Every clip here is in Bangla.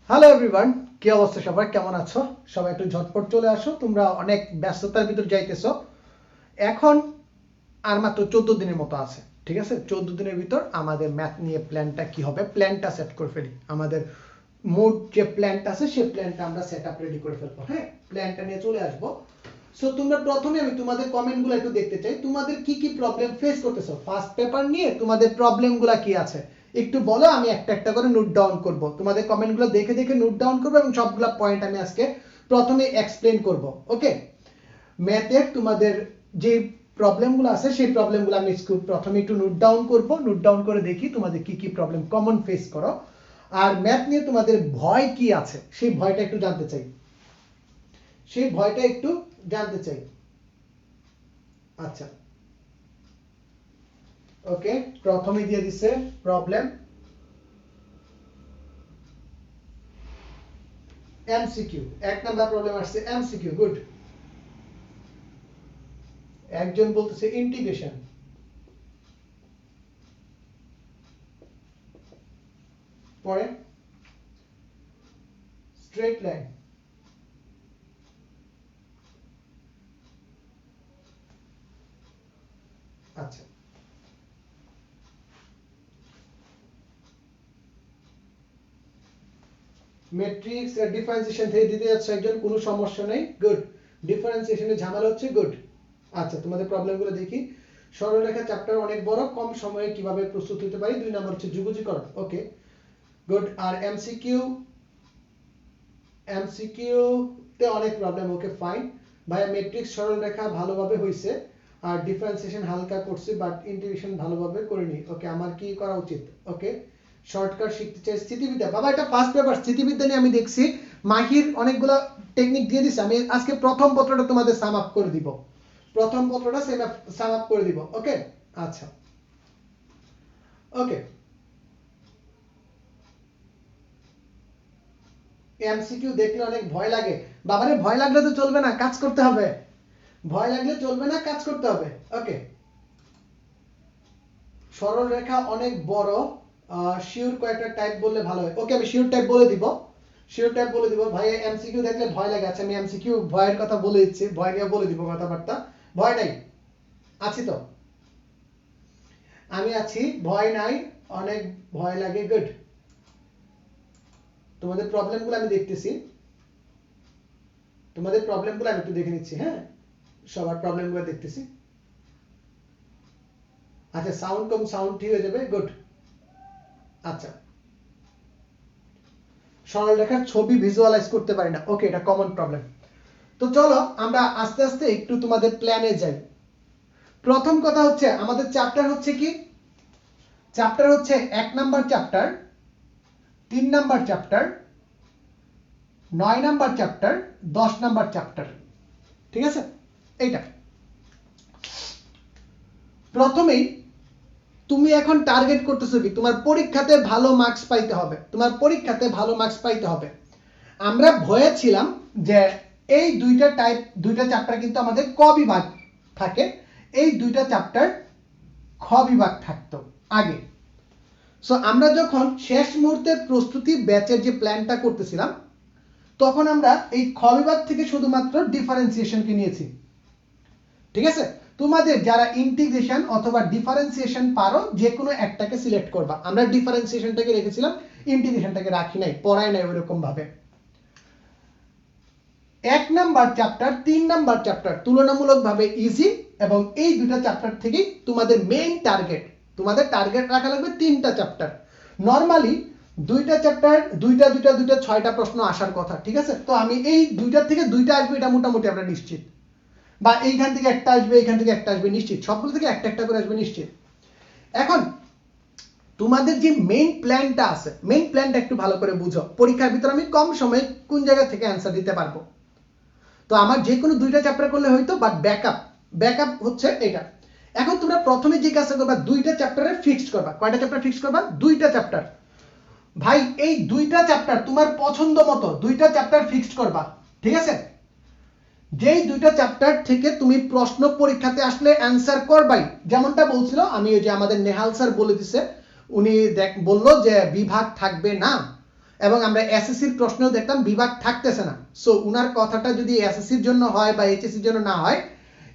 হ্যালো এভরিওয়ান, কি অবস্থা সবার, কেমন আছো? সবাই একটু ঝটপট চলে আসো, তোমরা অনেক ব্যস্ততার ভিতর যাইতেছো। এখন আর মাত্র 14 দিনের মতো আছে, ঠিক আছে? 14 দিনের ভিতর আমাদের ম্যাথ নিয়ে প্ল্যানটা কি হবে, প্ল্যানটা সেট করে ফেলি। আমাদের মোট যে প্ল্যানটা আছে সেই প্ল্যানটা আমরা সেট আপ রেডি করে ফেলবো। হ্যাঁ, প্ল্যানটা নিয়ে চলে আসবো। সো তোমরা প্রথমে আমি তোমাদের কমেন্টগুলো একটু দেখতে চাই, তোমাদের কি কি প্রবলেম ফেস করতেছো ফার্স্ট পেপার নিয়ে, তোমাদের প্রবলেমগুলো কি আছে একটু বলো, আমি একটা একটা করে নোট ডাউন করব। তোমাদের কমেন্টগুলো দেখে দেখে নোট ডাউন করব এবং সবগুলা পয়েন্ট আমি আজকে প্রথমে এক্সপ্লেন করব। ওকে, ম্যাথের তোমাদের যে প্রবলেমগুলো আছে সেই প্রবলেমগুলো আমি প্রথমে একটু নোট ডাউন করব, নোট ডাউন করে দেখি তোমাদের কি কি প্রবলেম কমন ফেস করো, আর ম্যাথ নিয়ে তোমাদের ভয় কি আছে সেই ভয়টা একটু জানতে চাই, সেই ভয়টা একটু জানতে চাই। আচ্ছা, ওকে, প্রথমে দিয়ে দিছে প্রবলেম এমসিকিউ, এক নাম্বার প্রবলেম আসছে এমসিকিউ। গুড। একজন বলতেছে ইন্টিগ্রেশন, পরে স্ট্রেট লাইন, আচ্ছা, ম্যাট্রিক্স ডিফারেন্সিয়েশন থেকে দিতে যাচ্ছে একজন, কোনো সমস্যা নেই। গুড। ডিফারেন্সিয়েশনে ঝামেলা হচ্ছে। গুড। আচ্ছা, তোমাদের প্রবলেমগুলো দেখি। সরলরেখা চ্যাপ্টার অনেক বড়, কম সময়ে কিভাবে প্রস্তুত হতে পারি। 2 নম্বর হচ্ছে যুগজীকরণ। ওকে, গুড। আর এমসিকিউ, এমসিকিউ তে অনেক প্রবলেম। ওকে, ফাইন। ভাইয়া ম্যাট্রিক্স সরলরেখা ভালোভাবে হইছে, আর ডিফারেন্সিয়েশন হালকা করছি, বাট ইন্টিগ্রেশন ভালোভাবে করিনি। ওকে, আমার কি করা উচিত? ওকে, শর্টকাট শিখতে চাই স্থিতিবিদ্যা। বাবা এটা ফার্স্ট পেপার, স্থিতিবিদ্যা নিয়ে আমি দেখছি মাহির অনেকগুলো টেকনিক দিয়ে দিছে। আমি আজকে প্রথম পত্রটা তোমাদের সাম আপ করে দিব, প্রথম পত্রটা সাম আপ করে দিব। ওকে, আচ্ছা, ওকে। এমসিকিউ দেখলে অনেক ভয় লাগে। বাবারে ভয় লাগলে তো চলবে না, কাজ করতে হবে। ভয় লাগলে চলবে না, কাজ করতে হবে। ওকে, সরল রেখা অনেক বড়, শিওর কয়েকটা টাইপ বললে ভালো হয়। ওকে, আমি শিওর টাইপ বলে দিব, শিওর টাইপ বলে দিব। ভাই এমসিকিউ দেখলে ভয় লাগে, আচ্ছা আমি এমসিকিউ ভয়ের কথা বলে দিচ্ছি, ভয় নিয়ে বলে দিব কথাবার্তা। ভয় নাই, আছি তো, আমি আছি, ভয় নাই, অনেক ভয় লাগে। গুড। তোমাদের প্রবলেমগুলো আমি দেখতেছি, তোমাদের প্রবলেমগুলো আমি একটু দেখে নিচ্ছি। হ্যাঁ, সবার প্রবলেমগুলো দেখতেছি। আচ্ছা, সাউন্ড কম, সাউন্ড ঠিক হয়ে যাবে। গুড। আচ্ছা, সরলরেখার ছবি ভিজুয়ালাইজ করতে পারি না। ওকে, এটা কমন প্রবলেম। তো চলো আমরা আস্তে আস্তে একটু তোমাদের প্ল্যানে যাই। প্রথম কথা হচ্ছে আমাদের চ্যাপ্টার হচ্ছে কি, চ্যাপ্টার হচ্ছে 1 number chapter, 3 number chapter, 9 number chapter, 10 number chapter. ঠিক আছে, এইটা প্রথমেই তুমি এখন টার্গেট করতেছো কি, তোমার পরীক্ষাতে ভালো মার্কস পাইতে হবে, তোমার পরীক্ষাতে ভালো মার্কস পাইতে হবে। আমরা ভয়ে ছিলাম যে এই দুইটা টাইপ, দুইটা চ্যাপ্টার কিন্তু আমাদের ক বিভাগ থাকে, এই দুইটা চ্যাপ্টার খ বিভাগ থাকতো আগে। সো আমরা যখন শেষ মুহূর্তে প্রস্তুতি ব্যাচের যে প্ল্যানটা করতেছিলাম, তখন আমরা এই খ বিভাগ থেকে শুধুমাত্র ডিফারেন্সিয়েশনকে নিয়েছি। ঠিক আছে, তোমাদের যারা ইন্টিগ্রেশন অথবা ডিফারেন্সিয়েশন পারো যে কোনো একটাকে সিলেক্ট করবা। আমরা ডিফারেন্সিয়েশনটাকে রেখেছিলাম, ইন্টিগ্রেশনটাকে রাখি নাই, পড়াই নাই ওইরকম ভাবে। 1 নাম্বার চ্যাপ্টার, 3 নাম্বার চ্যাপ্টার তুলনামূলকভাবে ইজি, এবং এই দুটো চ্যাপ্টার থেকেই তোমাদের মেইন টার্গেট, তোমাদের টার্গেট রাখা লাগবে 3টা চ্যাপ্টার। নরমালি দুইটা চ্যাপ্টার দুইটা 6টা প্রশ্ন আসার কথা। ঠিক আছে, তো আমি এই দুইটার থেকে দুইটা আসবে এটা মোটামুটি আমরা নিশ্চিত, বা এইখান থেকে একটা আসবে, এইখান থেকে একটা আসবে নিশ্চিত, সবগুলো থেকে একটা একটা করে আসবে নিশ্চিত। এখন তোমাদের যে মেইন প্ল্যানটা আছে, মেইন প্ল্যানটা একটু ভালো করে বুঝো। পরীক্ষার ভিতরে আমি কম সময়ে কোন জায়গা থেকে অ্যান্সার দিতে পারবো। তো আমার যে কোনো দুইটা চ্যাপ্টার করলে হয়তো, বাট ব্যাকআপ হচ্ছে এটা। এখন তোমরা প্রথমে যে কাজটা করবা, দুইটা চ্যাপ্টারে ফিক্সড করবা। কয়টা চ্যাপ্টার ফিক্সড করবা? দুইটা চ্যাপ্টার। ভাই এই দুইটা চ্যাপ্টার তোমার পছন্দ মতো দুইটা চ্যাপ্টার ফিক্সড করবা। ঠিক আছে, যেই দুইটা চ্যাপ্টার থেকে তুমি প্রশ্ন পরীক্ষাতে আসলে অ্যান্সার করবাই, যেমনটা বলছিল, আমি ওই যে আমাদের নেহাল স্যার বলে দিছে, উনি বললো যে বিভাগ থাকবে না, এবং আমরা এসএসসির প্রশ্নেও দেখতাম বিভাগ থাকতেছে না। সো উনার কথাটা যদি এসএসসির জন্য হয় বা এইচএসসির জন্য না হয়,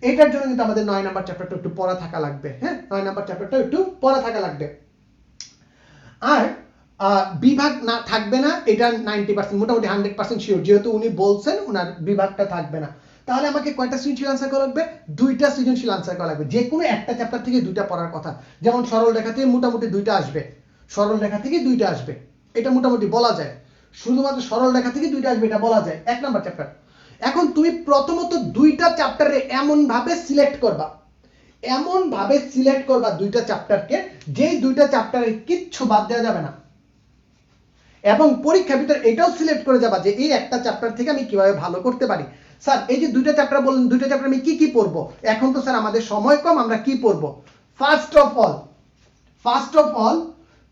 এটার জন্য কিন্তু আমাদের 9 নাম্বার চ্যাপ্টারটা একটু পড়া থাকা লাগবে। হ্যাঁ, 9 নাম্বার চ্যাপ্টারটা একটু পড়া থাকা লাগবে। আর বিভাগ না থাকবে না এটা 90%, মোটামুটি 100% শিওর, যেহেতু উনি বলছেন উনার বিভাগটা থাকবে না। তাহলে আমাকে কয়টা সৃজনশীল আনসার করা লাগবে? 2টা সৃজনশীল আনসার করা লাগবে। যে কোনো একটা চ্যাপ্টার থেকে 2টা পড়ার কথা। যেমন সরল রেখা থেকে মোটামুটি 2টা আসবে, সরল রেখা থেকে 2টা আসবে, এটা মোটামুটি বলা যায়। শুধুমাত্র সরল রেখা থেকে 2টা আসবে এটা বলা যায়, 1 নাম্বার চ্যাপ্টার। এখন তুমি প্রথমত 2টা চ্যাপ্টারে এমন ভাবে সিলেক্ট করবা, এমন ভাবে সিলেক্ট করবা 2টা চ্যাপ্টারকে, যেই 2টা চ্যাপ্টারে কিচ্ছু বাদ দেওয়া যাবে না। এবং পরীক্ষার ভিতরে এটাও সিলেক্ট করে যাবা যে এই একটা চ্যাপ্টার থেকে আমি কিভাবে ভালো করতে পারি। স্যার এই যে 2টা চ্যাপ্টার বললেন, 2টা চ্যাপ্টার আমি কি কি পড়বো? এখন তো স্যার আমাদের সময় কম, আমরা কি পড়বো? ফার্স্ট অফ অল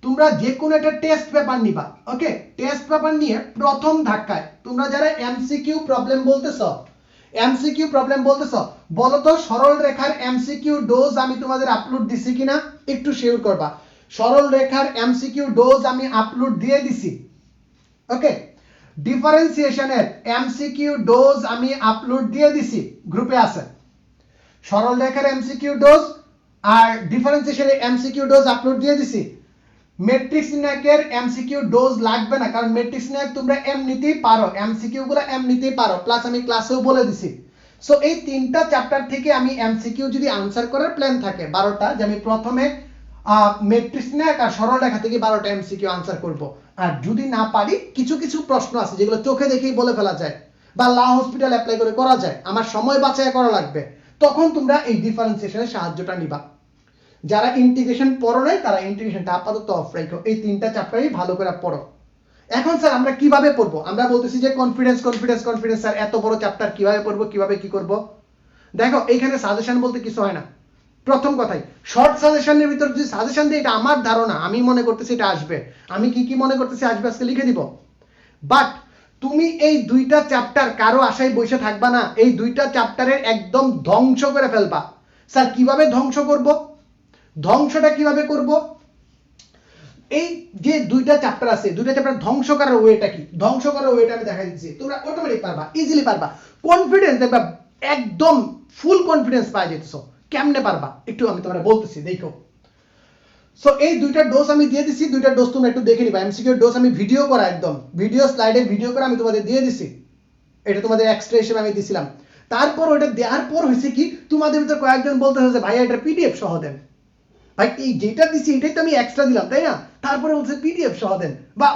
তোমরা যে কোনো একটা টেস্ট পেপার নিবা। ওকে, টেস্ট পেপার নিয়ে প্রথম ধাক্কায় তোমরা যারা এমসিকিউ প্রবলেম বলতেছো, বলো তো সরল রেখার এমসিকিউ ডোজ আমি তোমাদের আপলোড দিছি কিনা, একটু শেয়ার করবা। সরল রেখার এমসিকিউ ডোজ আমি আপলোড দিয়ে দিছি। ওকে, ডিফারেন্সিয়েশনের এমসিকিউ ডোজ আমি আপলোড দিয়ে দিছি, গ্রুপে আছে। সরল রেখার এমসিকিউ ডোজ আর ডিফারেন্সিয়েশনের এমসিকিউ ডোজ আপলোড দিয়ে দিছি। ম্যাট্রিক্স নির্ণায়কের এমসিকিউ ডোজ লাগবে না, কারণ ম্যাট্রিক্স নির্ণায়ক তোমরা এমনিতেই পারো, এমসিকিউ গুলো এমনিতেই পারো, প্লাস আমি ক্লাসেও বলে দিছি। সো এই 3টা চ্যাপ্টার থেকে আমি এমসিকিউ যদি আনসার করার প্ল্যান থাকে 12টা, যে আমি প্রথমে ম্যাট্রিক্স নির্ণায়ক আর সরল রেখা থেকে 12টা এমসিকিউ আনসার করব। আর যদি না পারি, কিছু কিছু প্রশ্ন আছে যেগুলো চোখে দেখেই বলে ফেলা যায় বা লা হসপিটাল অ্যাপ্লাই করে করা যায়, আমার সময় বাঁচায় করা লাগবে, তখন তোমরা এই ডিফারেন্সিয়েশনের সাহায্যটা নিবা। যারা ইন্টিগ্রেশন পড়ো নাই তারা ইন্টিগ্রেশনটা আপাতত অফ রাখো, এই 3টা চ্যাপ্টারই ভালো করে পড়ো। এখন স্যার আমরা কিভাবে পড়বো? আমরা বলতেছি যে কনফিডেন্স স্যার এত বড় চ্যাপ্টার কিভাবে পড়বো, কিভাবে কি করব? দেখো এইখানে সাজেশন বলতে কিছু হয় না। প্রথম কথাই, শর্ট সাজেশনের ভিতর যদি সাজেশন দিই, এটা আমার ধারণা, আমি মনে করতেছি এটা আসবে, আমি কি কি মনে করতেছি আসবে আজকে লিখে দিব। বাট তুমি এই 2টা চ্যাপ্টার কারো আশায় বসে থাকবা না, এই 2টা চ্যাপ্টারের একদম ধ্বংস করে ফেলবা। স্যার কিভাবে ধ্বংস করব? ধ্বংসটা কিভাবে করব? এই যে 2টা চ্যাপ্টার আছে, 2টা চ্যাপ্টার ধ্বংস করার ওয়েটা কি? ধ্বংস করার ওয়েটা আমি দেখাই দিচ্ছি, তোমরা অটোমেটিক পারবা, ইজিলি পারবা। কনফিডেন্স দেখবা, একদম ফুল কনফিডেন্স পাওয়া যেতেছো। কেমনে পারবা একটু আমি তোমাদের বলতেছি, দেখো। সো এই 2টা ডোজ আমি দিয়ে দিছি, 2টা ডোজ তোমরা একটু দেখে নিবা। এমসিকিউ ডোজ আমি ভিডিও করা, একদম ভিডিও স্লাইডে ভিডিও করা আমি তোমাদের দিয়ে দিছি, এটা তোমাদের এক্সট্রা হিসেবে আমি দিছিলাম। তারপর ওটা দেওয়ার পর হয়েছে কি, তোমাদের ভিতর কয়েকজন বলতে হয়েছে ভাইয়া এটা পিডিএফ সহ দেন। ভাই এই যেটা দিছি এটাই তো আমি এক্সট্রা দিলাম, তাই না? তারপরে বলছে পিডিএফ সহ দেন, বা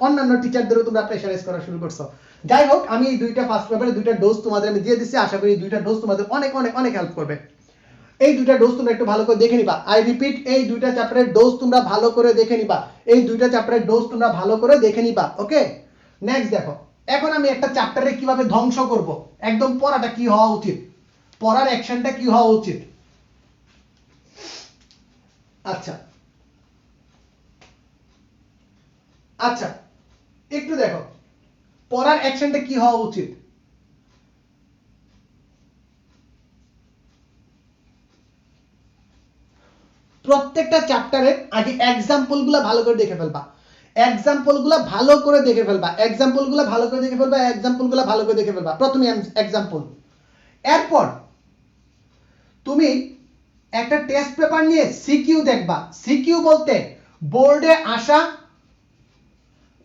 অন্যান্য টিচারদেরও তোমরা প্রেশারাইজ করা শুরু করছো। যাই হোক, আমি এই 2টা ফার্স্ট পেপারে 2টা ডোজ তোমাদের আমি দিয়ে দিছি, আশা করি 2টা ডোজ তোমাদের অনেক অনেক অনেক হেল্প করবে। এই 2টা ডোজ তোমরা একটু ভালো করে দেখে নিবা। আই রিপিট, এই 2টা চ্যাপ্টারের ডোজ তোমরা ভালো করে দেখে নিবা, এই 2টা চ্যাপ্টারের ডোজ তোমরা ভালো করে দেখে নিবা। ওকে, নেক্সট দেখো, এখন আমি একটা চ্যাপ্টারে কিভাবে ধ্বংস করব, একদম পড়াটা কি হওয়া উচিত, পড়ার অ্যাকশনটা কি হওয়া উচিত। আচ্ছা আচ্ছা, একটু দেখো পড়ার অ্যাকশনটা কি হওয়া উচিত। প্রত্যেকটা চ্যাপ্টারের আগে এক্সাম্পলগুলো ভালো করে দেখে ফেলবা, এক্সাম্পলগুলো ভালো করে দেখে ফেলবা, এক্সাম্পলগুলো ভালো করে দেখে ফেলবা, এক্সাম্পলগুলো ভালো করে দেখে ফেলবা। প্রথমে এক্সাম্পল, এরপর তুমি একটা টেস্ট পেপার নিয়ে সিকিউ দেখবা। সিকিউ বলতে বোর্ডে আসা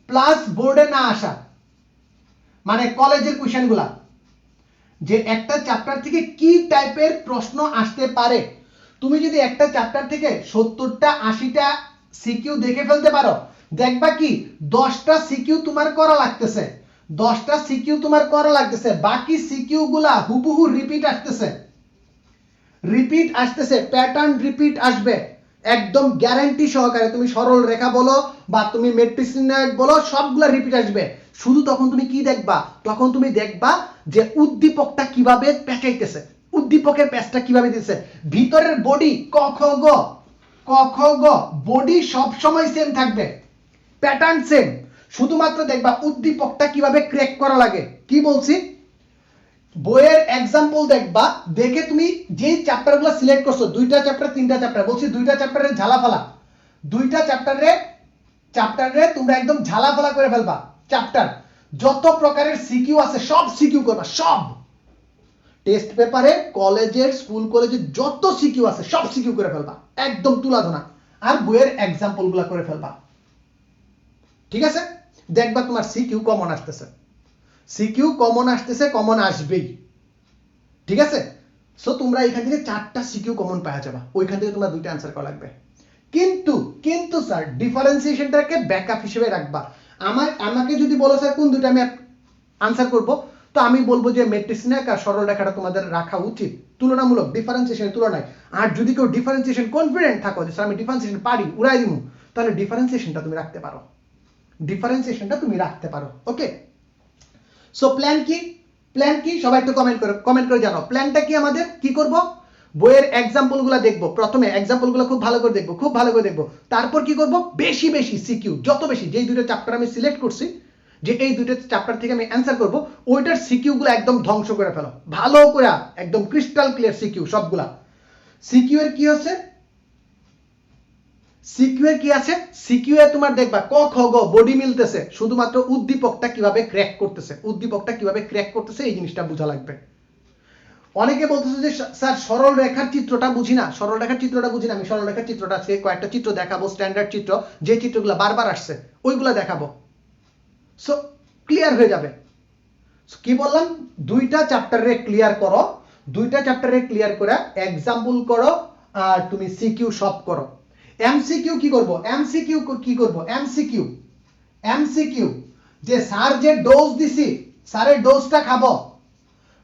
প্লাস বোর্ডে না আসা, মানে কলেজের কোশ্চেনগুলা, যে একটা চ্যাপ্টার থেকে কি টাইপের প্রশ্ন আসতে পারে। তুমি যদি একটা চ্যাপ্টার থেকে 70টা 80টা সিকিউ দেখে ফেলতে পারো, দেখবা কি 10টা সিকিউ তোমার করা লাগতেছে, 10টা সিকিউ তোমার করা লাগতেছে, বাকি সিকিউ গুলা হুবহু রিপিট আসতেছে, প্যাটার্ন রিপিট আসবে, একদম গ্যারান্টি সহকারে। তুমি সরল রেখা বলো বা তুমি ম্যাট্রিক্স নির্ণায়ক বলো, সবগুলা রিপিট আসবে। শুধু তখন তুমি কি দেখবা, তখন তুমি দেখবা যে উদ্দীপকটা কিভাবে পেঁচাইতেছে, উদ্দীপকের প্যাচটা কিভাবে দিতেছে, ভিতরের বডি ক খ গ বডি সব সময় সেম থাকবে, প্যাটার্ন সেম, শুধুমাত্র দেখবা উদ্দীপকটা কিভাবে ক্র্যাক করা লাগে। কি বলছি, বইয়ের এক্সাম্পল দেখবা, দেখে তুমি যে চ্যাপ্টারগুলো সিলেক্ট করছো, 2টা চ্যাপ্টার 3টা চ্যাপ্টার, বলছি 2টা চ্যাপ্টারের ঝালাফালা, দুইটা চ্যাপ্টারে তোমরা একদম ঝালাফালা করে ফেলবা। চ্যাপ্টার যত প্রকারের সিকিউ আছে সব সিকিউ করবা, সব টেস্ট পেপারে কলেজের স্কুল কলেজের যত সিকিউ আছে সব সিকিউ করে ফেলবা, একদম তুলাধনা। আর বইয়ের এক্সাম্পল গুলা করে ফেলবা, ঠিক আছে? দেখবা তোমার সিকিউ কমন আসতেছে, সিকিউ কমন আসতেছে, কমন আসবেই, ঠিক আছে? সো তোমরা এখান থেকে 4টা সিকিউ কমন পাওয়া যাবে, ওইখান থেকে তোমরা 2টা অ্যান্সার করা লাগবে। কিন্তু স্যার ডিফারেন্সিয়েশনটাকে ব্যাকআপ হিসেবে রাখবা। আমাকে যদি বলো স্যার কোন দুটো আমি আনসার করব, তো আমি বলবো যে ম্যাট্রিক্স আর সরল রেখাটা তোমাদের রাখা উচিত তুলনামূলক ডিফারেন্সিয়েশনের তুলনায়। আর যদি কেউ ডিফারেন্সিয়েশন কনফিডেন্ট থাকো যে স্যার আমি ডিফারেন্সিয়েশন পারি, উড়াই দিমু, তাহলে ডিফারেন্সিয়েশনটা তুমি রাখতে পারো, ডিফারেন্সিয়েশনটা তুমি রাখতে পারো। ওকে, সো প্ল্যান কি সবাই একটু কমেন্ট করে জানাও। প্ল্যানটা কি আমাদের? কি করব? বইয়ের এক্সাম্পলগুলো দেখব, প্রথমে এক্সাম্পলগুলো খুব ভালো করে দেখব, তারপর কি করব? বেশি সিকিউ, যত বেশি, যেই দুটো চ্যাপ্টার আমি সিলেক্ট করছি যে এই দুটো চ্যাপ্টার থেকে আমি অ্যান্সার করব, ওইটার সিকিউগুলো একদম ধ্বংস করে ফেলো, ভালো করে একদম ক্রিস্টাল ক্লিয়ার সিকিউ সবগুলা। সিকিউ এর কি আছে? সিকিউ এ তোমার দেখবা ক খ গ বডি মিলতেছে, শুধুমাত্র উদ্দীপকটা কিভাবে ক্র্যাক করতেছে এই জিনিসটা বোঝা লাগবে। অনেকে বলতেছে যে স্যার সরল রেখার চিত্রটা বুঝি না, আমি সরল রেখার চিত্রটা আজকে কয়েকটা চিত্র দেখাবো, স্ট্যান্ডার্ড চিত্র, যে চিত্রগুলো বারবার আসছে ওইগুলা দেখাবো, সো ক্লিয়ার হয়ে যাবে। কি বললাম? 2টা চ্যাপ্টারে ক্লিয়ার করো, 2টা চ্যাপ্টারে ক্লিয়ার করে এক্সাম্পল করো, আর তুমি সিকিউ সব করো। এমসিকিউ কি করব? এমসিকিউ যে স্যার যে ডোজ দিছি, স্যারের ডোজটা খাবো,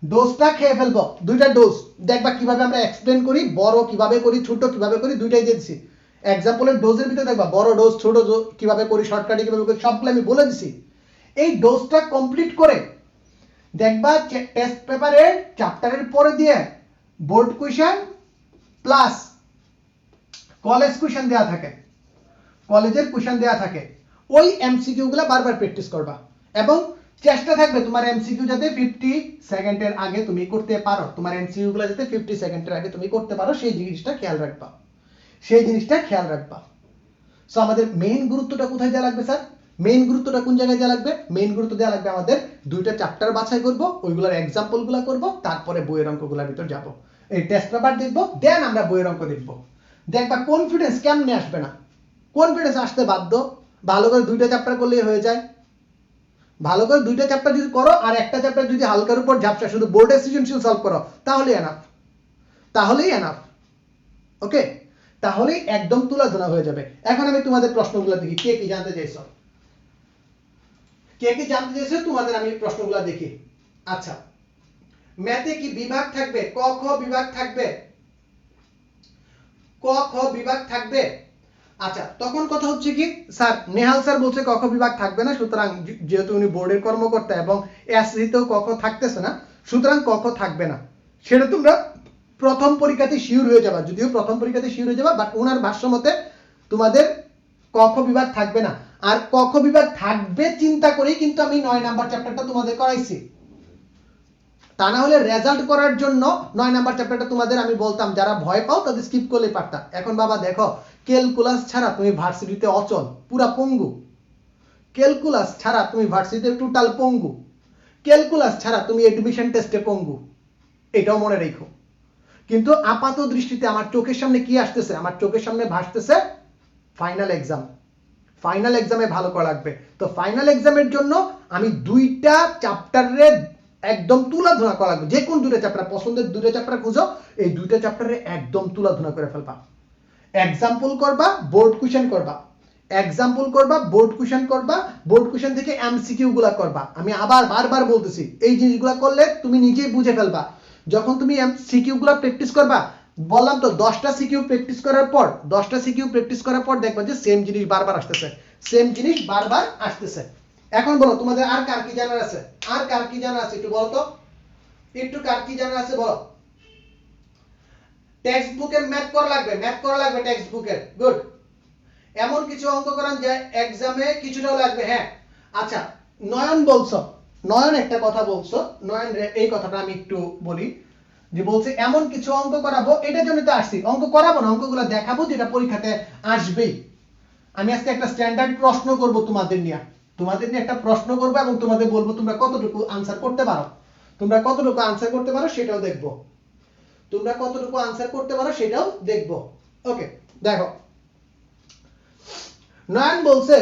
ডোজটা খেয়ে ফেলবো, 2টা ডোজ দেখবা কিভাবে আমরা এক্সপ্লেন করি, বড় কিভাবে করি, ছোট কিভাবে করি, 2টাই দিয়েছি। এক্সাম্পলের ডোজের ভিতরে দেখবা বড় ডোজ, ছোট ডোজ কিভাবে করি, শর্টকাটে কিভাবে করি, সবগুলো আমি বলে দিছি। এই ডোজটা কমপ্লিট করে দেখবা টেস্ট পেপারের চ্যাপ্টারের পরে দিয়ে board question plus college question দেয়া থাকে, কলেজের কোশ্চেন দেয়া থাকে, ওই এমসিকিউ গুলা বারবার প্র্যাকটিস করবা এবং চেষ্টা থাকবে তোমার এমসিকিউ যাতে 50 সেকেন্ডের আগে তুমি করতে পারো, যাতে 50 সেকেন্ডের আগে তুমি করতে পারো, সেই জিনিসটা খেয়াল রাখবা। সো আমাদের মেইন গুরুত্বটা কোথায় দেওয়া লাগবে স্যার? মেইন গুরুত্বটা কোন জায়গায় দেওয়া লাগবে? মেইন গুরুত্ব দেওয়া লাগবে আমাদের 2টা চ্যাপ্টার বাছাই করব, ওইগুলোর এক্সাম্পলগুলো করব, তারপরে বইয়ের অঙ্কগুলোর ভিতর যাব, এই টেস্ট পেপার দেখব, দেন আমরা বইয়ের অঙ্ক দেখব। দেখবা কনফিডেন্স কেমনে আসবে না, কনফিডেন্স আসতে বাধ্য। ভালো করে 2টা চ্যাপ্টার করলেই হয়ে যায়, ভালো করে 2টা চ্যাপ্টার যদি করো আর একটা চ্যাপ্টার যদি হালকার উপর ঝাপসা শুধু বোর্ডের সৃজনশীল সলভ করো, তাহলেই এনাফ। ওকে, তাহলেই একদম তুলাধনা হয়ে যাবে। এখন আমি তোমাদের প্রশ্নগুলো দেখি, কে কি জানতে চাইছো তোমাদের আমি প্রশ্নগুলো দেখি। আচ্ছা, ম্যাথে কি বিভাগ থাকবে? ক খ বিভাগ থাকবে। আচ্ছা, তখন কথা হচ্ছে কি, স্যার নেহাল স্যার বলছে ক খ বিভাগ থাকবে না, সুতরাং যেহেতু উনি বোর্ডের কর্মকর্তা এবং এসসিতেও ক খ থাকতেছে না, সুতরাং ক খ থাকবে না। সেটা তোমরা প্রথম পরীক্ষাতে শিওর হয়ে যাবা, যদিও প্রথম পরীক্ষাতে শিওর হয়ে যাবা, বাট ওনার ভাষ্য মতে তোমাদের ক খ বিভাগ থাকবে না। আর ক খ বিভাগ থাকবে চিন্তা করেই কিন্তু আমি 9 নাম্বার চ্যাপ্টারটা তোমাদের করাইছি, তা না হলে রেজাল্ট করার জন্য 9 নাম্বার চ্যাপ্টারটা তোমাদের আমি বলতাম, যারা ভয় পাও তাদের স্কিপ করলে পারতা। এখন বাবা দেখো, ক্যালকুলাস ছাড়া তুমি ভার্সিটিতে অচল, পুরা পঙ্গু। ক্যালকুলাস ছাড়া তুমি ভার্সিটিতে টোটাল পঙ্গু। ক্যালকুলাস ছাড়া তুমি এডমিশন টেস্টে পঙ্গু, এটাও মনে রেখো। কিন্তু আপাত দৃষ্টিতে আমার চোখের সামনে কি আসতেছে? আমার চোখের সামনে ভাসতেছে ফাইনাল এক্সাম। ফাইনাল এক্সামে ভালো করা লাগবে। তো ফাইনাল এক্সামের জন্য আমি 2টা চ্যাপ্টারে একদম তুলাধনা করা লাগবে। যে কোন 2টা চ্যাপ্টার, পছন্দের 2টা চ্যাপ্টার খুঁজো, এই 2টা চ্যাপ্টারে একদম তুলাধনা করে ফেলবা। এক্সাম্পল করবা, বোর্ড কোশ্চেন করবা, বোর্ড কোশ্চেন থেকে এমসিকিউ গুলা করবা। আমি আবার বারবার বলতেছি, এই জিনিসগুলো করলে তুমি নিজেই বুঝে ফেলবা। যখন তুমি এমসিকিউ গুলা প্র্যাকটিস করবা, বললাম তো 10টা সিকিউ প্র্যাকটিস করার পর দেখবা যে সেম জিনিস বারবার আসতেছে। এখন বলো তোমাদের আর কার কি জানার আছে? একটু বলো তো, বলো। টেক্সট বুকের ম্যাথ করা লাগবে, টেক্সট বুকের। গুড। এমন কিছু অঙ্ক করান যে এক্সামে কিছুটাও লাগবে। হ্যাঁ, আচ্ছা, নয়ন একটা কথা বলছো, নয়ন এই কথাটা আমি একটু বলি, যে বলছে এমন কিছু অঙ্ক করাবো, এটার জন্য তো আসছি, অঙ্ক করাবো না, অঙ্কগুলো দেখাবো যেটা পরীক্ষাতে আসবেই। আমি আজকে একটা স্ট্যান্ডার্ড প্রশ্ন করব তোমাদের নিয়ে একটা প্রশ্ন করব এবং তোমাদের বলবো তোমরা কতটুকু আনসার করতে পারো, সেটাও দেখবো, ওকে। দেখো, নয়ন বলছে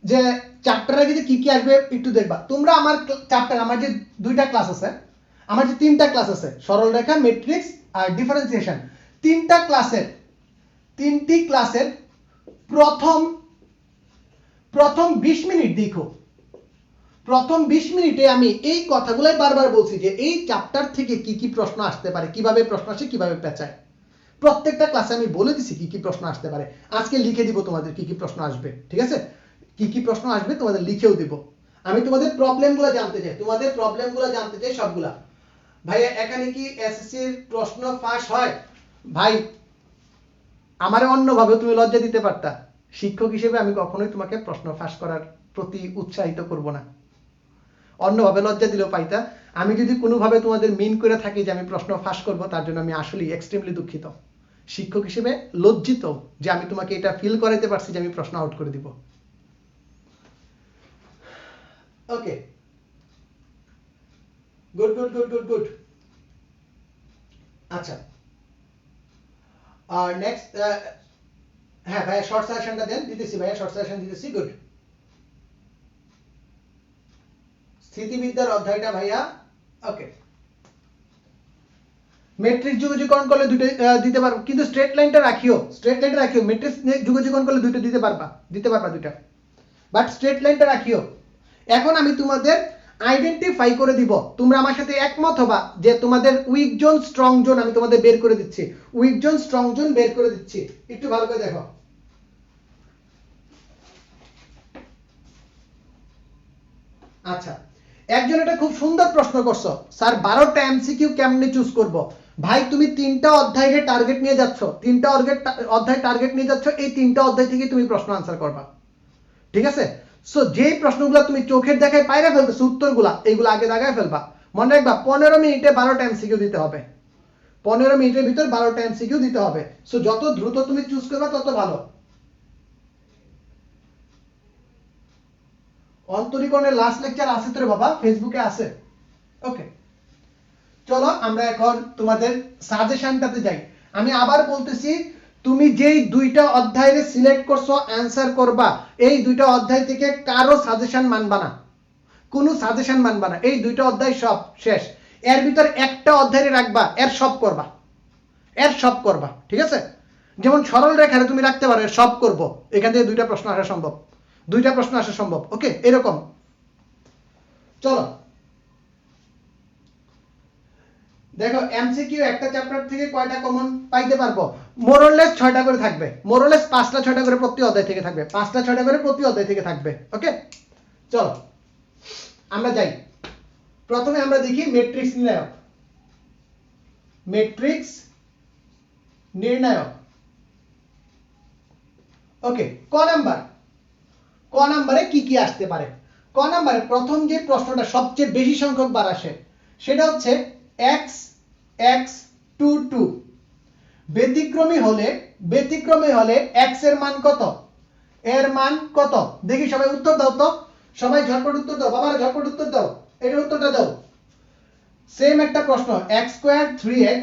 যে চ্যাপ্টারে যদি কি কি আসবে একটু দেখবা। তোমরা আমার চ্যাপ্টার, আমার যে দুইটা ক্লাস আছে, আমার যে তিনটা ক্লাস আছে, সরল রেখা, ম্যাট্রিক্স আর ডিফারেন্সিয়েশন, তিনটি ক্লাসের প্রথম 20 মিনিট দেখো। প্রথম 20 মিনিটে আমি এই কথাগুলাই বারবার বলছি যে এই চ্যাপ্টার থেকে কি কি প্রশ্ন আসতে পারে, কিভাবে প্রশ্ন আসে, কিভাবে পেঁচায়। প্রত্যেকটা ক্লাসে আমি বলে দিছি কি কি প্রশ্ন আসতে পারে। আজকে লিখে দিব তোমাদের কি কি প্রশ্ন আসবে, ঠিক আছে? কি কি প্রশ্ন আসবে তোমাদের লিখেও দিব। আমি তোমাদের প্রবলেমগুলো জানতে চাই সবগুলা। ভাইয়া এখানে কি এসএসসি এর প্রশ্ন ফাঁস হয়? ভাই, আমারে অন্যভাবে তুমি লজ্জা দিতে পারতা। শিক্ষক হিসেবে আমি কখনোই তোমাকে প্রশ্ন ফাঁস করার প্রতি উৎসাহিত করব না। অন্যভাবে লজ্জা দিলেও পাইতা। আমি যদি কোনোভাবে তোমাদের মিন করে থাকি যে আমি প্রশ্ন ফাঁস করব, তার জন্য আমি আসলেই এক্সট্রিমলি দুঃখিত। শিক্ষক হিসেবে লজ্জিত যে আমি তোমাকে এটা ফিল করাইতে পারছি যে আমি প্রশ্ন আউট করে দিব। ওকে, গুড। আচ্ছা, আর নেক্সট, হ্যাঁ ভাইয়া শর্ট সাজেশনটা দেন। দিতেছি ভাইয়া, শর্ট সাজেশন দিতেছি। গুড। স্থিতিবিদ্যার অধ্যায়টা ভাইয়া, ওকে। ম্যাট্রিক্স যোগজীকরণ করলে দুটো দিতে পারবো, কিন্তু স্ট্রেট লাইনটা রাখিও। ম্যাট্রিক্স যোগজীকরণ করলে দুটো দিতে পারবা দুইটা, বাট স্ট্রেট লাইনটা রাখিও। এখন আমি তোমাদের আইডেন্টিফাই করে দিব, তোমরা আমার সাথে একমত হবা যে তোমাদের উইক জোন, স্ট্রং জোন আমি তোমাদের বের করে দিচ্ছি। একটু ভালো করে দেখো। আচ্ছা, একজন এটা খুব সুন্দর প্রশ্ন করছো, স্যার 12টা এমসিকিউ কেমনে চুজ করব? ভাই, তুমি তিনটা অধ্যায়ে টার্গেট নিয়ে যাচ্ছ, এই তিনটা অধ্যায় থেকে তুমি প্রশ্ন আনসার করবা, ঠিক আছে? সো যেই প্রশ্নগুলো তুমি চোখের দেখায় পাইরা ফেলতেছো উত্তরগুলা, এইগুলো আগে দাগায় ফেলবা। মনে রাখবা 15 মিনিটে 12টা এমসিকিউ দিতে হবে। 15 মিনিটের ভিতর 12টা এমসিকিউ দিতে হবে। সো যত দ্রুত তুমি চুজ করবা তত ভালো। অন্তরীকরণের লাস্ট লেকচার আছে তোর বাবা, ফেসবুকে আছে। ওকে, চলো আমরা এখন তোমাদের সাজেশনটাতে যাই। আমি আবার বলতেছি, তুমি যেই দুইটা অধ্যায়ে সিলেক্ট করছো অ্যানসার করবা, এই দুইটা অধ্যায় থেকে কারো সাজেশন মানবা না, কোনো সাজেশন মানবা না। এই দুইটা অধ্যায় সব শেষ। এর ভিতর একটা অধ্যায়ে রাখবা, এর সব করবা, ঠিক আছে? যেমন সরল রেখারে তুমি রাখতে পারো এর সব করব, এখান থেকে দুইটা প্রশ্ন আসা সম্ভব। ওকে, এরকম। চলো দেখো, এমসিকিউ একটা চ্যাপ্টার থেকে কয়টা কমন পাইতে পারবো? মোরলেস 6টা করে থাকবে, মোরলেস 5টা 6টা করে প্রতি অধ্যায় থেকে থাকবে। ওকে, চলো আমরা যাই। প্রথমে আমরা দেখি ম্যাট্রিক্স নির্ণায়ক। ওকে, ক নাম্বারে কি কি আসতে পারে? ক নাম্বারে প্রথম যে প্রশ্নটা সবচেয়ে বেশি সংখ্যক বার আসে, সেটা হচ্ছে x x 2 2 ব্যতিক্রমী হলে x এর মান কত? দেখি সবাই উত্তর দাও তো, সবাই ঝটপট উত্তর দাও, বাবারা ঝটপট উত্তর দাও, এটার উত্তরটা দাও। সেম একটা প্রশ্ন, x স্কয়ার 3x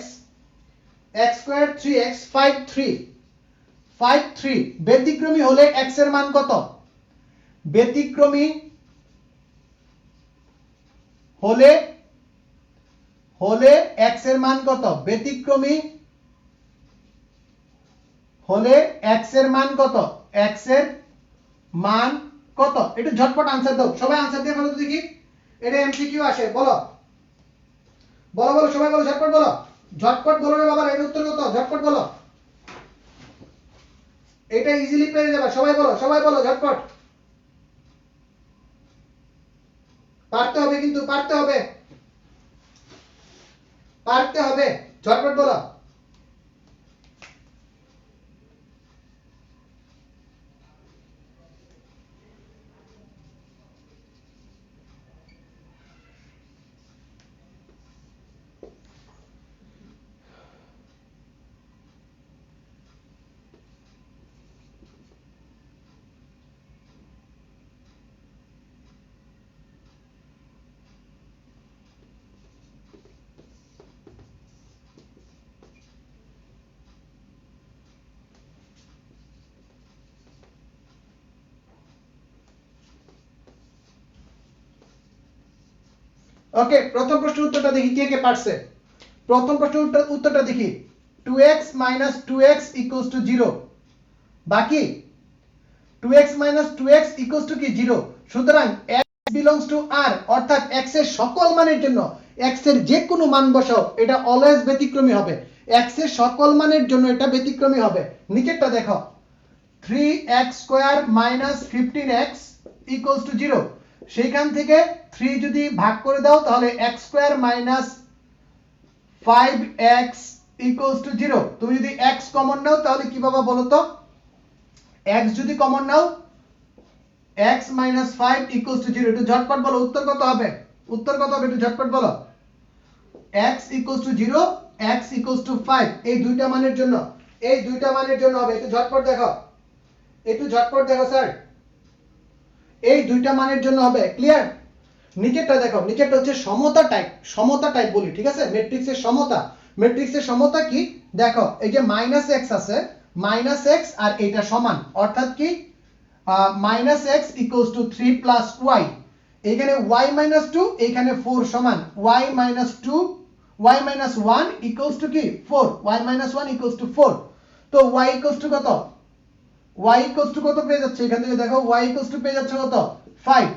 5 3 ব্যতিক্রমী হলে x এর মান কত? ব্যতিক্রমী হলে x এর মান কত? একটু ঝটপট আনসার দাও, সবাই আনসার দিয়ে ফেলো তো দেখি। এটা এমসিকিউ আসে, বলো সবাই বলো, ঝটপট বলো রে বাবা, এর উত্তর কত? ঝটপট বলো, এটা ইজিলি পেয়ে যাবে। সবাই বলো ঝটপট। পারতে হবে, কিন্তু পারতে হবে, ঝটপট বলো। ওকে, প্রথম প্রশ্নের উত্তরটা দেখি কে কে পারছে। প্রথম প্রশ্নের উত্তরটা দেখি 2x - 2x = 0, বাকি 2x - 2x = কি 0। সুতরাং x belongs to r, অর্থাৎ x এর সকল মানের জন্য x এর যে কোনো মান বসাও, এটা অলওয়েজ ব্যতিক্রমী হবে। x এর সকল মানের জন্য এটা ব্যতিক্রমী হবে। নিচেরটা দেখো 3x² - 15x = 0। সেইখান থেকে 3 যদি ভাগ করে দাও তাহলে x² - 5x = 0। তুমি যদি x কমন নাও তাহলে কি পাবা বলো তো? x যদি কমন নাও x - 5 = 0। একটু ঝটপট বলো উত্তর কত হবে? উত্তর কত হবে একটু ঝটপট বলো। x = 0, x = 5, এই দুইটা মানের জন্য, এই দুইটা মানের জন্য হবে। একটু ঝটপট দেখো, একটু ঝটপট দেখো স্যার, এই দুইটা মানের জন্য হবে। ক্লিয়ার? নিচেরটা দেখো, নিচেরটা হচ্ছে সমতা টাইপ, সমতা টাইপ বলি, ঠিক আছে? ম্যাট্রিক্সের সমতা, ম্যাট্রিক্সের সমতা কি দেখো, এই যে -x আছে, -x আর এটা সমান, অর্থাৎ কি -x = 3 + y, এখানে y - 2, এখানে 4 সমান y - 2, y - 1 = কি 4, y - 1 = 4। তো y = কত? y = কত পেয়ে যাচ্ছে এখান থেকে দেখো, y = পেয়ে যাচ্ছে কত 5,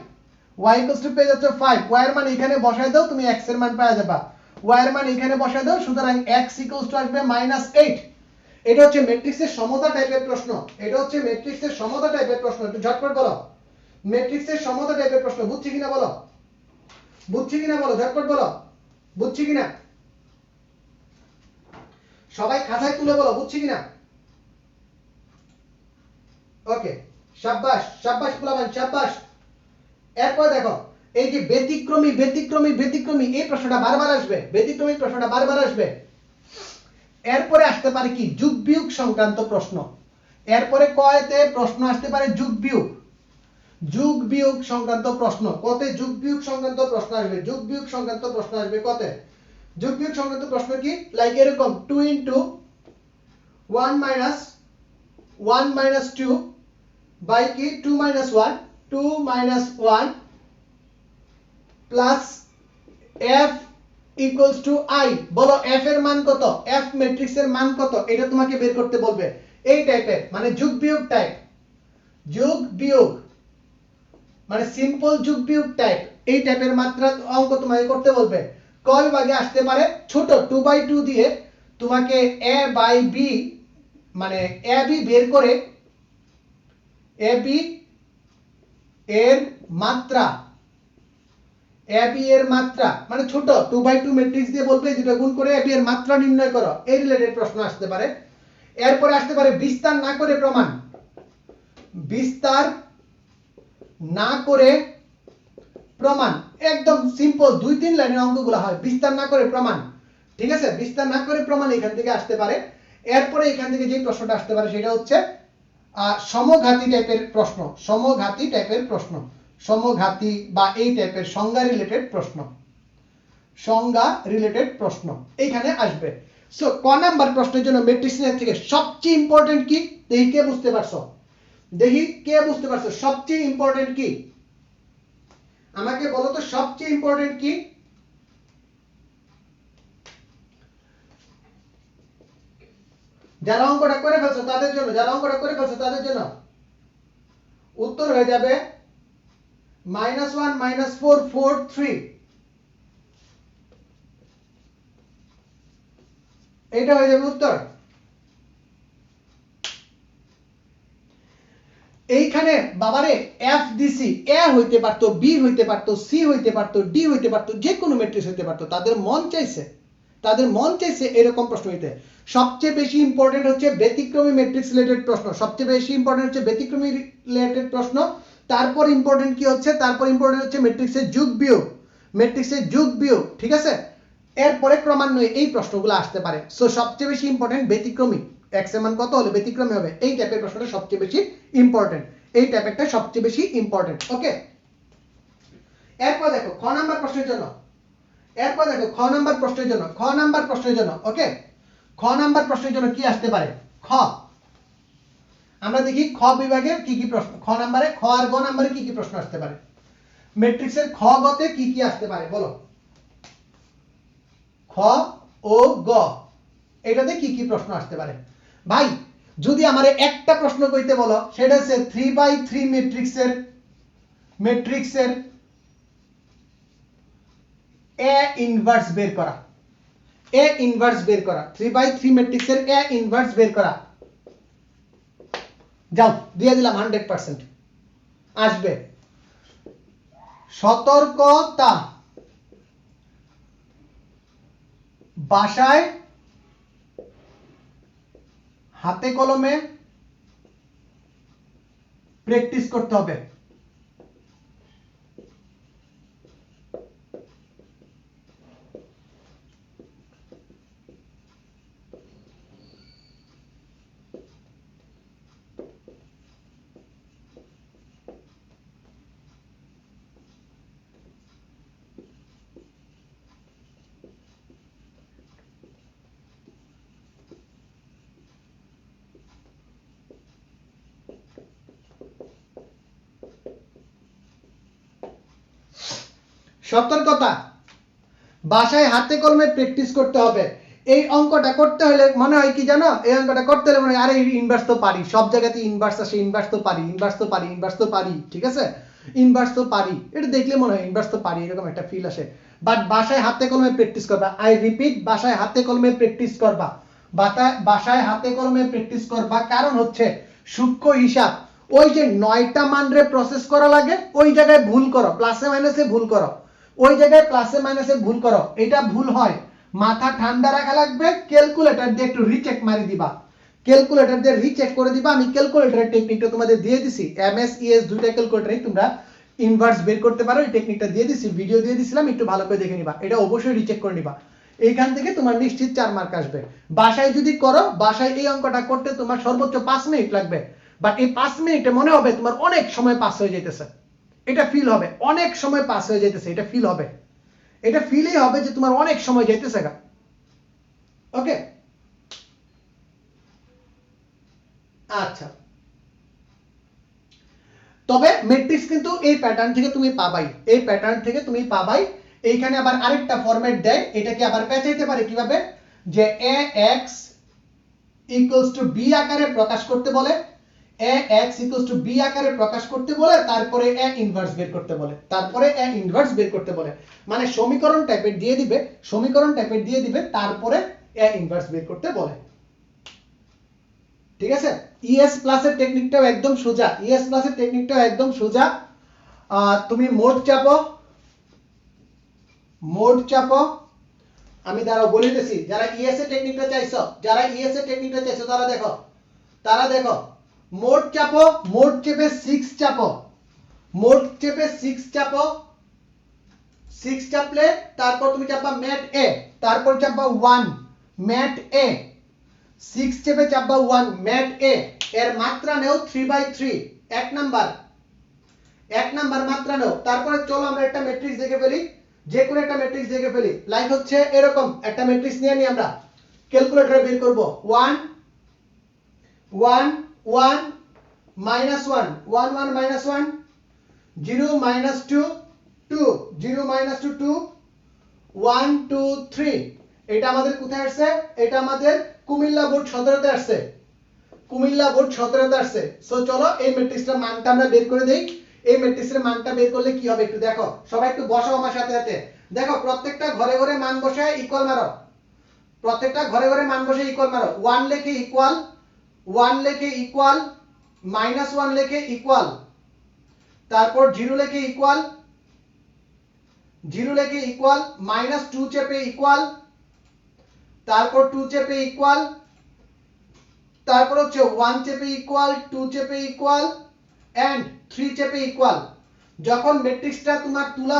y = পেয়ে যাচ্ছে 5, y এর মান এখানে বসায় দাও, তুমি x এর মান পেয়ে যাবা। y এর মান এখানে বসায় দাও, সুতরাং x = আসবে -8। এটা হচ্ছে ম্যাট্রিক্সের সমতা টাইপের প্রশ্ন, এটা হচ্ছে ম্যাট্রিক্সের সমতা টাইপের প্রশ্ন। একটু ঝটপট বলো ম্যাট্রিক্সের সমতা টাইপের প্রশ্ন, বুঝছি কিনা বলো, বুঝছি কিনা বলো, ঝটপট বলো বুঝছি কিনা, সবাই খাতায় তুলে বলো বুঝছি কিনা। ওকে, শাবাশ শাবাশ পোলাপান শাবাশ। এরপর দেখো এই যে ব্যতিক্রমী ব্যতিক্রমী ব্যতিক্রমী, এই প্রশ্নটা বারবার আসবে, ব্যতিক্রমী প্রশ্নটা বারবার আসবে। এরপরে আসতে পারে কি যোগ বিয়োগ সংক্রান্ত প্রশ্ন। এরপরে কয়তে প্রশ্ন আসতে পারে যোগ বিয়োগ, যোগ বিয়োগ সংক্রান্ত প্রশ্ন। কতে যোগ বিয়োগ সংক্রান্ত প্রশ্ন আসবে, যোগ বিয়োগ সংক্রান্ত প্রশ্ন আসবে কতে। যোগ বিয়োগ সংক্রান্ত প্রশ্ন কি লাইক এরকম 2 * 1 - 1 - 2 বাই কি 2 - 1, 2 - 1 প্লাস f = i। বলো f এর মান কত, f ম্যাট্রিক্সের মান কত, এটা তোমাকে বের করতে বলবে। এই টাইপের মানে যোগ বিয়োগ টাইপ, যোগ বিয়োগ মানে সিম্পল যোগ বিয়োগ টাইপ, এই টাইপের মাত্রা অঙ্ক তোমাকে করতে বলবে। কয় ভাগে আসতে পারে, ছোট 2/2 দিয়ে তোমাকে a বাই b মানে ab বের করে ab এর মাত্রা, ab এর মাত্রা মানে ছোট 2/2 ম্যাট্রিক্স দিয়ে বলবে যেটা গুণ করে ab এর মাত্রা নির্ণয় করো, এই রিলেটেড প্রশ্ন আসতে পারে। এরপরে আসতে পারে বিস্তার না করে প্রমাণ, বিস্তার না করে প্রমাণ, একদম সিম্পল 2-3 লাইনের অঙ্কগুলো হয়, বিস্তার না করে প্রমাণ, ঠিক আছে? বিস্তার না করে প্রমাণ এখান থেকে আসতে পারে। এরপরে এখান থেকে যে প্রশ্নটা আসতে পারে সেটা হচ্ছে সমঘাতী টাইপের প্রশ্ন, সমঘাতী টাইপের প্রশ্ন, সমঘাতী বা এই টাইপের সংজ্ঞা রিলেটেড প্রশ্ন, সংজ্ঞা রিলেটেড প্রশ্ন এইখানে আসবে। সো ক নাম্বার প্রশ্নের জন্য ম্যাট্রিক্সের থেকে সবচেয়ে ইম্পর্টেন্ট কি, দেখি কে বুঝতে পারছো, দেখি কে বুঝতে পারছো সবচেয়ে ইম্পর্টেন্ট কি, আমাকে বলো তো সবচেয়ে ইম্পর্টেন্ট কি। যারা অঙ্কটা করে ফেলছো তাদের জন্য, যারা অঙ্কটা করে ফেলছো তাদের জন্য উত্তর হয়ে যাবে -1 - 4 4 3, এটা হয়ে যাবে উত্তর। এইখানে বাবারে f দিছি, a হইতে পারতো, b হইতে পারতো, c হইতে পারতো, d হইতে পারতো, যে কোনো ম্যাট্রিক্স হইতে পারতো, তাদের মন চাইছে, তাদের মন চাইছে এরকম প্রশ্ন হইতে। সবচেয়ে বেশি ইম্পর্টেন্ট হচ্ছে ব্যতিক্রমী ম্যাট্রিক্স রিলেটেড প্রশ্ন, সবচেয়ে বেশি ইম্পর্টেন্ট হচ্ছে ব্যতিক্রমী রিলেটেড প্রশ্ন। তারপর ইম্পর্টেন্ট কি হচ্ছে, তারপর ইম্পর্টেন্ট হচ্ছে ম্যাট্রিক্সের যোগ বিয়োগ, ম্যাট্রিক্সের যোগ বিয়োগ, ঠিক আছে? এরপরে ক্রমান্বয়ে এই প্রশ্নগুলো আসতে পারে। সো সবচেয়ে বেশি ইম্পর্টেন্ট ব্যতিক্রমী, x এর মান কত হলে ব্যতিক্রমী হবে, এই টাইপের প্রশ্নটা সবচেয়ে বেশি ইম্পর্টেন্ট, এই টাইপেরটা সবচেয়ে বেশি ইম্পর্টেন্ট। ওকে, এরপর দেখো খ নাম্বার প্রশ্নের জন্য, এরপর দেখো খ নাম্বার প্রশ্নের জন্য, খ নাম্বার প্রশ্নের জন্য, ওকে খ নাম্বার প্রশ্নের জন্য কি আসতে পারে। খ আমরা দেখি খ বিভাগে কি কি প্রশ্ন, খ নাম্বারে, খ আর গ নাম্বারে কি কি প্রশ্ন আসতে পারে, ম্যাট্রিক্সের খ গতে কি কি আসতে পারে বলো। খ ও গ এটাতে কি কি প্রশ্ন আসতে পারে ভাই যদি আমারে একটা প্রশ্ন কইতে বলো সেটা হচ্ছে 3/3 ম্যাট্রিক্সের এ ইনভার্স বের করা 3/3 ম্যাট্রিক্সের এ ইনভার্স বের করা যাও দিয়ে দিলাম 100% আসবে সতর্কতা বাসায় হাতে কলমে প্র্যাকটিস করতে হবে সতর্কতা বাসায় হাতে কলমে প্র্যাকটিস করতে হবে এই অঙ্কটা করতে হলে মনে হয় কি জানো এই অঙ্কটা করতে হলে মনে হয় আরে ইনভার্স তো পারি সব জায়গাতে ইনভার্স আসে ইনভার্স তো পারি ঠিক আছে ইনভার্স তো পারি এটা দেখলে মনে হয় ইনভার্স তো পারি এরকম একটা ফিল আসে বাট বাসায় হাতে কলমে প্র্যাকটিস করবা আই রিপিট বাসায় হাতে কলমে প্র্যাকটিস করবা বাসায় হাতে কলমে প্র্যাকটিস করবা কারণ হচ্ছে সূক্ষ্ম হিসাব ওই যে 9টা মান রে প্রসেস করা লাগে ওই জায়গায় ভুল করো প্লাসে মাইনাসে ভুল করো ওই জায়গায় প্লাসে মাইনাসে ভুল করো এটা ভুল হয় মাথা ঠান্ডা রাখা লাগবে ক্যালকুলেটর দিয়ে একটু রিচেক মারি দিবা ক্যালকুলেটর দিয়ে রিচেক করে দিবা আমি ক্যালকুলেটরের টেকনিকটা তোমাদের দিয়ে দিছি এমএস ইএস দুইটা ক্যালকুলেটরেই তোমরা ইনভার্স বের করতে পারো এই টেকনিকটা দিয়ে দিছি ভিডিও দিয়ে দিছিলাম একটু ভালো করে দেখে নিবা এটা অবশ্যই রিচেক করে নিবা এইখান থেকে তোমার নিশ্চিত 4 মার্ক আসবে বাসায় যদি করো বাসায় এই অঙ্কটা করতে তোমার সর্বোচ্চ 5 মিনিট লাগবে বাট এই 5 মিনিটে মনে হবে তোমার অনেক সময় পাস হয়ে যাইতেছে এটা ফিল হবে অনেক সময় পাস হয়ে যাইতেছে এটা ফিল হবে এটা ফিলই হবে যে তোমার অনেক সময় যাইতেছে গা ওকে আচ্ছা তবে ম্যাট্রিক্স কিন্তু এই প্যাটার্ন থেকে তুমি পাবাই এইখানে আবার আরেকটা ফরম্যাট দেয় এটাকে আবার পেঁচাইতে পারে কিভাবে যে ax b আকারে প্রকাশ করতে বলে ax b আকারে প্রকাশ করতে বলে তারপরে a ইনভার্স বের করতে বলে মানে সমীকরণ টাইপের দিয়ে দিবে তারপরে a ইনভার্স বের করতে বলে ঠিক আছে ইএস প্লাসের টেকনিকটাও একদম সোজা তুমি মোড চাপো আমি দাঁড়াও বলে দিছি যারা ইএস এর টেকনিকটা চাইছো তারা দেখো মোড চেপে 6 চাপো 6 চাপলে তারপর তুমি চাপবা ম্যাট এ তারপর চাপবা 1 ম্যাট এ 6 চেপে চাপবা 1 ম্যাট এ এর মাত্রা নেও 3/3 এক নাম্বার মাত্রা নেও তারপরে চলো আমরা একটা ম্যাট্রিক্স দেখে ফেলি যে কোনো একটা ম্যাট্রিক্স দেখে ফেলি লাইক হচ্ছে এরকম একটা ম্যাট্রিক্স নিয়ে নিই আমরা ক্যালকুলেটরে বের করব 1 1 1 -1 1 1 -1 0 -2 2 0 -2 2 1 2 3 এটা আমাদের কোথায় আসছে এটা আমাদের কুমিল্লা বোর্ড 17তে আসছে সো চলো এই ম্যাট্রিক্সটার মানটা আমরা বের করে দেই এই ম্যাট্রিক্সের মানটা বের করলে কি হবে একটু দেখো সবাই একটু বসাও আমার সাথে দেখো প্রত্যেকটা ঘরে মান বসায় ইকুয়াল মারো 1 লেখে ইকুয়াল -1 লেখে ইকুয়াল তারপর 0 লেখে ইকুয়াল -2 চেপে ইকুয়াল তারপর 2 চেপে ইকুয়াল তারপর হচ্ছে 1 চেপে ইকুয়াল 2 চেপে ইকুয়াল এন্ড 3 চেপে ইকুয়াল যখন ম্যাট্রিক্সটা তোমার তোলা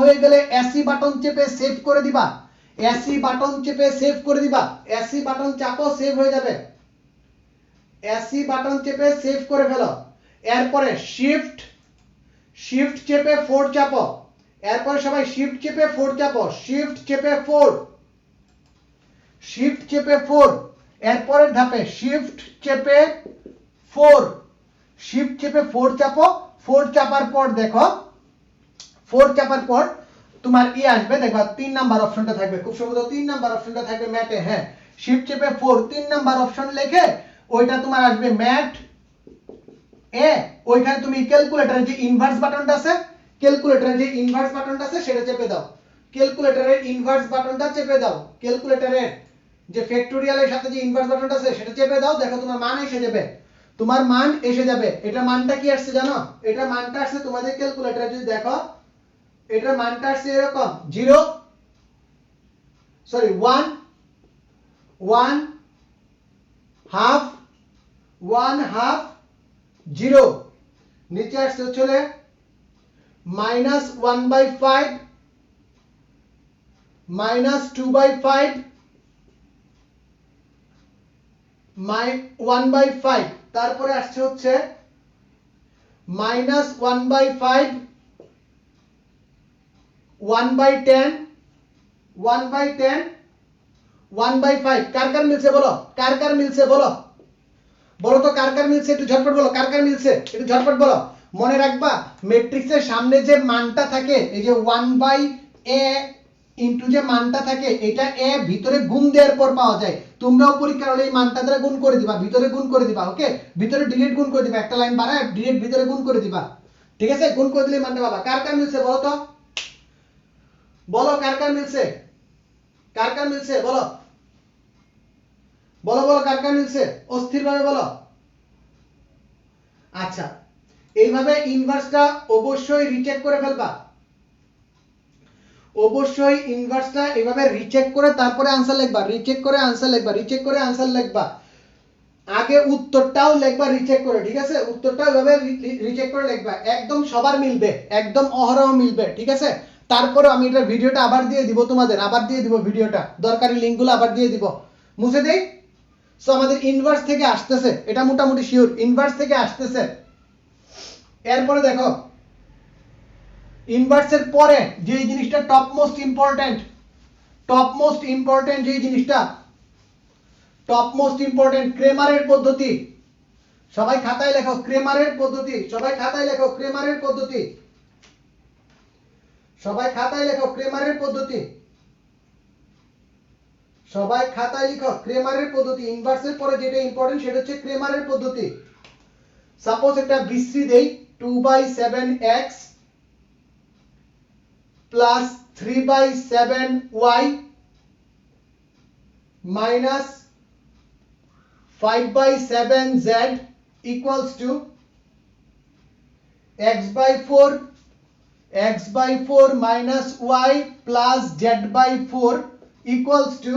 হয়ে গেলে এসি বাটন চেপে সেভ করে দিবা এসি বাটন চাপো সেভ হয়ে যাবে এসি বাটন চেপে সেভ করে ফেলো এরপরে শিফট চেপে 4 চাপো এরপরে সবাই শিফট চেপে 4 চাপো শিফট চেপে 4 এরপরের ধাপে শিফট চেপে 4 চাপো 4 চাপার পর দেখো 4 চাপার পর তোমার আসবে, দেখবা 3 নাম্বার অপশনটা থাকবে, খুব সম্ভবত 3 নাম্বার অপশনটা থাকবে ম্যাথে। হ্যাঁ, শিফট চেপে 4 3 নাম্বার অপশন লিখে ওইটা তোমার আসবে ম্যাথ এ, ওইখানে তুমি ক্যালকুলেটরের যে ইনভার্স বাটনটা আছে, ক্যালকুলেটরের যে ইনভার্স বাটনটা আছে সেটা চেপে দাও, ক্যালকুলেটরের ইনভার্স বাটনটা চেপে দাও, ক্যালকুলেটরের যে ফ্যাক্টোরিয়ালের সাথে যে ইনভার্স বাটনটা আছে সেটা চেপে দাও, দেখো তোমার মান এসে যাবে, তোমার মান এসে যাবে। এটা মানটা কি আসছে জানো? এটা মানটা আসছে তোমাদের ক্যালকুলেটরে যদি দেখো, এটার মানটা আসছে এরকম 0 সরি 1 1 হাফ 1 হাফ 0, নিচে আসছে চলে -1/5 -2/5 1/5, তারপরে আসছে হচ্ছে -1/5 1/10 1/10 1/5। কার কার মিলছে বলো, কার কার মিলছে বলো, বলো তো কার কার মিলছে, একটু ঝটপট বলো কার কার মিলছে, একটু ঝটপট বলো। মনে রাখবা ম্যাট্রিক্সের সামনে যে মানটা থাকে, এই যে 1/a ইনটু যে মানটা থাকে, এটা a ভিতরে গুণ দেওয়ার পর পাওয়া যায়। তোমরাও পরীক্ষার হলে এই মানটা দ্বারা গুণ করে দিবা, ভিতরে গুণ করে দিবা, ওকে, ভিতরে ডিলিট গুণ করে দিবা, একটা লাইন বাড়ায় ডিলিট ভিতরে গুণ করে দিবা, ঠিক আছে? গুণ করে দিলে মানটা পাবা। কার কার মিলছে বলো তো, বলো কার কার মিলছে, কার কার মিলছে বলো, বলো বলো কার কার মিলছে, অস্থিরভাবে বলো। আচ্ছা, এইভাবে ইনভার্সটা অবশ্যই রিচেক করে ফেলবা, অবশ্যই ইনভার্সটা এইভাবে রিচেক করে তারপরে आंसर লিখবা, রিচেক করে आंसर লিখবা, রিচেক করে आंसर লিখবা, আগে উত্তরটাও লিখবা রিচেক করে, ঠিক আছে? উত্তরটাও এইভাবে রিচেক করে লিখবা, একদম সবার মিলবে, একদম অহরহ মিলবে, ঠিক আছে? তারপরে আমি এটা ভিডিওটা আবার দিয়ে দিব তোমাদের, আবার দিয়ে দিব ভিডিওটা, দরকারি লিংকগুলো আবার দিয়ে দিব, মুছে দেই। সো আমাদের ইনভার্স থেকে আসতেছে, এটা মোটামুটি শিওর ইনভার্স থেকে আসতেছে। এরপরে দেখো ইনভার্সের পরে যে জিনিসটা টপ মোস্ট ইম্পর্টেন্ট যে জিনিসটা টপ মোস্ট ইম্পর্টেন্ট, ক্রেমারের পদ্ধতি। সবাই খাতায় লেখো ক্রেমারের পদ্ধতি, সবাই খাতায় লেখো ক্রেমারের পদ্ধতি, সবাই খাতায় লেখো ক্রেমারের পদ্ধতি, সবাই খাতায় লিখো ক্রেমারের পদ্ধতি। ইনভার্সের পরে যেটা ইম্পর্টেন্ট সেটা হচ্ছে ক্রেমারের পদ্ধতি। সাপোজ একটা বিশ্রী দেই 2/7x plus 3/7y minus 5/7z equals to x/4 minus y plus z/4 equals to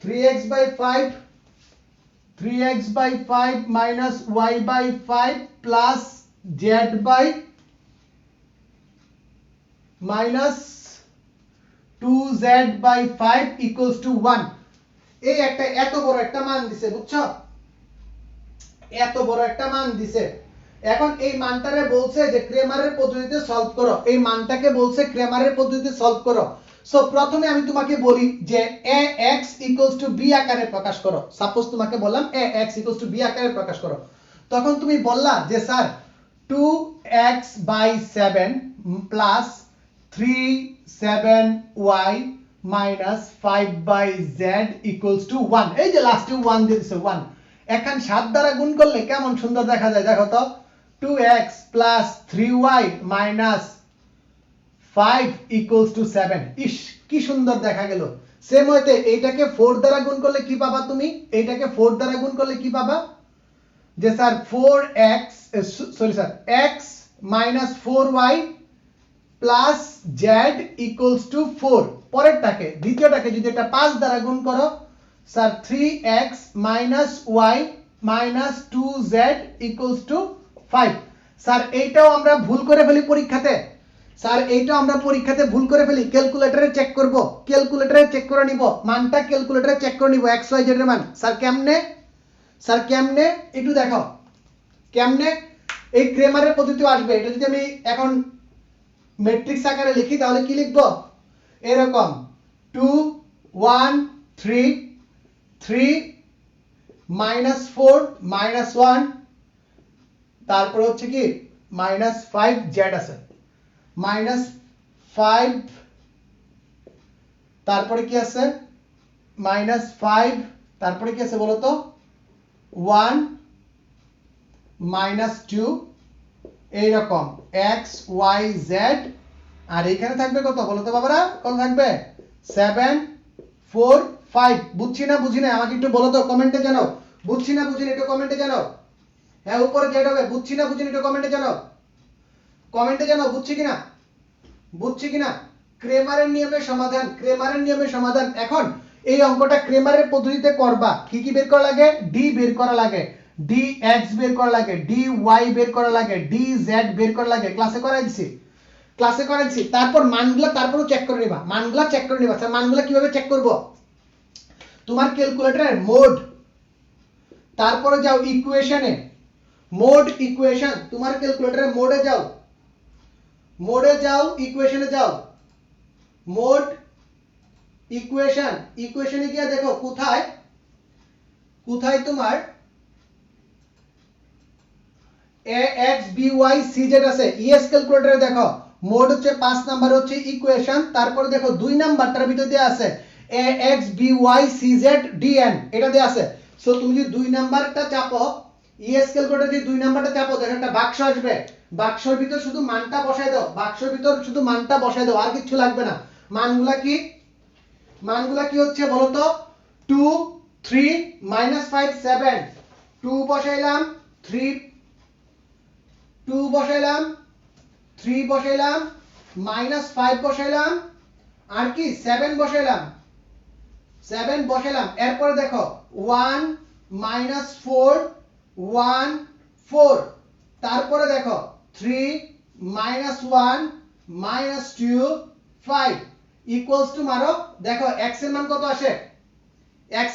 3x/5 minus y/5 plus z/minus 2z/5 equals to 1। এই একটা এত বড় একটা মান দিছে, বুঝছো? এত বড় একটা মান দিছে। এখন এই মানটারে বলছে যে ক্রেমারের পদ্ধতিতে সলভ করো, এই মানটাকে বলছে ক্রেমারের পদ্ধতিতে সলভ করো। সো প্রথমে আমি তোমাকে বলি যে ax b আকারে প্রকাশ করো। সাপোজ তোমাকে বললাম ax b আকারে প্রকাশ করো, তখন তুমি বললা যে sir 2x/7 plus 3/7y minus 5/z equals to 1। এই যে লাস্টে 1 দিয়েছে 1, এখন 7 দ্বারা গুণ করলে কেমন সুন্দর দেখা যায়, দেখো তো 2x plus 3y minus 5 equals to 7। ইস কি সুন্দর দেখা গেল। সেম ওয়েতে এইটাকে 4 দ্বারা গুণ করলে কি পাবা তুমি, এইটাকে 4 দ্বারা গুণ করলে কি পাবা, যে sir 4x sorry sir x minus 4y plus z equals to 4। পরেরটাকে দ্বিতীয়টাকে যদি এটা 5 দ্বারা গুণ করো, sir 3x minus y minus 2z equals to 5। Sir এইটাও আমরা ভুল করে ফেলি পরীক্ষাতে, স্যার এইটাও আমরা পরীক্ষাতে ভুল করে ফেলি, ক্যালকুলেটরে চেক করব, ক্যালকুলেটরে চেক করে নিব মানটা, ক্যালকুলেটরে চেক করে নিব x y z এর মান। স্যার কেমনে, স্যার কেমনে একটু দেখো কেমনে, এই ক্রেমারের পদ্ধতিও আসবে। এটা যদি আমি এখন ম্যাট্রিক্স আকারে লিখি তাহলে কি লিখব, এরকম 2 1 3 3 -4 -1, তারপর হচ্ছে কি -5 z আছে, 5 তারপরে কি আছে -5 তারপরে কি আছে বলো তো 1 -2 এই রকম x y z আর এখানে থাকবে কত বলো তো বাবারা কত থাকবে 7 4 5 বুঝছি না বুঝি না আমাকে একটু বলো তো কমেন্টে জানাও বুঝছি না বুঝি না একটু কমেন্টে জানাও হ্যাঁ উপরে যেটা হবে বুঝছি না বুঝি না একটু কমেন্টে জানাও বুঝছি কিনা ক্রেমারের নিয়মের সমাধান এখন এই অঙ্কটা ক্রেমারের পদ্ধতিতে করবা কি কি বের করা লাগে ডি বের করা লাগে ডি এক্স বের করা লাগে ডি ওয়াই বের করা লাগে ডি জেড বের করা লাগে ক্লাসে করাইছি তারপর মানগুলা তারপরও চেক করে নিবা স্যার মানগুলা কিভাবে চেক করব তোমার ক্যালকুলেটরের মোড তারপরে যাও ইকুয়েশনে মোড ইকুয়েশন তোমার ক্যালকুলেটরের মোডে যাও ইকুয়েশনে যাও মোড ইকুয়েশনে গিয়ে দেখো কোথায় তোমার ax by cz আছে ইএস ক্যালকুলেটরে দেখো মোড হচ্ছে 5 নাম্বার হচ্ছে ইকুয়েশন তারপরে দেখো 2 নাম্বারটার ভিতর দেয়া আছে ax by cz dn এটা দেয়া আছে সো তুমি যদি 2 নাম্বারটা চাপো ইএস ক্যালকুলেটরে যদি 2 নাম্বারটা চাপো দেখো একটা বাক্স আসবে বাক্সের ভিতর শুধু মানটা বসায় দাও আর কিছু লাগবে না মানগুলা কি হচ্ছে বলো তো 2 3 -5 7 2 বসাইলাম 3 বসাইলাম -5 বসাইলাম আর কি 7 বসাইলাম এরপর দেখো 1 -4 1 4 তারপরে দেখো 3 -1 -2 5 ইকুয়ালস টু মারো দেখো x এর মান কত আসে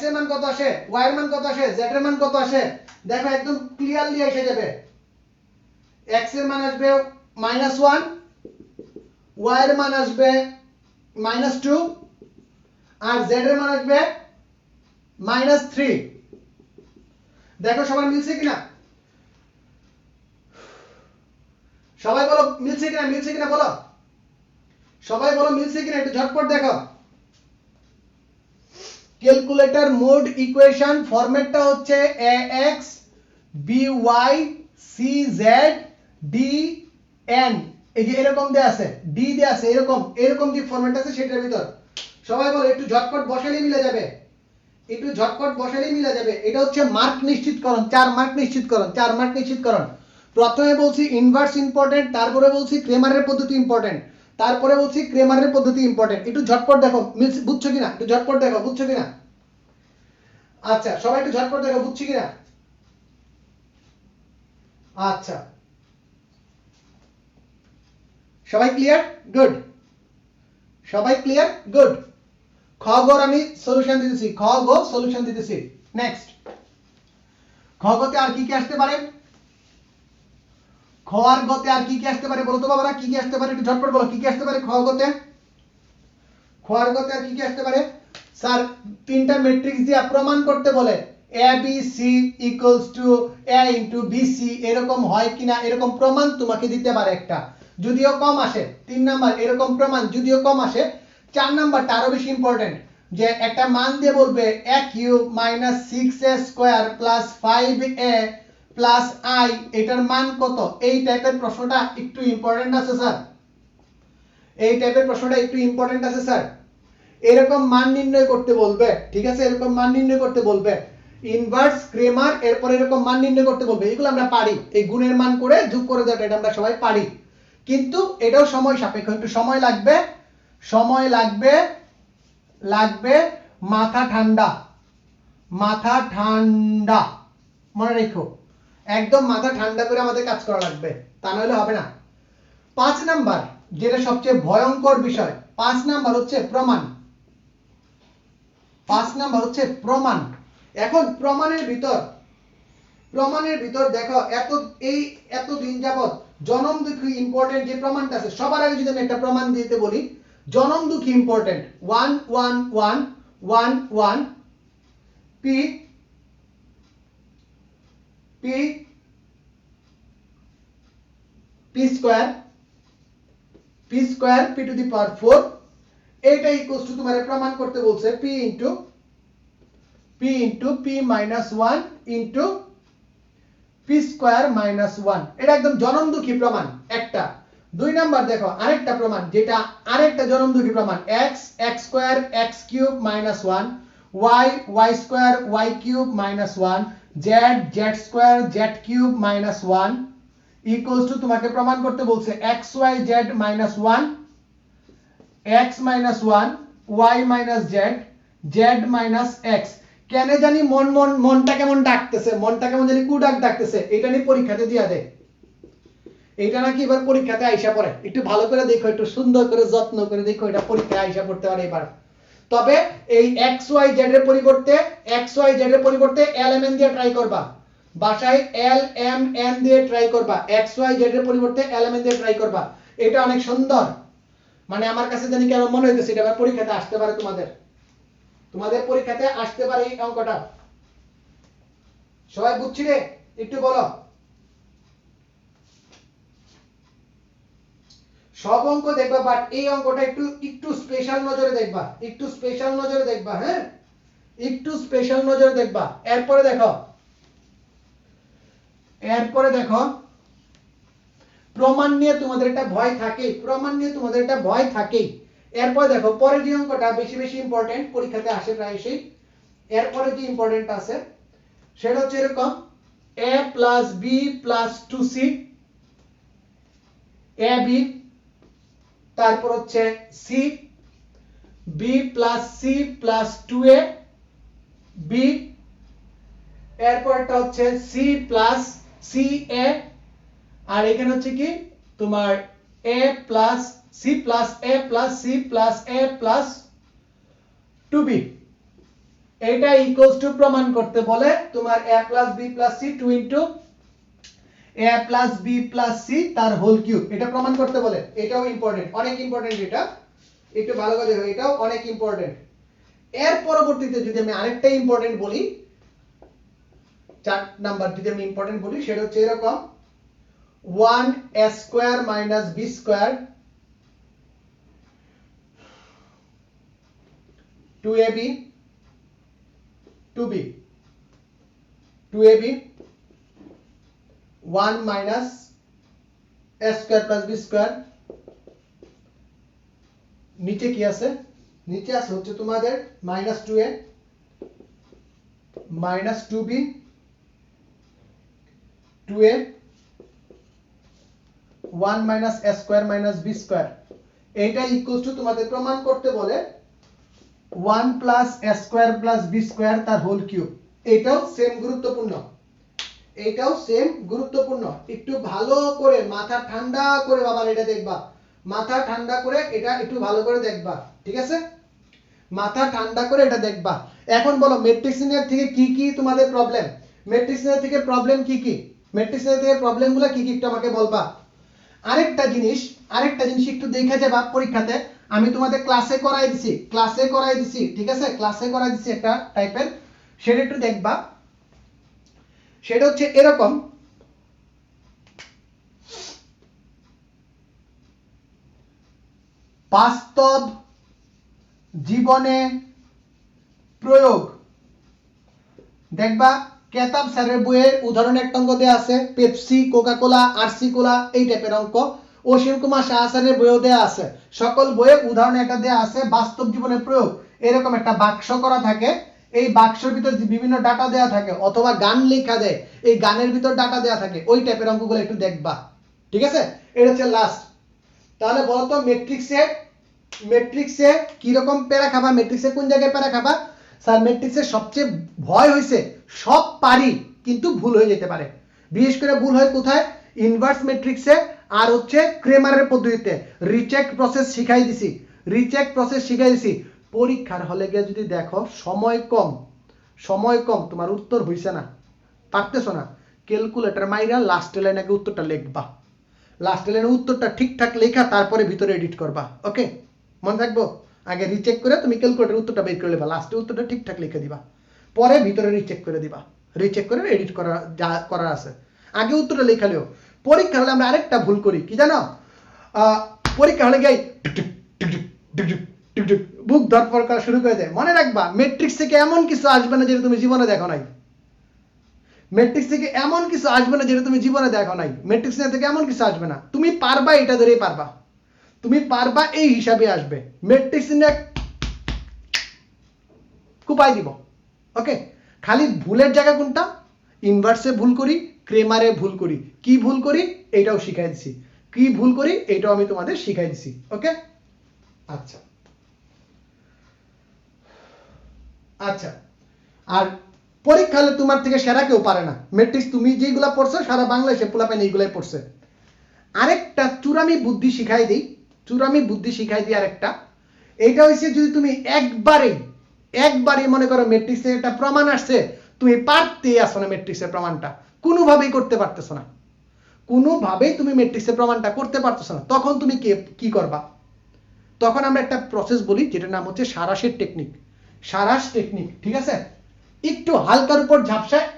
y এর মান কত আসে z এর মান কত আসে দেখো একদম ক্লিয়ারলি এসে যাবে x এর মান আসবে -1 y এর মান আসবে -2 আর z এর মান আসবে -3 দেখো সবার মিলছে কিনা সবাই বলো মিলছে কিনা বলো একটু ঝটপট দেখো ক্যালকুলেটর মোড ইকুয়েশন ফরম্যাটটা হচ্ছে ax by cz dn এই যে এরকম দেয়া আছে d দেয়া আছে এরকম যে ফরম্যাট আছে সেটার ভিতর সবাই বলো একটু ঝটপট বসালেই মিলে যাবে এটা হচ্ছে মার্ক নিশ্চিতকরণ 4 মার্ক নিশ্চিতকরণ প্রথমে বলছি ইনভার্স ইম্পর্টেন্ট তারপরে বলছি ক্রেমারের পদ্ধতি ইম্পর্টেন্ট তারপরে বলছি ক্রেমারের পদ্ধতি ইম্পর্টেন্ট একটু ঝটপট দেখো বুঝছো কিনা একটু ঝটপট দেখো বুঝছো কিনা আচ্ছা সবাই একটু ঝটপট দেখো বুঝছি কিনা আচ্ছা সবাই ক্লিয়ার গুড খ গর আমি সলিউশন দিতেছি নেক্সট খ গতে আর কি আসতে পারে খ আর গতে আর কি আসতে পারে বলো তো বাবারা কি আসতে পারে একটু ঝটপট বলো কি আসতে পারে খ গতে আর কি আসতে পারে স্যার তিনটা ম্যাট্রিক্স দিয়ে প্রমাণ করতে বলে abc a bc এরকম হয় কিনা এরকম প্রমাণ তোমাকে দিতে পারে একটা যদিও কম আসে 3 নাম্বার এরকম প্রমাণ যদিও কম আসে 4 নাম্বারটা আরো বেশি ইম্পর্টেন্ট যে একটা মান দিয়ে বলবে a cube 6a square 5a i এটার মান কত এই টাইপের প্রশ্নটা একটু ইম্পর্টেন্ট আছে স্যার এরকম মান নির্ণয় করতে বলবে ঠিক আছে এরকম মান নির্ণয় করতে বলবে ইনভার্স ক্রেমার এরপর এরকম মান নির্ণয় করতে বলবে এগুলো আমরা পারি এই গুণের মান করে যোগ করে দেওয়াটা এটা আমরা সবাই পারি কিন্তু এটাও সময় সাপেক্ষ একটু সময় লাগবে মাথা ঠান্ডা মনে রেখো একদম মাথা ঠান্ডা করে আমাদের কাজ করা লাগবে তা নইলে হবে না 5 নাম্বার যেটা সবচেয়ে ভয়ঙ্কর বিষয় 5 নাম্বার হচ্ছে প্রমাণ এখন প্রমাণের ভিতর দেখো এত দিন যাবত জনম দুঃখী ইম্পর্টেন্ট যে প্রমাণটা আছে সবার আগে যদি আমি একটা প্রমাণ দিতে বলি জনম দুঃখী important 1 1 1 1 1 p p square p p square p to the power 4 এটা ইকুয়ালস টু তোমারে প্রমাণ করতে বলছে p into p minus 1 into p square minus 1 এটা একদম জনমদুখী প্রমাণ একটা। দুই নাম্বার দেখো আরেকটা প্রমাণ, যেটা আরেকটা জনমদুখী প্রমাণ, x x square x cube minus 1 y y square y cube minus 1 z z square z cube minus 1 equals to তোমাকে প্রমাণ করতে বলছে xy z minus 1 x minus 1 y minus z z minus x। কেন জানি মনটা কেমন ডাকতেছে, মনটা কেমন জানি কু ডাকতেছে, এটা নিয়ে পরীক্ষাতে দিয়া দেয়। এটা নাকি এবার পরীক্ষাতে আইসা পড়ে, একটু ভালো করে দেখো, একটু সুন্দর করে যত্ন করে দেখো, এটা পরীক্ষায় আইসা পড়তে পারে এবার। তবে এই xyz এর পরিবর্তে lmn দিয়ে ট্রাই করবা, বাসায় lmn দিয়ে ট্রাই করবা, xyz এর পরিবর্তে lmn দিয়ে ট্রাই করবা। এটা অনেক সুন্দর, মানে আমার কাছে জানি কেন মনে হইতেছে এটা আবার পরীক্ষাতে আসতে পারে, তোমাদের পরীক্ষাতে আসতে পারে এই অঙ্কটা। সবাই বুঝছি রে? একটু বলো। সব অঙ্ক দেখবা, বাট এই অঙ্কটা একটু স্পেশাল নজরে দেখবা, হ্যাঁ, একটু স্পেশাল নজরে দেখবা। এরপরে দেখো প্রমাণ নিয়ে তোমাদের একটা ভয় থাকে, এরপরে দেখো পরের যে অঙ্কটা বেশি ইম্পর্টেন্ট, পরীক্ষাতে আসে প্রায়শই। এরপরে যে ইম্পর্টেন্ট আছে সেটা হচ্ছে এরকম a plus b plus 2c ab, তারপর হচ্ছে c b plus c plus 2a b, এরপরটা হচ্ছে c প্লাস ca, আর এখানে হচ্ছে কি তোমার a plus c plus a plus c plus a plus 2b। এটা ইকুয়ালস টু প্রমাণ করতে বলে তোমার a plus b plus c 2 into a plus b plus c তার হোল কিউব, এটা প্রমাণ করতে বলে। এটাও ইম্পর্টেন্ট, অনেক ইম্পর্টেন্ট, এটা একটু ভালো করে দেখো, এটাও অনেক ইম্পর্টেন্ট। এর পরবর্তীতে যদি আমি আরেকটা ইম্পর্টেন্ট বলি, 4 নাম্বার যদি আমি ইম্পর্টেন্ট বলি, সেটা হচ্ছে এরকম 1a square minus b square 2ab 2b 1 minus a square plus b square, নিচে কি আছে? নিচে আছে হচ্ছে তোমাদের minus 2a minus 2b 2a 1 minus a square minus b square. এটা ইকুয়ালস টু তোমাদের প্রমাণ করতে বলে 1 plus a square plus b square তার হোল কিউব। এটাও সেম গুরুত্বপূর্ণ, একটু ভালো করে মাথা ঠান্ডা করে বাবা এটা দেখবা, মাথা ঠান্ডা করে এটা একটু ভালো করে দেখবা, ঠিক আছে? মাথা ঠান্ডা করে এটা দেখবা। এখন বলো ম্যাট্রিক্স নির্ণয় থেকে কি তোমাদের প্রবলেম, ম্যাট্রিক্স নির্ণয় থেকে প্রবলেম কি, ম্যাট্রিক্স নির্ণয় থেকে প্রবলেমগুলো কি একটু আমাকে বলবা। আরেকটা জিনিস একটু দেখে যাবা পরীক্ষাতে, আমি তোমাদের ক্লাসে করাই দিছি, ঠিক আছে? ক্লাসে করাই দিছি একটা টাইপের, সেটা একটু দেখবা। সেটা হচ্ছে এরকম, বাস্তব জীবনে প্রয়োগ। দেখবা কেতাব স্যারের বইয়ের উদাহরণ একটা অঙ্ক দেয়া আছে, পেপসি, কোকাকোলা, আরসি কোলা, এই টাইপের অঙ্ক। অসীম কুমার শাহ স্যারের বইও দেয়া আছে, সকল বইয়ে উদাহরণ একটা দেয়া আছে বাস্তব জীবনে প্রয়োগ। এরকম একটা বাক্স করা থাকে, এই বাক্সের ভিতর বিভিন্ন ডাটা দেয়া থাকে, অথবা গান লেখা দেয়, এই গানের ভিতর ডাটা দেয়া থাকে, ওই টাইপের অঙ্কগুলো একটু দেখবা, ঠিক আছে? এটা হচ্ছে লাস্ট। তাহলে বলতো ম্যাট্রিক্সে কি রকম প্যারা খাবা, ম্যাট্রিক্সে কোন জায়গায় প্যারা খাবা? স্যার ম্যাট্রিক্সের সবচেয়ে ভয় হইছে সব পারি কিন্তু ভুল হয়ে যেতে পারে। বিশেষ করে ভুল হয় কোথায়? ইনভার্স ম্যাট্রিক্সে, আর হচ্ছে ক্রেমারের পদ্ধতিতে। রিচেক প্রসেস শিখাই দিছি। পরীক্ষার হলে গিয়ে যদি দেখো সময় কম, তোমার উত্তর হইছে না, পারতেছো না, ক্যালকুলেটর মাইরা লাস্ট লাইনে আগে উত্তরটা লিখবা, লাস্ট লাইনে উত্তরটা ঠিকঠাক লেখা তারপরে ভিতরে এডিট করবা, ওকে? মনে থাকবো? আগে রিচেক করে তুমি ক্যালকুলেটর উত্তরটা বের করে নেবা, লাস্টে উত্তরটা ঠিকঠাক লিখে দিবা, পরে ভিতরে রিচেক করে দিবা, রিচেক করে এডিট করার আছে, আগে উত্তরটা লেখালেও। পরীক্ষা হলে আমরা আরেকটা ভুল করি, কি জানো? পরীক্ষা হলে গিয়ে বুক ধরপড় করা শুরু করে দেয়। মনে রাখবা ম্যাট্রিক্স থেকে এমন কিছু আসবে না যেটা তুমি জীবনে দেখো নাই। ম্যাট্রিক্স থেকে এমন কিছু আসবে না যেটা তুমি জীবনে দেখো নাই। ম্যাট্রিক্স থেকে এমন কিছু আসবে না, তুমি পারবা, এটা ধরেই পারবা, তুমি পারবা এই হিসাবে আসবে। ম্যাট্রিক্স নিয়ে কুপাই দিব। ওকে, খালি ভুলের জায়গা কোনটা? ইনভার্সে ভুল করি, ক্রেমারে ভুল করি। কি ভুল করি এটাও শিখাই দিছি, কি ভুল করি এটাও আমি তোমাদের শিখাই দিছি। ওকে, আচ্ছা আচ্ছা। আর পরীক্ষা হলে তোমার থেকে সেরা কেউ পারে না। ম্যাট্রিক্স তুমি যেগুলা পড়ছো সারা বাংলাদেশে পোলাপাইন এইগুলাই পড়ছে। আরেকটা চূড়ামি বুদ্ধি শিখাই দিই, চূড়ামি বুদ্ধি শিখাই দিই আরেকটা। এইটা হচ্ছে যদি তুমি একবারেই মনে করো ম্যাট্রিক্সের একটা প্রমাণ আসছে, তুমি পারতেই আসো না ম্যাট্রিক্সের প্রমাণটা, কোনোভাবেই করতে পারতেছো না, কোনোভাবেই তুমি ম্যাট্রিক্সের প্রমাণটা করতে পারতেছো না, তখন তুমি কি করবা? তখন আমরা একটা প্রসেস বলি যেটার নাম হচ্ছে সারাশের টেকনিক। সারাশ টেকনিক, ঠিক আছে? একটু হালকার উপর ঝাপসায়,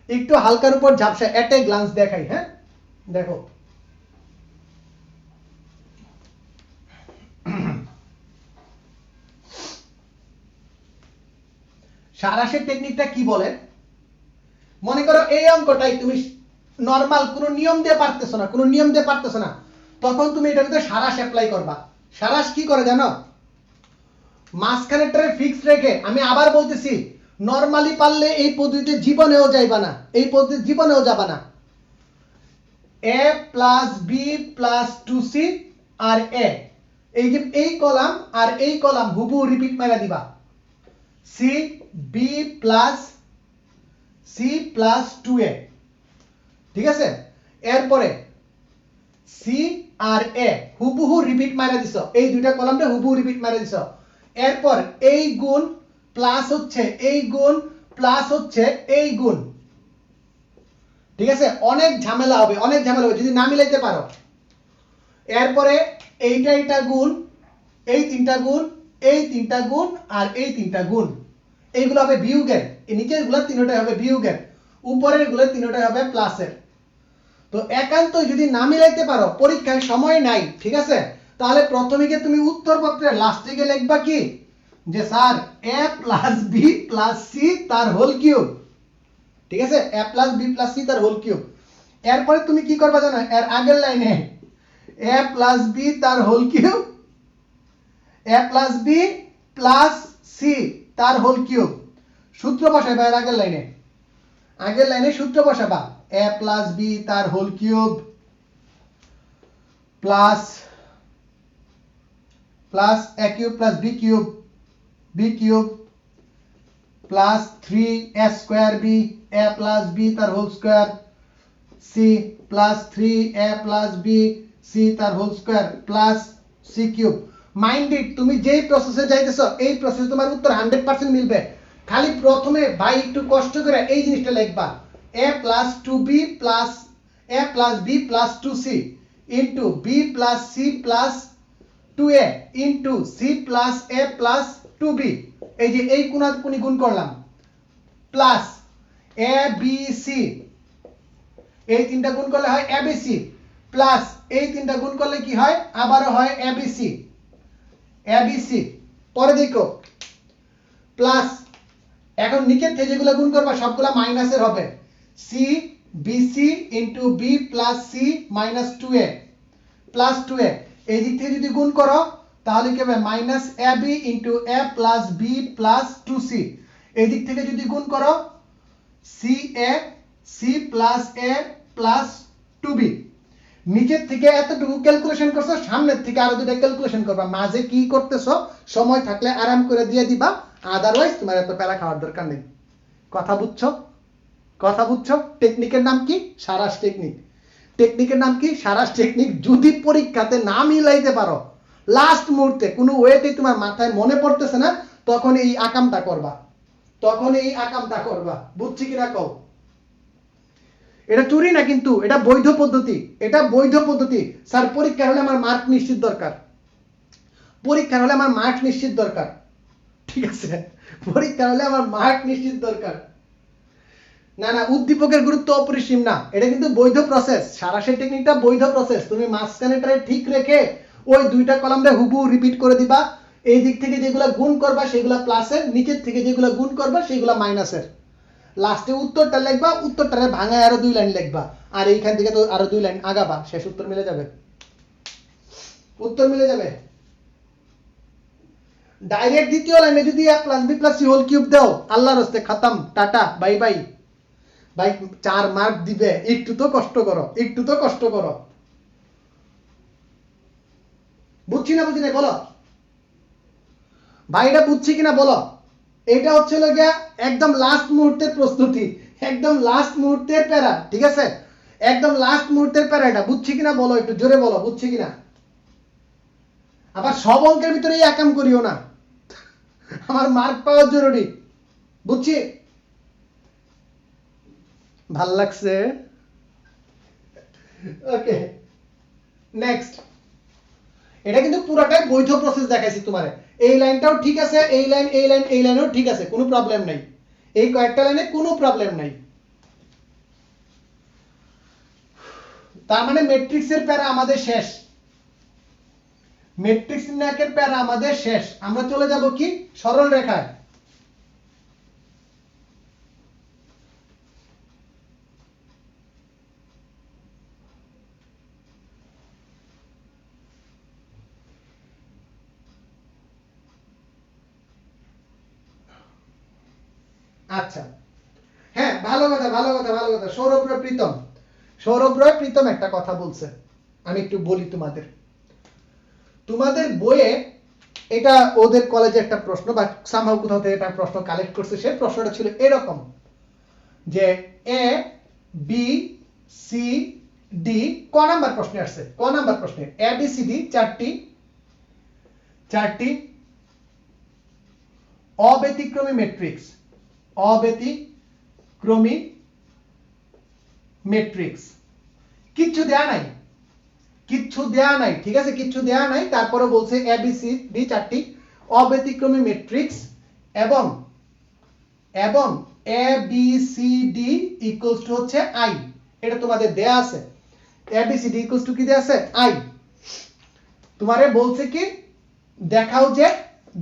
একটু হালকার উপর ঝাপসায় এট এ গ্লান্স দেখাই। হ্যাঁ, দেখো সারাশের টেকনিকটা কি বলে? মনে করো এই অঙ্কটাই তুমি নরমাল কোনো নিয়ম দিয়ে পারতেছো না, কোনো নিয়ম দিয়ে পারতেছো না, তখন তুমি এটার ভিতরে সারাশ অ্যাপ্লাই করবা। সারাশ কি করে জানো? মাঝখানেরটারে ফিক্স রেখে, আমি আবার বলতেছি, নরমালি পারলে এই পদ্ধতিতে জীবনেও যাইবা না, এই পদ্ধতি জীবনেও যাবা না। a plus b plus 2c আর a, এই যে এই কলাম আর এই কলাম হুবহু রিপিট মারা দিবা। c b plus c plus 2a, ঠিক আছে? এরপরে c আর a হুবহু রিপিট মারা দিছো, এই দুইটা কলামটা হুবহু রিপিট মারা দিছো। এরপর এই গুণ প্লাস হচ্ছে এই গুণ প্লাস হচ্ছে এই গুণ, ঠিক আছে? অনেক ঝামেলা হবে, অনেক ঝামেলা হবে যদি না মিলাইতে পারো। এরপরে এইটা গুণ, এই তিনটা গুণ, এই তিনটা গুণ আর এই তিনটা গুণ, এইগুলো হবে বিয়োগের, এই নিচের গুলো তিনটাই হবে বিয়োগের, উপরের গুলো তিনটাই হবে প্লাসের। তো একান্তই যদি না মিলাইতে পারো, পরীক্ষায় সময় নাই, ঠিক আছে, তাহলে প্রথমে গিয়ে তুমি উত্তরপত্রের লাস্টে গিয়ে লিখবা কি, যে sir a plus b plus c তার হোল কিউব, ঠিক আছে? a plus b plus c তার হোল কিউব। এরপরে তুমি কি করবা জানো? এর আগের লাইনে a প্লাস বি তার whole cube, a plus b plus c তার হোল কিউব, সূত্র বসাইবা এর আগের লাইনে, আগের লাইনে সূত্র বসাবা, a প্লাস বি তার whole cube plus plus a cube plus b cube plus 3a square b, a plus b তার whole square, c plus 3a plus b c তার whole square plus c cube. Minded, তুমি যেই প্রসেসে যাইতেছো এই প্রসেসে তোমার উত্তর 100% মিলবে। খালি প্রথমে ভাই একটু কষ্ট করে এই জিনিসটা লিখবা, a plus 2b plus a plus b plus 2c into b plus c plus 2a into c plus a plus 2b, এই যে এই কোণাকুনি গুণ করলাম, প্লাস a b c, এই তিনটা গুণ করলে হয় abc, প্লাস এই তিনটা গুণ করলে কি হয়, আবারও হয় abc, abc। পরে দেখো প্লাস, এখন নিচের থেকে যেগুলো গুণ করবা সবগুলা মাইনাসের হবে, c bc into b plus c minus 2a plus 2a, এই দিক থেকে যদি গুণ করো তাহলে কি হবে, minus ab into a plus b plus 2c, এই দিক থেকে যদি গুণ করো ca c plus a plus 2b। নিচের থেকে এতটুকু ক্যালকুলেশন করছো, সামনের থেকে আরো দুটো ক্যালকুলেশন করবা, মাঝে কি করতেছো সময় থাকলে আরাম করে দিয়ে দিবা, আদারওয়াইজ তোমার এত প্যারা খাওয়ার দরকার নেই। কথা বুঝছো? কথা বুঝছো? টেকনিকের নাম কি? সারাশ টেকনিক। টেকনিকের নাম কি? সারাশ টেকনিক। যদি পরীক্ষাতে না মিলাইতে পারো, লাস্ট মুহূর্তে কোনো ওয়েতে তোমার মাথায় মনে পড়তেছে না, তখন এই আকামটা করবা, তখন এই আকামটা করবা। বুঝছি কিনা কও? এটা চুরি না, কিন্তু এটা বৈধ পদ্ধতি, এটা বৈধ পদ্ধতি। স্যার পরীক্ষা হলে আমার মার্ক নিশ্চিত দরকার, পরীক্ষা হলে আমার মার্ক নিশ্চিত দরকার, ঠিক আছে? পরীক্ষা হলে আমার মার্ক নিশ্চিত দরকার। না না, উদ্দীপকের গুরুত্ব অপরিসীম না, এটা কিন্তু বৈধ প্রসেস। সারাশের টেকনিকটা বৈধ প্রসেস। তুমি মাঝখানেটারে ঠিক রেখে ওই দুইটা কলামটা হুবহু রিপিট করে দিবা। এই দিক থেকে যেগুলা গুণ করবা সেগুলা প্লাসের, নিচের থেকে যেগুলা গুণ করবা সেগুলা মাইনাসের। লাস্টে উত্তরটা লিখবা, উত্তরটারে ভাঙায় আরো 2 লাইন লিখবা, আর এইখান থেকে তো আরো 2 লাইন আগাবা, শেষ উত্তর মিলে যাবে। উত্তর মিলে যাবে। ডাইরেক্ট দ্বিতীয় লাইনে যদি a + b + c whole cube দাও, আল্লাহর হস্তে খতম, টাটা বাই বাই। ভাই 4 মার্ক দিবে, একটু তো কষ্ট করো, একটু তো কষ্ট করো। বুঝছি না বুঝি না বলো ভাই, এটা বুঝছি কিনা বলো। এটা হচ্ছে গিয়া একদম লাস্ট মুহূর্তের প্রস্তুতি, একদম লাস্ট মুহূর্তের প্যারা, ঠিক আছে? একদম লাস্ট মুহূর্তের প্যারা, এটা বুঝছি কিনা বলো, একটু জোরে বলো বুঝছি কিনা। আবার সব অঙ্কের ভিতরেই একাম করিও না, আমার মার্ক পাওয়া জরুরি, বুঝছি? ভাল লাগছে? ওকে, নেক্সট। এটা কিন্তু পুরোটাই বৈধ প্রসেস দেখাইছি তোমারে। এই লাইনটাও ঠিক আছে, এই লাইন এই লাইন এই লাইনও ঠিক আছে, কোনো প্রবলেম নাই। এই কয়েকটা লাইনে কোনো প্রবলেম নাই। তার মানে ম্যাট্রিক্সের প্যারা আমাদের শেষ, ম্যাট্রিক্স নির্ণায়কের প্যারা আমাদের শেষ। আমরা চলে যাব কি সরল রেখায়। আচ্ছা, হ্যাঁ, ভালো কথা ভালো কথা ভালো কথা। সৌরভ রয় প্রীতম, সৌরভ রয় প্রীতম একটা কথা বলছে, আমি একটু বলি তোমাদের। তোমাদের বইয়ে এটা ওদের কলেজে একটা প্রশ্ন বা সামহাউ কোথাও থেকে একটা প্রশ্ন কালেক্ট করছে। সেই প্রশ্নটা ছিল এরকম যে এ বি সি ডি, ক নাম্বার প্রশ্নে আসছে, ক নাম্বার প্রশ্নে এ বি সি ডি চারটি অব্যতিক্রমী ম্যাট্রিক্স, অব্যতিক্রমী ম্যাট্রিক্স। কিচ্ছু দেয়া নাই, কিচ্ছু দেয়া নাই, ঠিক আছে, কিচ্ছু দেয়া নাই। তারপরে বলছে এ বি সি ডি চারটি অব্যতিক্রমী ম্যাট্রিক্স এবং এবং A B C D equals to হচ্ছে আই। এটা তোমাদের দেয়া আছে, A B C D equals to কি দেয়া আছে? আই। তোমারে বলছে কি দেখাও যে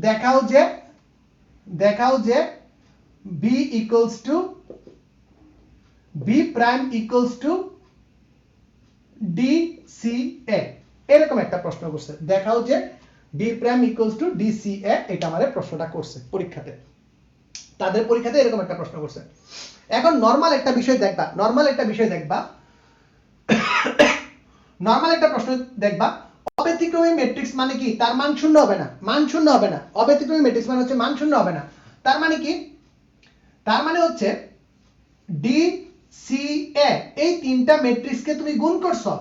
দেখাও যে দেখাও যে B equals to B prime equals to D C A, এরকম একটা প্রশ্ন করছে। দেখাও যে B prime equals to D C A, এটা আমাদের প্রশ্নটা করছে পরীক্ষাতে, তাদের পরীক্ষাতে এরকম একটা প্রশ্ন করছে। এখন নরমাল একটা বিষয় দেখবা, নরমাল একটা বিষয় দেখবা, নরমাল একটা প্রশ্ন দেখবা, অব্যতিক্রমী ম্যাট্রিক্স মানে কি? তার মান শূন্য হবে না, মান শূন্য হবে না। অব্যতিক্রমী ম্যাট্রিক্স মানে হচ্ছে মান শূন্য হবে না। তার মানে কি? তার মানে হচ্ছে ডি সি এ, এই তিনটা ম্যাট্রিক্সকে তুমি গুণ করছো,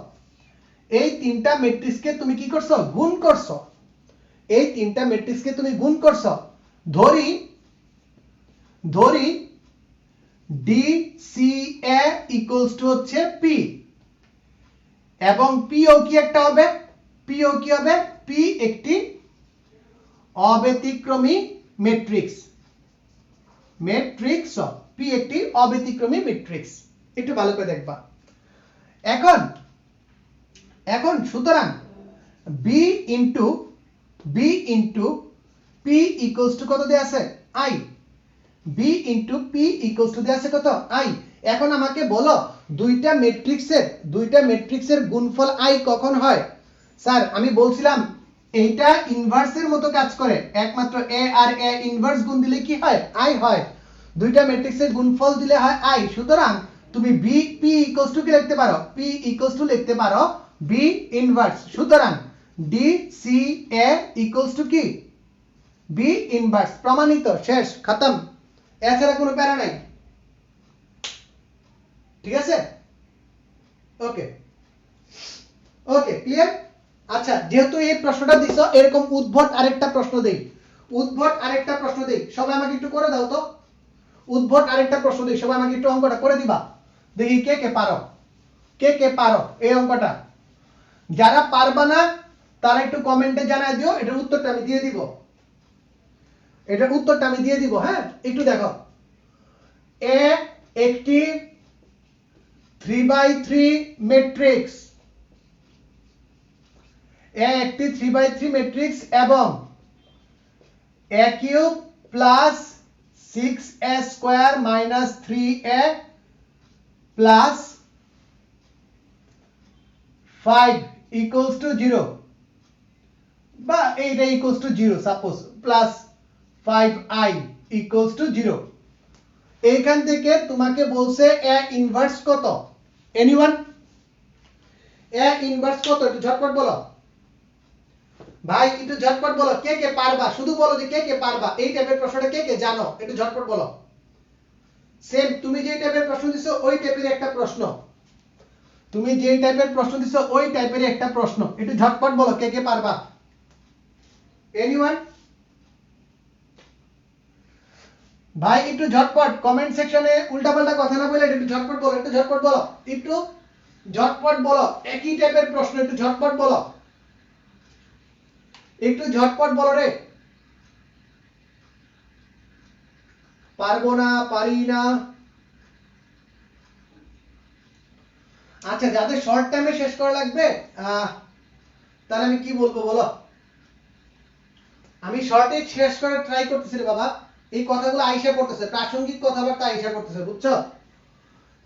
এই তিনটা ম্যাট্রিক্সকে তুমি কি করছো? গুণ করছো। এই তিনটা ম্যাট্রিক্সকে তুমি গুণ করছো। ধরি ধরি D C A equals to হচ্ছে পি, এবং পি ও কি একটা হবে? পি ও কি হবে? পি একটি অব্যতিক্রমী ম্যাট্রিক্স, ম্যাট্রিক্স পি একটি অব্যতিক্রমী ম্যাট্রিক্স। একটু ভালো করে দেখবা। এখন এখন সুতরাং B into P equals to কত দেয়া আছে? I. B into P equals to দেয়া আছে কত? আই। এখন আমাকে বলো দুইটা ম্যাট্রিক্সের গুণফল আই কখন হয়? স্যার আমি বলছিলাম এইটা ইনভার্সের মতো কাজ করে, একমাত্র এ আর এ ইনভার্স গুণ দিলে কি হয়? আই হয়। দুইটা ম্যাট্রিক্সের গুণফল দিলে হয় আই। সুতরাং তুমি বি পি ইকুয়ালস টু কি লিখতে পারো? পি ইকুয়ালস টু লিখতে পারো বি ইনভার্স। সুতরাং D C A equals to কি? B inverse. প্রমাণিত, শেষ, খতম, এছাড়া কোনো প্যারা নাই, ঠিক আছে? Okay okay, clear? আচ্ছা, যেহেতু এই প্রশ্নটা দিছো, এরকম উদ্ভট আরেকটা প্রশ্ন দেই, উদ্ভট আরেকটা প্রশ্ন দেই, সবাই আমাকে একটু করে দাও তো। উদ্ভট আরেকটা প্রশ্ন দেই, সবাই আমাকে একটু অঙ্কটা করে দিবা, দেখি কে কে পারো, কে কে পারো এই অঙ্কটা। যারা পারবা না তারা একটু কমেন্টে জানাই দিও, এটার উত্তরটা আমি দিয়ে দিব, এটার উত্তরটা আমি দিয়ে দিব। হ্যাঁ, একটু দেখো, এ একটি 3/3 ম্যাট্রিক্স, একটি 3/3 ম্যাট্রিক্স এবং a cube plus 6a square minus 3a plus 5 equals to 0 বা এইটা equals to 0 suppose plus 5i equals to 0। এইখান থেকে তোমাকে বলছে a ইনভার্স কত? এনিওয়ান? a ইনভার্স কত একটু ঝটপট বলো ভাই, একটু ঝটপট বলো, কে কে পারবা, শুধু বলো যে কে কে পারবা। এই টাইপের প্রশ্নটা কে কে জানো একটু ঝটপট বলো। সেম তুমি যে টাইপের প্রশ্ন দিছো ওই টাইপের একটা প্রশ্ন, তুমি যে টাইপের প্রশ্ন দিছো ওই টাইপের একটা প্রশ্ন, একটু ঝটপট বলো কে কে পারবা। এনিওয়ান? ভাই একটু ঝটপট কমেন্ট সেকশনে উল্টাপাল্টা কথা না বলে একটু ঝটপট বলো, একটু ঝটপট বলো, একটু ঝটপট বলো। একই টাইপের প্রশ্ন, একটু ঝটপট বলো, একটু ঝটপট বলো রে। পারবো না, পারি না। আচ্ছা, যাদের শর্ট টাইমে শেষ করা লাগবে তাহলে আমি কি বলবো বলো। আমি শর্টে শেষ করে ট্রাই করতেছি রে বাবা। এই কথাগুলো আইসা পড়তেছে, প্রাসঙ্গিক কথাবার্তা আইসা পড়তেছে, বুঝছো?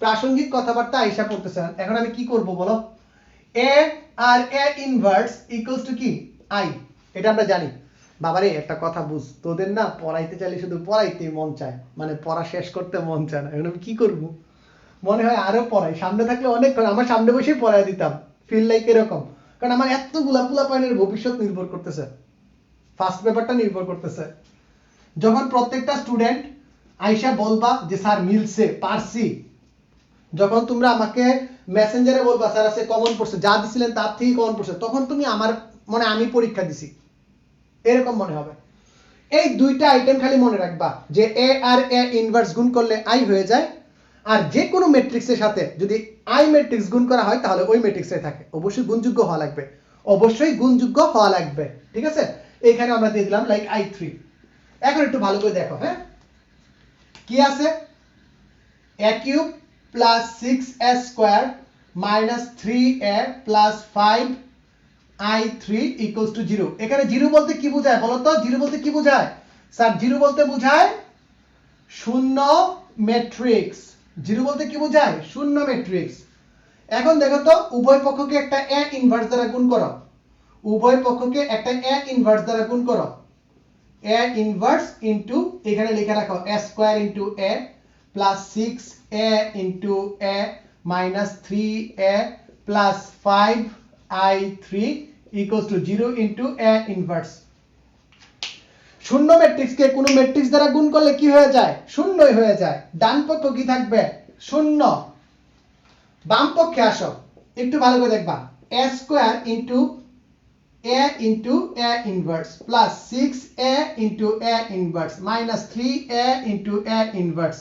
প্রাসঙ্গিক কথাবার্তা আইসা পড়তেছে। এখন আমি কি করব বলো। a আর a ইনভার্স ইকুয়ালস টু কি? i। এটা আমরা জানি। বাবারে একটা কথা বুঝ, তোদের না পড়াইতে চাইলে শুধু পড়াইতেই মন চায়, মানে পড়া শেষ করতে মন চায় না। এখন আমি কি করব, মনে হয় আরো পড়াই, সামনে থাকলে অনেক, আমার সামনে বসেই পড়াই দিতাম, ফিল লাইক এরকম। কারণ আমার এতগুলা পোলাপাইনের ভবিষ্যৎ নির্ভর করতেছে, ফার্স্ট পেপারটা নির্ভর করতেছে। যখন প্রত্যেকটা স্টুডেন্ট আইসা বলবা যে স্যার মিলছে, পারছি, যখন তোমরা আমাকে মেসেঞ্জারে বলবা স্যার আছে কমন পড়ছে, যা দিছিলেন তার থেকে কমন পড়ছে, তখন তুমি আমার মনে আমি পরীক্ষা দিছি এরকম মনে হবে। এই দুইটা আইটেম খালি মনে রাখবা যে a আর a ইনভার্স গুণ করলে i হয়ে যায়, আর যে কোনো ম্যাট্রিক্সের সাথে যদি i ম্যাট্রিক্স গুণ করা হয় তাহলে ওই ম্যাট্রিক্সে থাকে। অবশ্যই গুণযোগ্য হওয়া লাগবে, অবশ্যই গুণযোগ্য হওয়া লাগবে, ঠিক আছে? এখানে আমরা দিয়ে দিলাম লাইক i3। এখন একটু ভালো করে দেখো, হ্যাঁ কি আছে? a cube plus 6a square minus 3a plus 5i3 equals to 0। এখানে 0 বলতে কি বোঝায় বলো তো? 0 বলতে কি বোঝায় স্যার? 0 বলতে বোঝায় শূন্য ম্যাট্রিক্স। 0 বলতে কি বোঝায়? শূন্য ম্যাট্রিক্স। এখন দেখো তো, উভয় পক্ষকে একটা a ইনভার্স দ্বারা গুণ করো, উভয় পক্ষকে একটা a ইনভার্স দ্বারা গুণ করো। a ইনভার্স ইনটু, এখানে লিখে রাখো a square into a plus 6a into a minus 3a plus 5i3 equals to 0 into a inverse. শূন্য ম্যাট্রিক্সকে কোনো ম্যাট্রিক্স দ্বারা গুণ করলে কি হয়ে যায়? শূন্যই হয়ে যায়। ডান পক্ষ কি থাকবে? শূন্য। বাম পক্ষে আসো, একটু ভালো করে দেখবা। a square into a into a inverse plus 6a into a inverse minus 3a into a inverse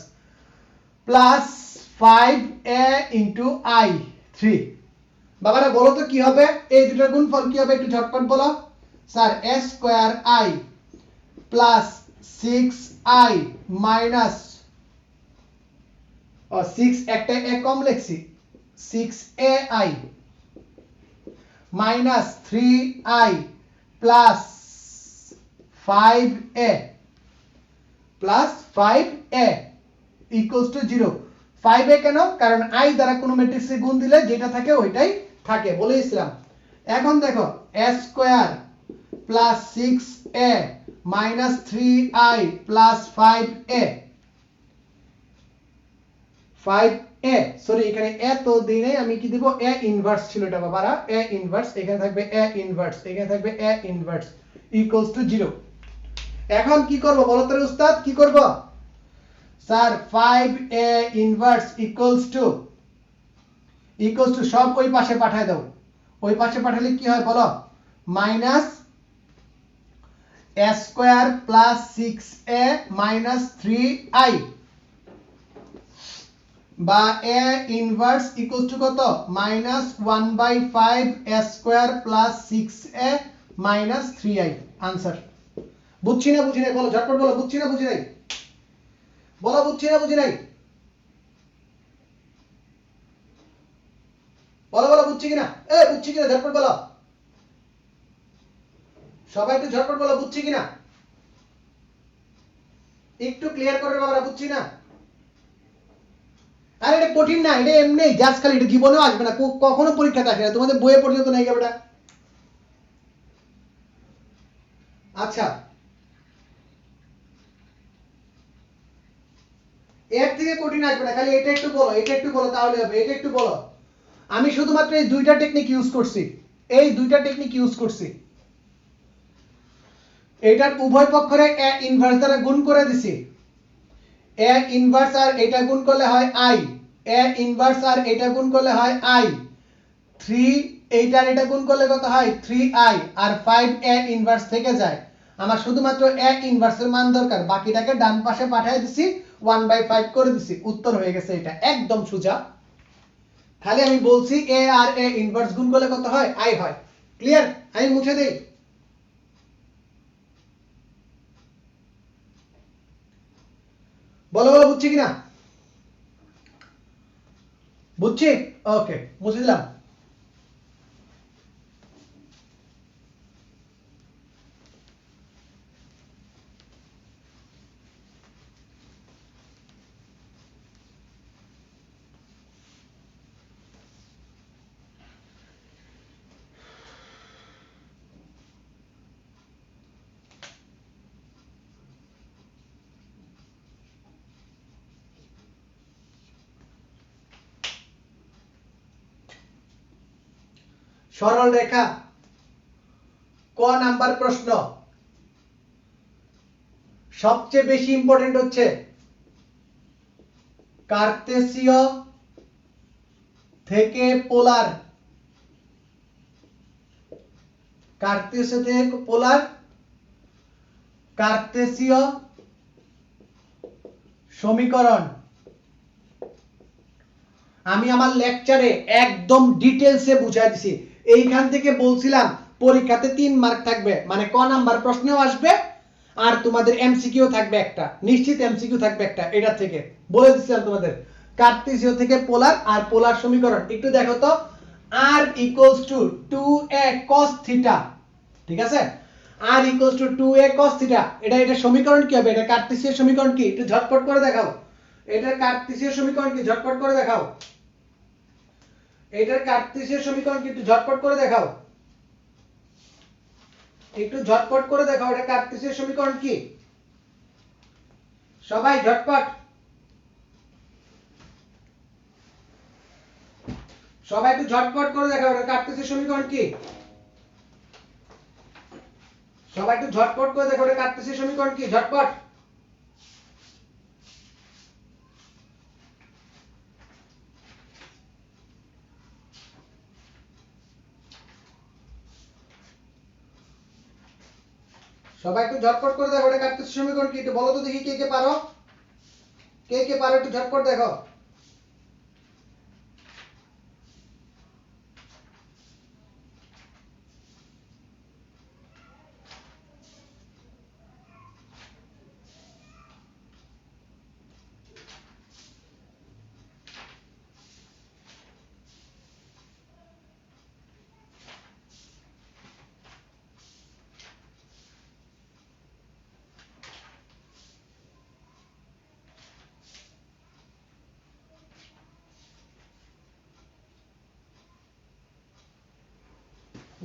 plus 5a into i3। বাবারা বলো তো কি হবে? এই দুটোর গুণফল কি হবে একটু ঝটপট বলো। Sir a square i plus 6i minus 6 একটা a কম লিখছি, 6ai minus 3i plus 5a plus 5a equals to 0। 5a কেন? কারণ i দ্বারা কোনো ম্যাট্রিক্সে গুণ দিলে যেটা থাকে ওইটাই থাকে বলেছিলাম। এখন দেখো a square plus 6a minus 3i plus 5a, 5a sorry এখানে a তো দিনে আমি কি দিব? a ইনভার্স ছিল এটা বাবারা, a ইনভার্স, এখানে থাকবে a ইনভার্স, এখানে থাকবে a ইনভার্স ইকুয়ালস টু 0। এখন কি করব বলো তো উস্তাদ, কি করব? Sir 5a inverse equals two সব ওই পাশে পাঠায় দাও। ওই পাশে পাঠালে কি হয় বলো? Minus a square plus 6a minus 3i বা a ইনভার্স ইকুয়ালস টু কত? Minus 1/5 a square plus 6a minus 3i। Answer বুঝছি না বুঝি নাই বলো, ঝটপট বলো, বুঝছি না বুঝি নাই বলো, বুঝছি না বুঝি নাই। বলো বলো বুঝছি কিনা, বুঝছি কিনা ঝটপট বলো, সবাই একটু ঝটপট বলো বুঝছি কিনা, একটু ক্লিয়ার করে বাবারা, বুঝছি না। আরে এটা কঠিন না, এটা এমনি জাস্ট খালি, এটা জীবনেও আসবে না, কখনো পরীক্ষাতে আসে না, তোমাদের বইয়ে পর্যন্ত নাই এটা। আচ্ছা, এর থেকে কঠিন আসবে না, খালি এটা একটু বলো, এটা একটু বলো তাহলে হবে, এটা একটু বলো। আমি শুধুমাত্র এই দুইটা টেকনিক ইউজ করছি, এই দুইটা টেকনিক ইউজ করছি। এটার উভয় পক্ষরে এ ইনভার্স দ্বারা গুণ করে দিছি, এ ইনভার্স আর এটা গুণ করলে হয় আই, এ ইনভার্স আর এটা গুণ করলে হয় আই, 3 এইটার এটা গুণ করলে কত হয় 3i, আর 5 এ ইনভার্স থেকে যায়। আমার শুধুমাত্র এ ইনভার্সের মান দরকার, বাকিটাকে ডান পাশে পাঠিয়ে দিছি, 1/5 করে দিছি, উত্তর হয়ে গেছে। এটা একদম সোজা। খালি আমি বলছি এ আর এ ইনভার্স গুণ করলে কত হয় আই হয়। ক্লিয়ার? আমি মুছে দেই। বলো বলো বুঝছি কিনা, বুঝছি, ওকে মুছে দিলাম। সরল রেখা, ক নাম্বার প্রশ্ন। সবচেয়ে বেশি ইম্পর্টেন্ট হচ্ছে কার্তেসীয় থেকে পোলার, কার্তেসীয় থেকে পোলার, কার্তেসীয় সমীকরণ। আমি আমার লেকচারে একদম ডিটেইলসে বুঝাই দিছি। এইখান থেকে বলছিলাম পরীক্ষাতে 3 মার্ক থাকবে, মানে ক নাম্বার প্রশ্নও আসবে আর তোমাদের এমসিকিউ থাকবে একটা, নিশ্চিত এমসিকিউ থাকবে একটা, এটা থেকে বলে দিছিলাম তোমাদের। কার্তেসীয় থেকে পোলার আর পোলার সমীকরণ একটু দেখো তো, r equals to 2a cos theta, ঠিক আছে, r equals to 2a cos theta, এটা সমীকরণ কি হবে, এটা কার্তেসীয় সমীকরণ কি, একটু ঝটপট করে দেখাও। এটা কার্তেসীয় সমীকরণ কি, ঝটপট করে দেখাও। এটার কার্তেসীয় সমীকরণ কি, একটু ঝটপট করে দেখাও, একটু ঝটপট করে দেখাও, এটা কার্তেসীয় সমীকরণ কি, সবাই ঝটপট, সবাই একটু ঝটপট করে দেখাও, এটা কার্তেসীয় সমীকরণ কি, সবাই একটু ঝটপট করে দেখাও, এটা কার্তেসীয় সমীকরণ কি, ঝটপট। সবাই একটু ঝটপট করে দেখো, এটা কার্তেসীয় সমীকরণ কি, একটু বলো তো দেখি কে কে পারো, কে কে পারো, একটু ঝটপট দেখো।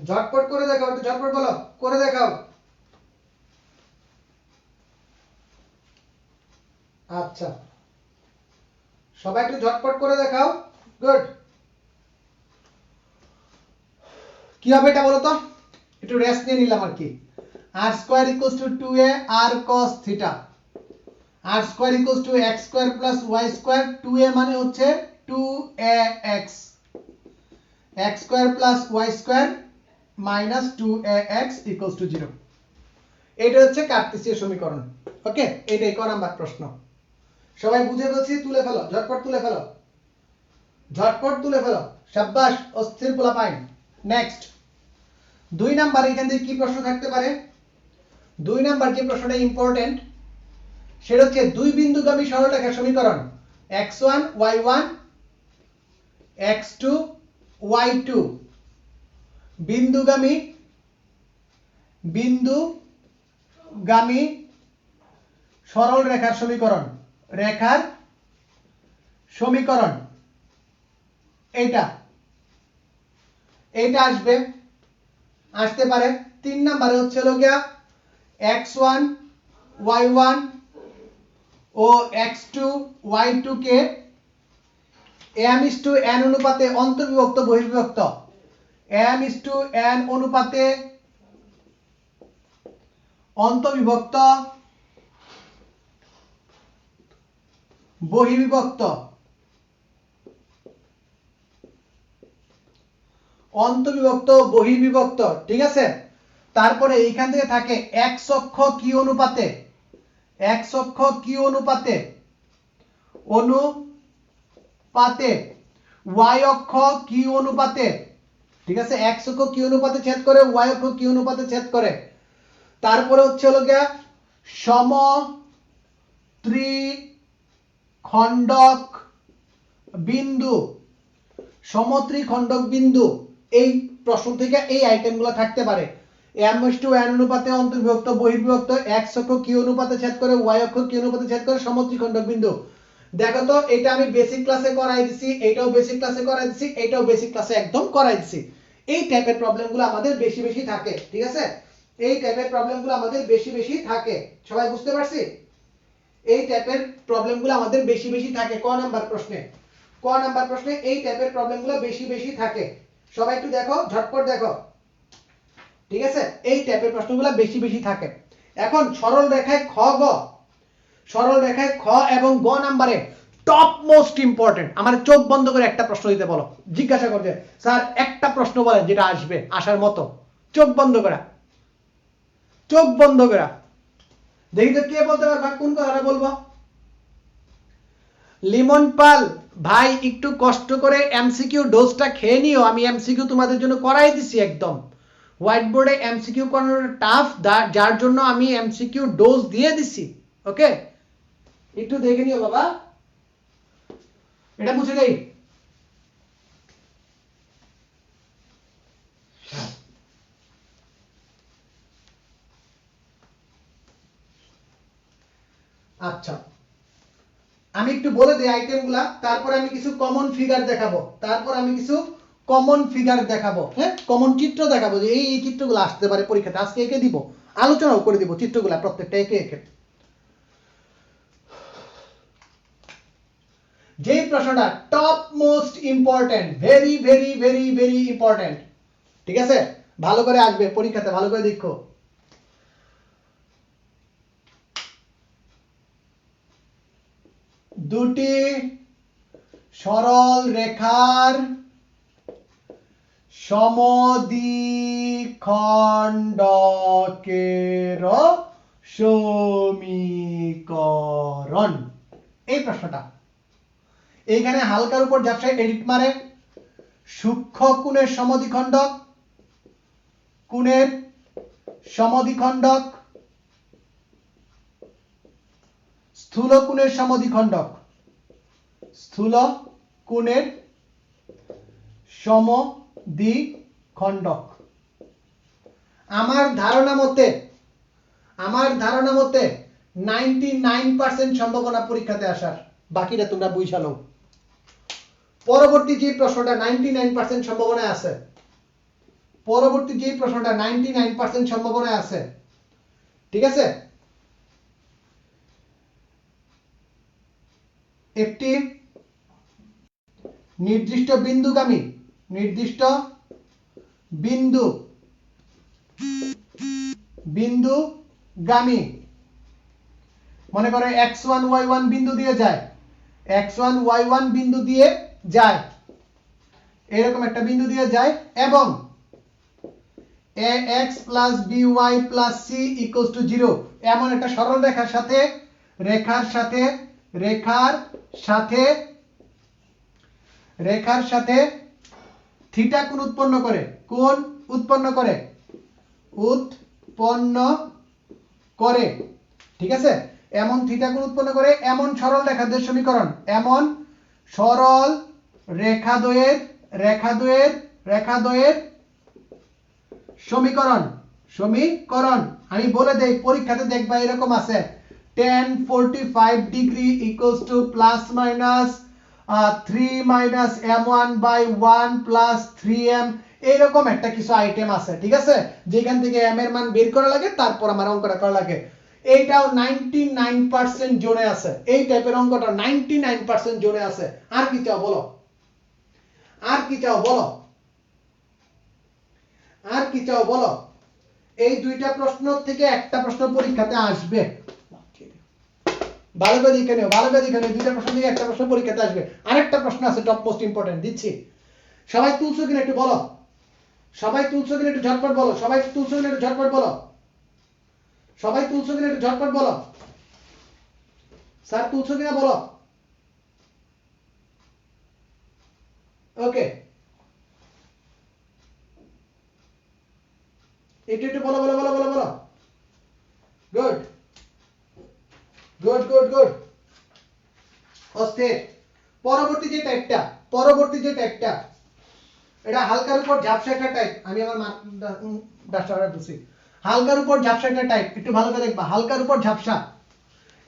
ঝটপট করে দেখাও, একটু ঝটপট বলো, করে দেখাও। আচ্ছা, সবাই একটু ঝটপট করে দেখাও, গুড। কি হবে এটা বলো তো, একটু রেস্ট নিয়ে নিলাম আর কি। r square equals two 2a r cos theta, r square equals two x square plus y square, 2a মানে হচ্ছে 2ax, x square plus y square minus 2ax equals to 0। এটা হচ্ছে কার্তেসীয় সমীকরণ। ওকে, এটাই ক নাম্বার প্রশ্ন। সবাই বুঝে বলছি, তুলে ফেলো, ঝটপট তুলে ফেলো, ঝটপট তুলে ফেলো, শাবাশ, অস্থির পোলা পাইন। নেক্সট 2 নাম্বার, এখান থেকে কি প্রশ্ন থাকতে পারে? 2 নাম্বার যে প্রশ্নটা ইম্পর্টেন্ট সেটা হচ্ছে দুই বিন্দুগামী সরলরেখার সমীকরণ x1 y1 x2 y2 বিন্দুগামী সরল রেখার সমীকরণ এটা আসতে পারে। 3 নম্বরে হচ্ছে গিয়া x1 y1 ও x2 y2 কে m:n অনুপাতে অন্তর্বিভক্ত বহির্বিভক্ত m:n অনুপাতে অন্তর্বিভক্ত বহির্বিভক্ত ঠিক আছে। তারপরে এইখান থেকে থাকে x অক্ষ কি অনুপাতে y অক্ষ কি অনুপাতে, ঠিক আছে, x অক্ষ কি অনুপাতে ছেদ করে, y অক্ষ কি অনুপাতে ছেদ করে। তারপরে হচ্ছে গিয়া সমত্রিখণ্ডক বিন্দু এই প্রশ্ন থেকে এই আইটেমগুলো থাকতে পারে। m:n অনুপাতে অন্তর্বিভক্ত বহির্বিভক্ত, x অক্ষ কি অনুপাতে ছেদ করে, y অক্ষ কি অনুপাতে ছেদ করে, সমত্রিখণ্ডক বিন্দু। দেখো তো এটা আমি বেসিক ক্লাসে করাই দিছি, এটাও বেসিক ক্লাসে করাই দিছি, এটাও বেসিক ক্লাসে একদম করাই দিছি। এই টাইপের প্রবলেমগুলো আমাদের বেশি থাকে, ঠিক আছে, এই টাইপের প্রবলেমগুলো আমাদের বেশি থাকে। সবাই বুঝতে পারছি? এই টাইপের প্রবলেমগুলো আমাদের বেশি থাকে ক নাম্বার প্রশ্নে এই টাইপের প্রবলেমগুলো বেশি থাকে। সবাই একটু দেখো, ঝটপট দেখো, ঠিক আছে, এই টাইপের প্রশ্নগুলো বেশি থাকে। এখন সরল রেখায় খ এবং গ নাম্বারে টপ মোস্ট ইম্পর্টেন্ট, আমার চোখ বন্ধ করে একটা প্রশ্ন দিতে বলো, জিজ্ঞাসা করছে স্যার একটা প্রশ্ন বলেন যেটা আসার মতো, চোখ বন্ধ করা দেখি তো কে বলতে পারবা, কোন কথাটা বলবো। লিমন পাল ভাই একটু কষ্ট করে এমসিকিউ ডোজটা খেয়ে নিও, আমি এমসিকিউ তোমাদের জন্য করাই দিছি একদম। হোয়াইট বোর্ডে এমসিকিউ করানোর টাফ, যার জন্য আমি এমসিকিউ ডোজ দিয়ে দিছি। ওকে, একটু দেখে নিও বাবা, এটা মুছে দেই। আচ্ছা, আমি একটু বলে দিই আইটেমগুলা, তারপর আমি কিছু কমন ফিগার দেখাবো, হ্যাঁ, কমন চিত্র দেখাবো যে এই চিত্রগুলো আসতে পারে পরীক্ষাতে। আজকে এঁকে দিব, আলোচনাও করে দিব চিত্রগুলা প্রত্যেকটা এঁকে। যে প্রশ্নটা top most important, very important, ঠিক আছে, ভালো করে আসবে পরীক্ষাতে, ভালো করে দেখো। দুটি সরল রেখার সমদ্বিখণ্ডকের সমীকরণ, এই প্রশ্নটা। এইখানে হালকার উপর ঝাপসায় এডিট মারে, সূক্ষ্ম কোণের সমদ্বিখণ্ডক, স্থূল কোণের সমদ্বিখণ্ডক। আমার ধারণা মতে 99% সম্ভাবনা পরীক্ষাতে আসার, বাকিটা তোমরা বুঝালো। পরবর্তী যে প্রশ্নটা 99% সম্ভাবনায় আছে, ঠিক আছে, একটি নির্দিষ্ট বিন্দুগামী মনে করো x1 y1 বিন্দু দিয়ে যায়, এরকম একটা বিন্দু দিয়ে যায়, এবং ax plus by plus c equals to 0 এমন একটা সরল রেখার সাথে থিটা কোণ উৎপন্ন করে, ঠিক আছে, এমন থিটা কোণ উৎপন্ন করে এমন সরল রেখাদ্বয়ের সমীকরণ, এমন সরল রেখাদ্বয়ের রেখা দ্বয়ের সমীকরণ আমি বলে দেই, পরীক্ষাতে দেখবা এরকম আছে tan 45 degree equals to plus minus 3 minus m1 by 1 plus 3m, এইরকম একটা কিছু আইটেম আছে, ঠিক আছে, যেখান থেকে m এর মান বের করা লাগে, তারপর আমার অঙ্কটা করা লাগে। এইটাও 99% জোনে আছে, এই টাইপের অঙ্কটা 99% জোনে আছে। আর কি চাও বলো, আর কি চাও বলো, আর কি চাও বলো। এই দুইটা প্রশ্ন থেকে একটা প্রশ্ন পরীক্ষাতে আসবে, ভালো করে দেখে নিও, ভালো করে দেখে নিও, দুইটা প্রশ্ন থেকে একটা প্রশ্ন পরীক্ষাতে আসবে। আরেকটা প্রশ্ন আছে টপ মোস্ট ইম্পর্টেন্ট, দিচ্ছি। সবাই তুলছো কিনা একটু বলো, সবাই তুলছো কিনা একটু ঝটপট বলো, সবাই তুলছো কিনা একটু ঝটপট বলো, সবাই তুলছো কিনা একটু ঝটপট বলো, স্যার তুলছো কিনা বলো। ওকে, একটু একটু বলো বলো বলো বলো বলো। গুড গুড গুড গুড, অস্থির। পরবর্তী যে টাইপটা, এটা হালকার উপর ঝাপসা একটা টাইপ, আমি আমার ডাস্টারে বুঝি, হালকার উপর ঝাপসা একটা টাইপ, একটু ভালো করে দেখবা, হালকার উপর ঝাপসা।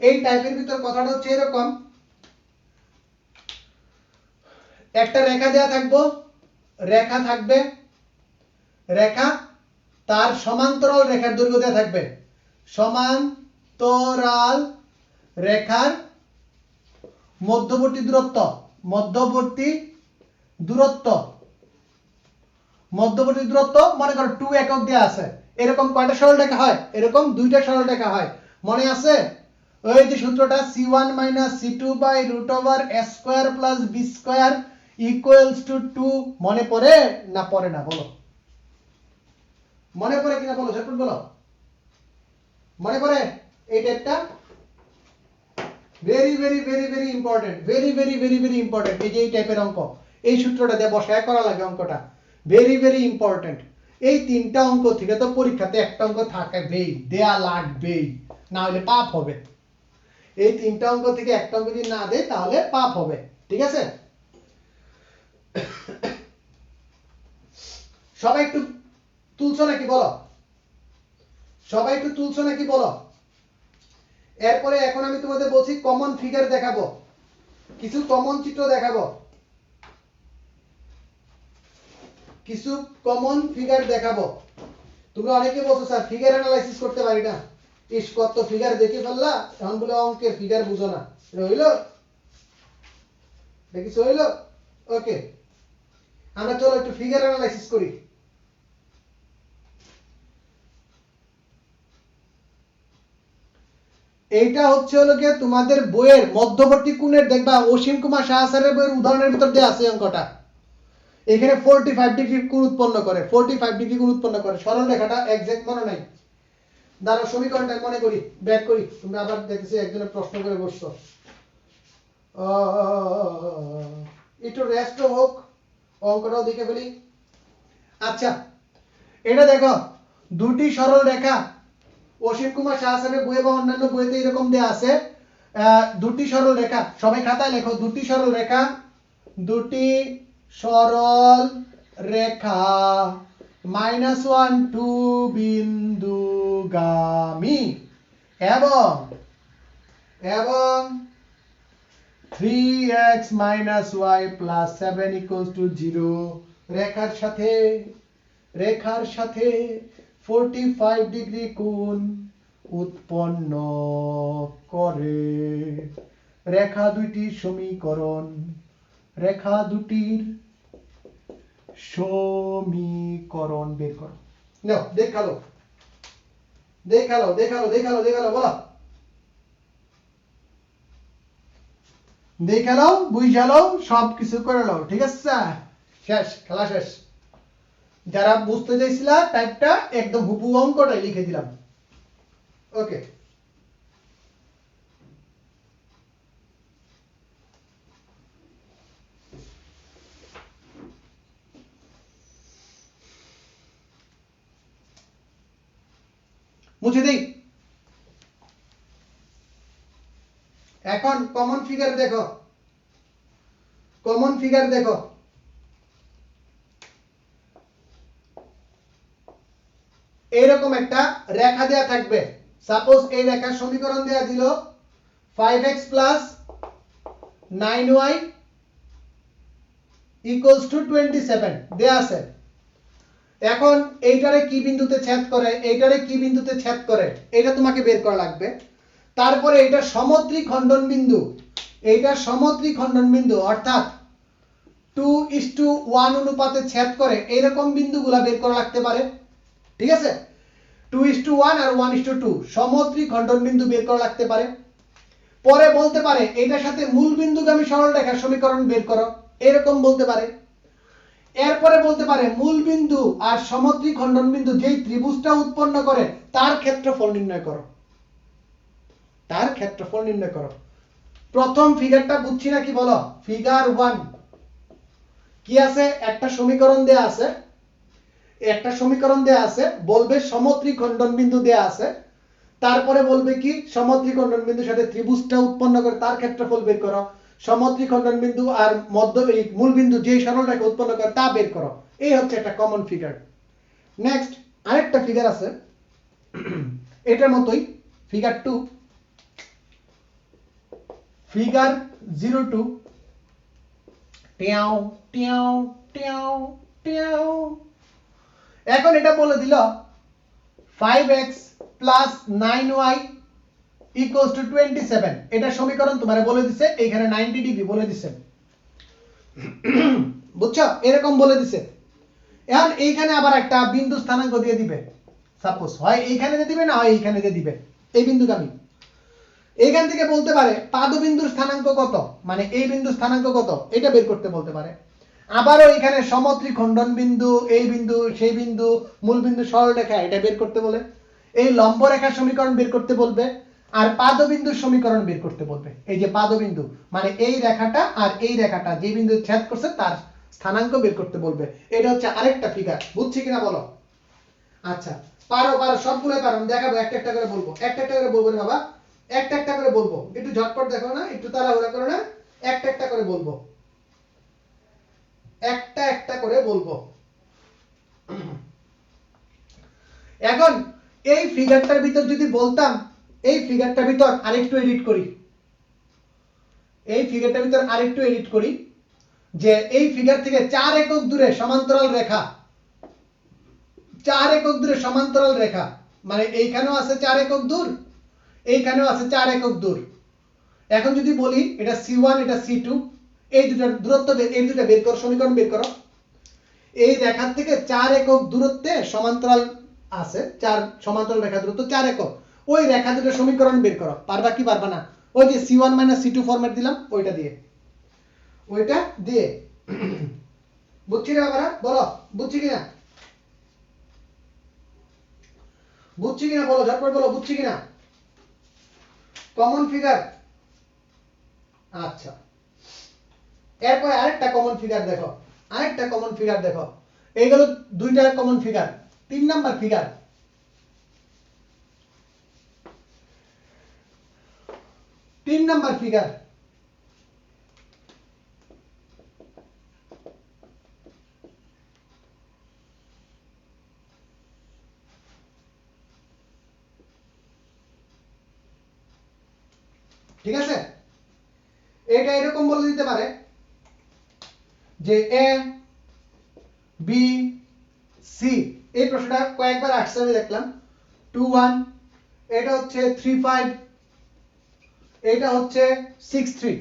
এই টাইপের ভিতর কথাটা হচ্ছে এরকম, একটা রেখা দেয়া থাকবে, রেখা তার সমান্তরাল রেখার দৈর্ঘ্য দেয়া থাকবে, সমান্তরাল রেখার মধ্যবর্তী দূরত্ব মনে করো 2 একক দেয়া আছে। এরকম কয়টা সরল রেখা হয়, এরকম দুইটা সরল রেখা হয়, মনে আছে ওই যে সূত্রটা c1 c2 √a² + b² = 2, মনে পড়ে না পড়ে না বলো, মনে পড়ে কিনা বলো, ঝটপট বলো, মনে পড়ে। এই টাইপটা very very very very important, very very very very important. এই যে এই টাইপের অঙ্ক, এই সূত্রটা দিয়ে বসায় করা লাগে অঙ্কটা, ভেরি ভেরি ইম্পর্টেন্ট। এই তিনটা অঙ্ক থেকে তো পরীক্ষাতে একটা অঙ্ক থাকবেই, দেয়া লাগবেই, না হলে পাপ হবে। এই তিনটা অঙ্ক থেকে একটা অঙ্ক যদি না দেয় তাহলে পাপ হবে, ঠিক আছে। সবাই একটু তুলছো নাকি বলো, সবাই একটু তুলছো নাকি বলো। এরপরে এখন আমি তোমাদের বলছি কমন ফিগার দেখাবো, কিছু কমন চিত্র দেখাবো, কিছু কমন ফিগার দেখাবো। তোমরা অনেকে বলছো স্যার ফিগার অ্যানালাইসিস করতে পারি না, ইস কত ফিগার দেখে ফেললা, এখন বলে অঙ্কের ফিগার বুঝো না, এটা হইলো, দেখিস হইলো। ওকে, আমরা চলো একটু ফিগার অ্যানালাইসিস করি। এইটা হচ্ছে হলো কি তোমাদের বইয়ের মধ্যবর্তী কোণের, দেখবা অসীম কুমার শাহ স্যারের বইয়ের উদাহরণের ভিতর দিয়ে আছে অঙ্কটা। এখানে 45 ডিগ্রি কোণ উৎপন্ন করে, 45 ডিগ্রি কোণ উৎপন্ন করে, সরল রেখাটা এক্সাক্ট মনে নাই, দাঁড়াও সমীকরণটা মনে করি, ব্যাক করি, তোমরা আবার দেখতেছি একজনের প্রশ্ন করে বসছো, একটু রেস্ট হোক, অঙ্কটাও দেখে ফেলি। আচ্ছা, এটা দেখো, দুটি সরল রেখা, অসীম কুমার শাহ স্যারের বইয়ে বা অন্যান্য বইতে এরকম দেয়া আছে, দুটি সরল রেখা, সবাই খাতায় লেখো, দুটি সরল রেখা, দুটি সরল রেখা -1 2 বিন্দুগামী এবং 3x - y + 7 = 0 রেখার সাথে 45 ডিগ্রি কোণ উৎপন্ন করে। রেখা দুটির সমীকরণ বের করো। নাও দেখালো বলো, দেখালো বুঝালো, সব কিছু করে নাও, ঠিক আছে, শেষ, খেলা শেষ। যারা বুঝতে চাইছিলা টাইপটা একদম হুবহু অঙ্কটাই লিখে দিলাম। ওকে, মুছে দেই। এখন কমন ফিগার দেখো, এইরকম একটা রেখা দেয়া থাকবে। সাপোজ এই রেখার সমীকরণ দেয়া দিল 5x plus 9y equals to 27 দেয়া আছে। এখন এইটারে কি বিন্দুতে ছেদ করে, এইটারে কি বিন্দুতে ছেদ করে, এটা তোমাকে বের করা লাগবে। তারপরে এটা সমদ্বি খণ্ডন বিন্দু, এইটা সমদ্বি খণ্ডন বিন্দু অর্থাৎ 2:1 অনুপাতে ছেদ করে এরকম বিন্দুগুলা বের করা লাগতে পারে। ঠিক আছে, 2:1 আর 1:2 সমদ্বি খণ্ডন বিন্দু বের করা লাগতে পারে। পরে বলতে পারে এটার সাথে মূল বিন্দুগামী সরলরেখার সমীকরণ বের করো, এরকম বলতে পারে। এরপরে বলতে পারে মূল বিন্দু আর সমদ্বি খণ্ডন বিন্দু যেই ত্রিভুজটা উৎপন্ন করে তার ক্ষেত্রফল নির্ণয় করো, তার ক্ষেত্রফল নির্ণয় করো। প্রথম ফিগারটা বুঝছি নাকি বলো? ফিগার 1 কি আছে? একটা সমীকরণ দেয়া আছে, একটা সমীকরণ দেয়া আছে, বলবে সমদ্বি খণ্ডন বিন্দু দেয়া আছে, তারপরে বলবে কি সমদ্বি খণ্ডন বিন্দুর সাথে ত্রিভুজটা উৎপন্ন করে তার ক্ষেত্রফল বের করো, সমদ্বি খণ্ডন বিন্দু আর মধ্য মূল বিন্দু যেই সরলরেখা উৎপন্ন করে তা বের করো। এই হচ্ছে একটা কমন ফিগার। নেক্সট আরেকটা ফিগার আছে এটার মতোই, ফিগার 2, ফিগার 02 টিয়াও টিয়াও টিয়াও টিয়াও। এখন এটা বলে দিল 5x plus 9y equals to 27, এটা সমীকরণ তোমারে বলে দিছে, এইখানে 90 ডিগ্রি বলে দিছে। বুঝছো, এরকম বলে দিছে। এখন এইখানে আবার একটা বিন্দু স্থানাঙ্ক দিয়ে দিবে, সাপোজ হয় এইখানে দিয়ে দিবে, না হয় এইখানে দিয়ে দিবে, এই বিন্দুগামী। এইখান থেকে বলতে পারে পাদবিন্দুর স্থানাঙ্ক কত, মানে এই বিন্দুর স্থানাঙ্ক কত, এটা বের করতে বলতে পারে। আবারও এখানে সমদ্বি খণ্ডন বিন্দু, এই বিন্দু, সেই বিন্দু, মূল বিন্দু, সরলরেখা, এটা বের করতে বলে। এই লম্ব রেখার সমীকরণ বের করতে বলবে, আর পাদবিন্দুর সমীকরণ বের করতে বলবে। এই যে পাদবিন্দু মানে এই রেখাটা আর এই রেখাটা যে বিন্দু ছেদ করছে তার স্থানাঙ্ক বের করতে বলবে। এটা হচ্ছে আরেকটা ফিগার। বুঝছি কিনা বলো? আচ্ছা, পারো পারো, সবগুলো পারো, আমি দেখাবো, একটা একটা করে বলবো, একটা একটা করে বলবো রে বাবা, একটা একটা করে বলবো, একটু ঝটপট দেখো না, একটু তাড়াহুড়া করো না, একটা একটা করে বলবো, একটা একটা করে বলবো। এখন এই ফিগারটার ভিতর যদি বলতাম, এই ফিগারটার ভিতর আরেকটু এডিট করি, এই ফিগারটার ভিতর আরেকটু এডিট করি, যে এই ফিগার থেকে 4 একক দূরে সমান্তরাল রেখা, 4 একক দূরে সমান্তরাল রেখা, মানে এইখানেও আছে 4 একক দূর, এইখানেও আছে 4 একক দূর। এখন যদি বলি এটা C1 এটা C2, এই দুটার দূরত্ব এই দুটো বের করো, সমীকরণ বের করো। এই রেখা থেকে 4 একক দূরত্বে সমান্তরাল আছে, 4 সমান্তরাল রেখা দূরত্ব 4 একক, ওই রেখা দুটোর সমীকরণ বের করো। পারবা কি পারবা না? ওই যে C1 C2 ফরম্যাট দিলাম, ওইটা দিয়ে, ওইটা দিয়ে। বুঝছি না বাবারা? বলো বুঝছি কিনা, বুঝছি কিনা বলো, ঝটপট বলো, বুঝছি কিনা? Common figure. আচ্ছা, এরপর আরেকটা কমন ফিগার দেখো, আরেকটা কমন ফিগার দেখো। এইগুলো দুইটা common figure. 3 number figure, 3 number figure. ঠিক আছে, এটা এরকম বলে দিতে পারে যে এ বি সি, এই প্রশ্নটা কয়েকবার আসছে আমি দেখলাম। 2 1, এটা হচ্ছে 3 5, এটা হচ্ছে 6 3,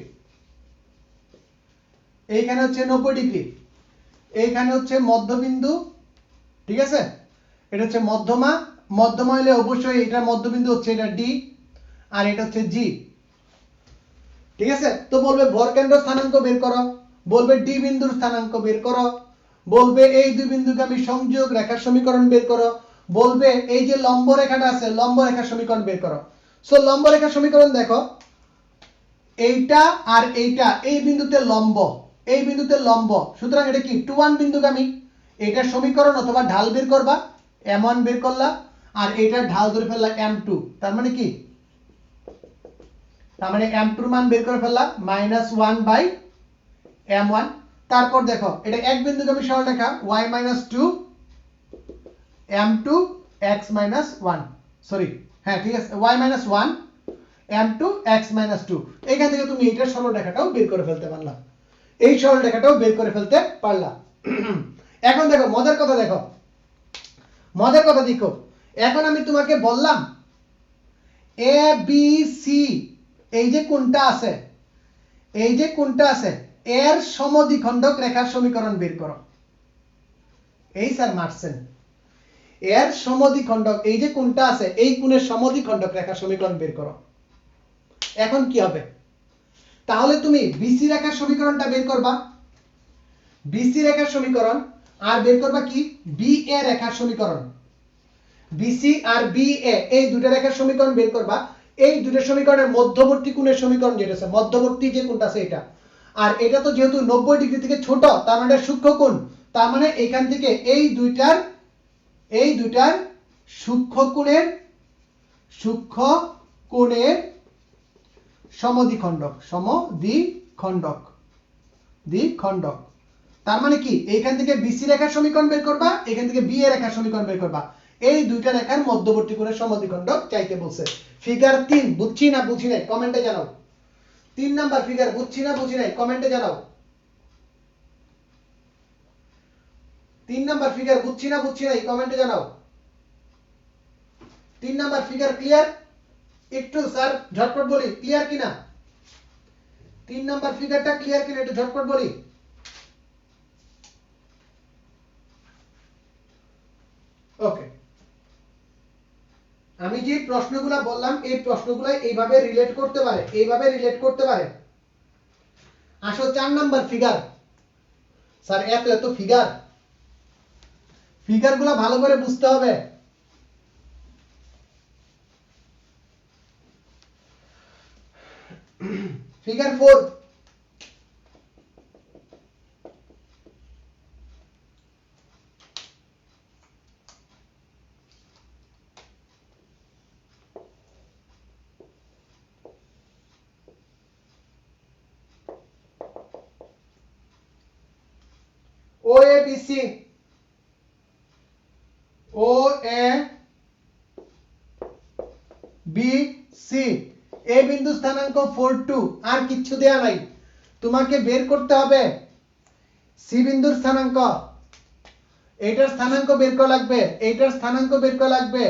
এইখানে হচ্ছে 90 ডিগ্রি, এইখানে হচ্ছে মধ্যবিন্দু। ঠিক আছে, এটা হচ্ছে মধ্যমা, মধ্যমা হলে অবশ্যই এটা মধ্যবিন্দু হচ্ছে এটা ডি, আর এটা হচ্ছে জি। ঠিক আছে, তো বলবে ভরকেন্দ্র স্থানাঙ্ক বের করো, বলবে ডি বিন্দুর স্থানাঙ্ক বের করো, বলবে এই দুই বিন্দুগামী সংযোগ রেখার সমীকরণ বের করো, বলবে এই যে লম্ব রেখাটা আছে লম্ব রেখার সমীকরণ বের করো। সো লম্ব রেখার সমীকরণ দেখো, এইটা আর এইটা এই বিন্দুতে লম্ব, এই বিন্দুতে লম্ব, সুতরাং এটা কি 2 1 বিন্দুগামী। এটার সমীকরণ অথবা ঢাল বের করবা, m1 বের করলা, আর এটার ঢাল ধরে ফেললা m2, তার মানে কি, তার মানে m2 এর মান বের করে ফেললাম -1/m1। তারপর দেখো এটা এক বিন্দুগামী সরলরেখা y - 2 m2 x minus 1, sorry হ্যাঁ ঠিক আছে, y minus 1 m2 x minus 2। এখান থেকে তুমি এইটার সরলরেখাটাও বের করে ফেলতে পারলা, এই সরলরেখাটাও বের করে ফেলতে পারলা। এখন দেখো মজার কথা, দেখো মজার কথা দেখো, এখন আমি তোমাকে বললাম এ বি সি এই যে কোনটা আছে, এই যে কোনটা আছে এর সমদ্বিখণ্ডক রেখার সমীকরণ বের করো। এই স্যার মারছেন, এর সমদ্বিখণ্ডক এই যে কোনটা আছে এই কোণের সমদ্বিখণ্ডক রেখার সমীকরণ বের করো। এখন কি হবে, তাহলে তুমি বিসি রেখার সমীকরণটা বের করবা, বিসি রেখার সমীকরণ, আর বের করবা কি বিএ রেখার সমীকরণ। বিসি আর বিএ এই দুটো রেখার সমীকরণ বের করবা। এই দুটো সমীকরণের মধ্যবর্তী কোণের সমীকরণ যেটা আছে, মধ্যবর্তী যে কোণটা আছে এটা, আর এটা তো যেহেতু 90 ডিগ্রি থেকে ছোট, তার মানে সূক্ষ্ম কোণ, তার মানে এখান থেকে এই দুইটার সূক্ষ্ম কোণের সমদ্বিখণ্ডক, দ্বিখণ্ডক। তার মানে কি এইখান থেকে বিসি রেখার সমীকরণ বের করবা, এখান থেকে বিএ রেখার সমীকরণ বের করবা, এই দুইটা রেখার মধ্যবর্তী কোণের সমদ্বিখণ্ডক চাইতে বলছে। ফিগার 3 বুঝছি না বুঝি নাই কমেন্টে জানাও। 3 নাম্বার ফিগার বুঝছি না বুঝি নাই কমেন্টে জানাও। 3 নাম্বার ফিগার বুঝছি না বুঝি নাই কমেন্টে জানাও। 3 নাম্বার ফিগার ক্লিয়ার? একটু স্যার ঝটপট বলি ক্লিয়ার কিনা। 3 নাম্বার ফিগারটা ক্লিয়ার কিনা একটু ঝটপট বলি। ওকে, আমি যে প্রশ্নগুলো বললাম এই প্রশ্নগুলো এইভাবে রিলেট করতে পারে, আসো 4 নাম্বার ফিগার। স্যার এত ফিগারগুলো ভালো করে বুঝতে হবে। ফিগার 4, OABC, OABC এ বিন্দু স্থানাঙ্ক 42, আর কিচ্ছু দেয়া নাই, তোমাকে বের করতে হবে সি বিন্দুর স্থানাঙ্ক, এইটার স্থানাঙ্ক বের করা লাগবে, এইটার স্থানাঙ্ক বের করা লাগবে,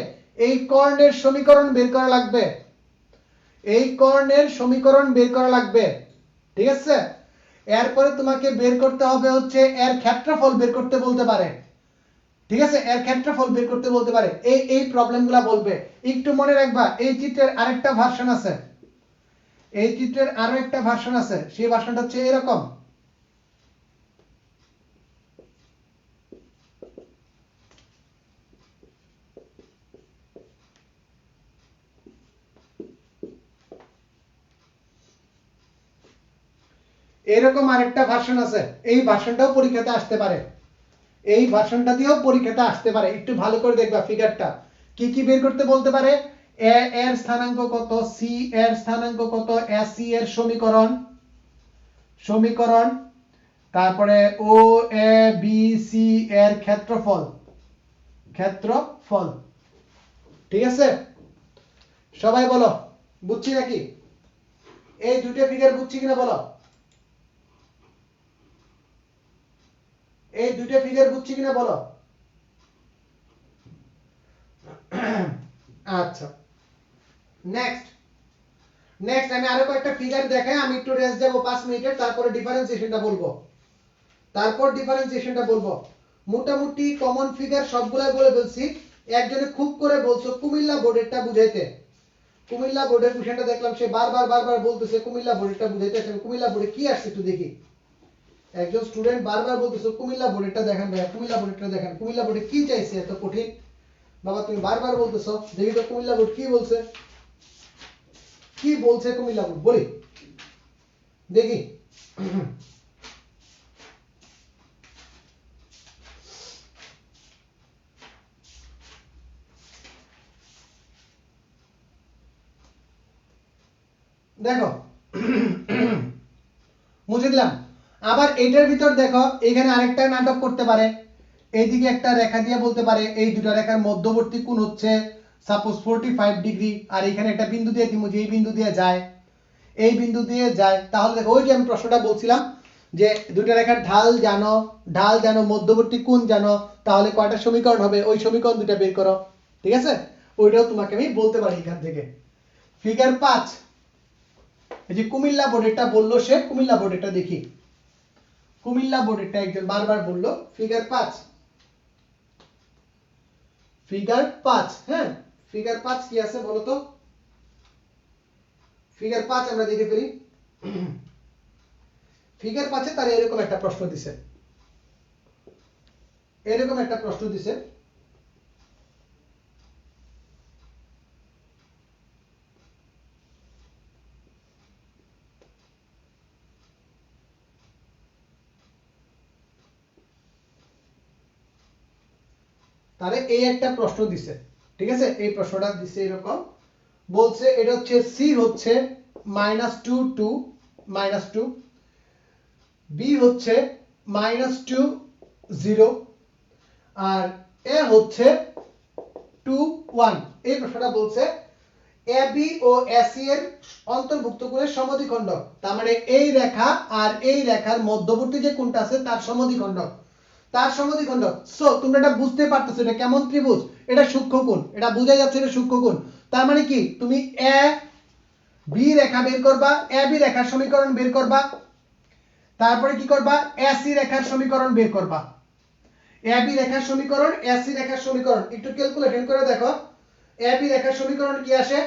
এই কর্ণের সমীকরণ বের করা লাগবে, এই কর্ণের সমীকরণ বের করা লাগবে, ঠিক আছে। এরপরে তোমাকে বের করতে হবে হচ্ছে এর ক্ষেত্রফল বের করতে বলতে পারে, ঠিক আছে, এর ক্ষেত্রফল বের করতে বলতে পারে, এই প্রবলেমগুলো বলবে। একটু মনে রাখবা এই চিত্রের আরেকটা ভার্সন আছে, এই চিত্রের আরো একটা ভার্সন আছে, সেই ভার্সনটা হচ্ছে এরকম। এরকম আরেকটা ভার্সন আছে, এই ভার্সনটাও পরীক্ষাতে আসতে পারে, এই ভার্সনটা দিয়েও পরীক্ষাতে আসতে পারে। একটু ভালো করে দেখবা ফিগারটা কি কি বের করতে বলতে পারে। এ এর স্থানাঙ্ক কত, সি এর স্থানাঙ্ক কত, এসি এর সমীকরণ, তারপরে ও এ বি সি এর ক্ষেত্রফল, ঠিক আছে। সবাই বলো বুঝছি নাকি, এই দুটো ফিগার বুঝছি কিনা বলো, এই দুটো ফিগার বুঝছি কিনা বলো। আচ্ছা, নেক্সট আমি আরো কয়েকটা ফিগার দেখাই, আমি একটু রেস্ট দেব 5 মিনিটের, তারপরে ডিফারেন্সিয়েশনটা বলবো। মোটামুটি কমন ফিগার সবগুলাই বলে ফেলছি। একজনে খুব করে বলছো কুমিল্লা বোর্ডেরটা বুঝাইতে, কুমিল্লা বোর্ডের কোশ্চেনটা দেখলাম সে বারবার বলতেছে কুমিল্লা বোর্ডেরটা বুঝাইতে। কুমিল্লা বোর্ডে কি আসছে একটু দেখি। একজন স্টুডেন্ট বারবার বলতেছে কুমিল্লা বোর্ডেরটা দেখেন ভাইয়া, কুমিল্লা বোর্ডেরটা দেখেন, কুমিল্লা বোর্ডে কি চাইছে এত কঠিন বাবা, তুমি বারবার বলতেছো, দেখি তো কুমিল্লা বোর্ড কি বলছে, কি বলছে কুমিল্লা বোর্ড বলি দেখি। দেখো মুছে দিলাম। আবার এটার ভিতর দেখো এখানে আরেকটা নাটক করতে পারে, এইদিকে একটা রেখা দিয়ে বলতে পারে এই দুটো রেখার মধ্যবর্তী কোণ হচ্ছে সাপোজ 45 ডিগ্রি, আর এখানে একটা বিন্দু দিয়ে দিমু যে এই বিন্দু দিয়ে যায়, এই বিন্দু দিয়ে যায়। তাহলে দেখো ওই যে আমি প্রশ্নটা বলছিলাম যে দুটো রেখার ঢাল জানো মধ্যবর্তী কোণ জানো, তাহলে কয়টা সমীকরণ হবে, ওই সমীকরণ দুটো বের করো। ঠিক আছে, ওইটাও তোমাকে আমি বলতে পারি এখান থেকে। ফিগার 5, এই যে কুমিল্লা বোর্ডেরটা বললো সে, কুমিল্লা বোর্ডেরটা দেখি। কুমিল্লা বোর্ডেরটা একজন বারবার বললো ফিগার 5, ফিগার 5। হ্যাঁ, ফিগার 5 কি আছে বলো তো? ফিগার 5 আমরা দেখে ফেলি। ফিগার 5 তার এরকম একটা প্রশ্ন দিছে, এরকম একটা প্রশ্ন দিছে। তাহলে এই একটা প্রশ্ন দিছে, ঠিক আছে, এই প্রশ্নটা দিছে এরকম, বলছে এটা হচ্ছে সি হচ্ছে -2 2 -2, বি হচ্ছে -2 0, আর এ হচ্ছে 2 1। এই প্রশ্নটা বলছে এ বি ও এসি এর অন্তর্ভুক্ত কোণের সমদ্বিখণ্ডক, তার মানে এই রেখা আর এই রেখার মধ্যবর্তী যে কোণটা আছে তার সমদ্বিখণ্ডক, তার সমদ্বিখণ্ডক। সো তোমরা এটা বুঝতে পারতেছো এটা কেমন ত্রিভুজ, এটা সূক্ষ্মকোণ, এটা বোঝা যাচ্ছে এটা সূক্ষ্মকোণ। তার মানে কি তুমি এ বি রেখা বের করবা, এ বি রেখার সমীকরণ বের করবা, তারপরে কি করবা এসি রেখার সমীকরণ বের করবা। এ বি রেখার সমীকরণ, এসি রেখার সমীকরণ একটু ক্যালকুলেশন করে দেখো। এ বি রেখার সমীকরণ কি আসে?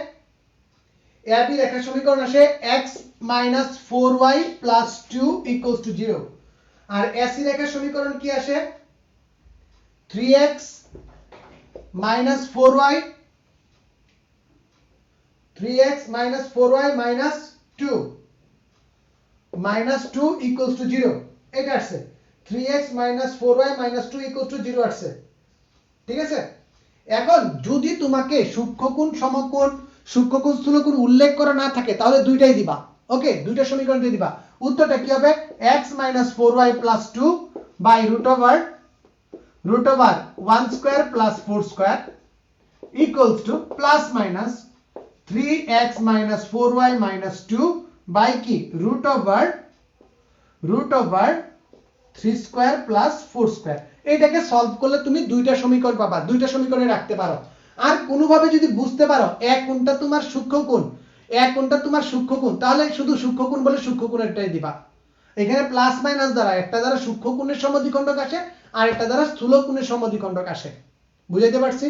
এ বি রেখার সমীকরণ আসে x - 4y + 2 = 0, আর এসি রেখার সমীকরণ কি আসে? 3x - 4y 3x - 4y - 2 -2 = 0, এটা আসছে 3x - 4y - 2 = 0 আসছে। ঠিক আছে, এখন যদি তোমাকে সূক্ষ্মকোণ সমকোণ সূক্ষ্মকোণ স্থূলকোণ উল্লেখ করা না থাকে তাহলে দুইটাই দিবা। ওকে, দুইটা সমীকরণ দিয়ে দিবা। উত্তরটা কি হবে? x - 4y + 2 √1² + 4² = +- 3x - 4y - 2 কি √3² + 4²। এটাকে সলভ করলে তুমি দুইটা সমীকরণ পাবা, দুইটা সমীকরণে রাখতে পারো। আর কোনোভাবে যদি বুঝতে পারো এক কোণটা তোমার সূক্ষ্মকোণ, এক কোণটা তোমার সূক্ষ্মকোণ, তাহলে শুধু সূক্ষ্মকোণ বলে সূক্ষ্মকোণেরটাই দিবা। এখানে প্লাস মাইনাস দ্বারা একটা দ্বারা সূক্ষ্মকোণের সমদ্বিখণ্ডক আসে আর একটা দ্বারা স্থূলকোণের সমদ্বিখণ্ডক আসে। বুঝাইতে পারছি?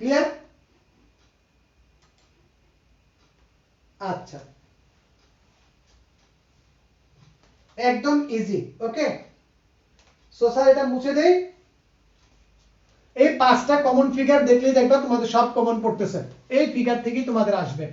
ক্লিয়ার? আচ্ছা, একদম ইজি। ওকে, সো স্যার এটা মুছে দেই। এই পাঁচটা কমন ফিগার দেখলেই দেখবা তোমাদের সব কমন পড়তেছে, এই ফিগার থেকেই তোমাদের আসবে।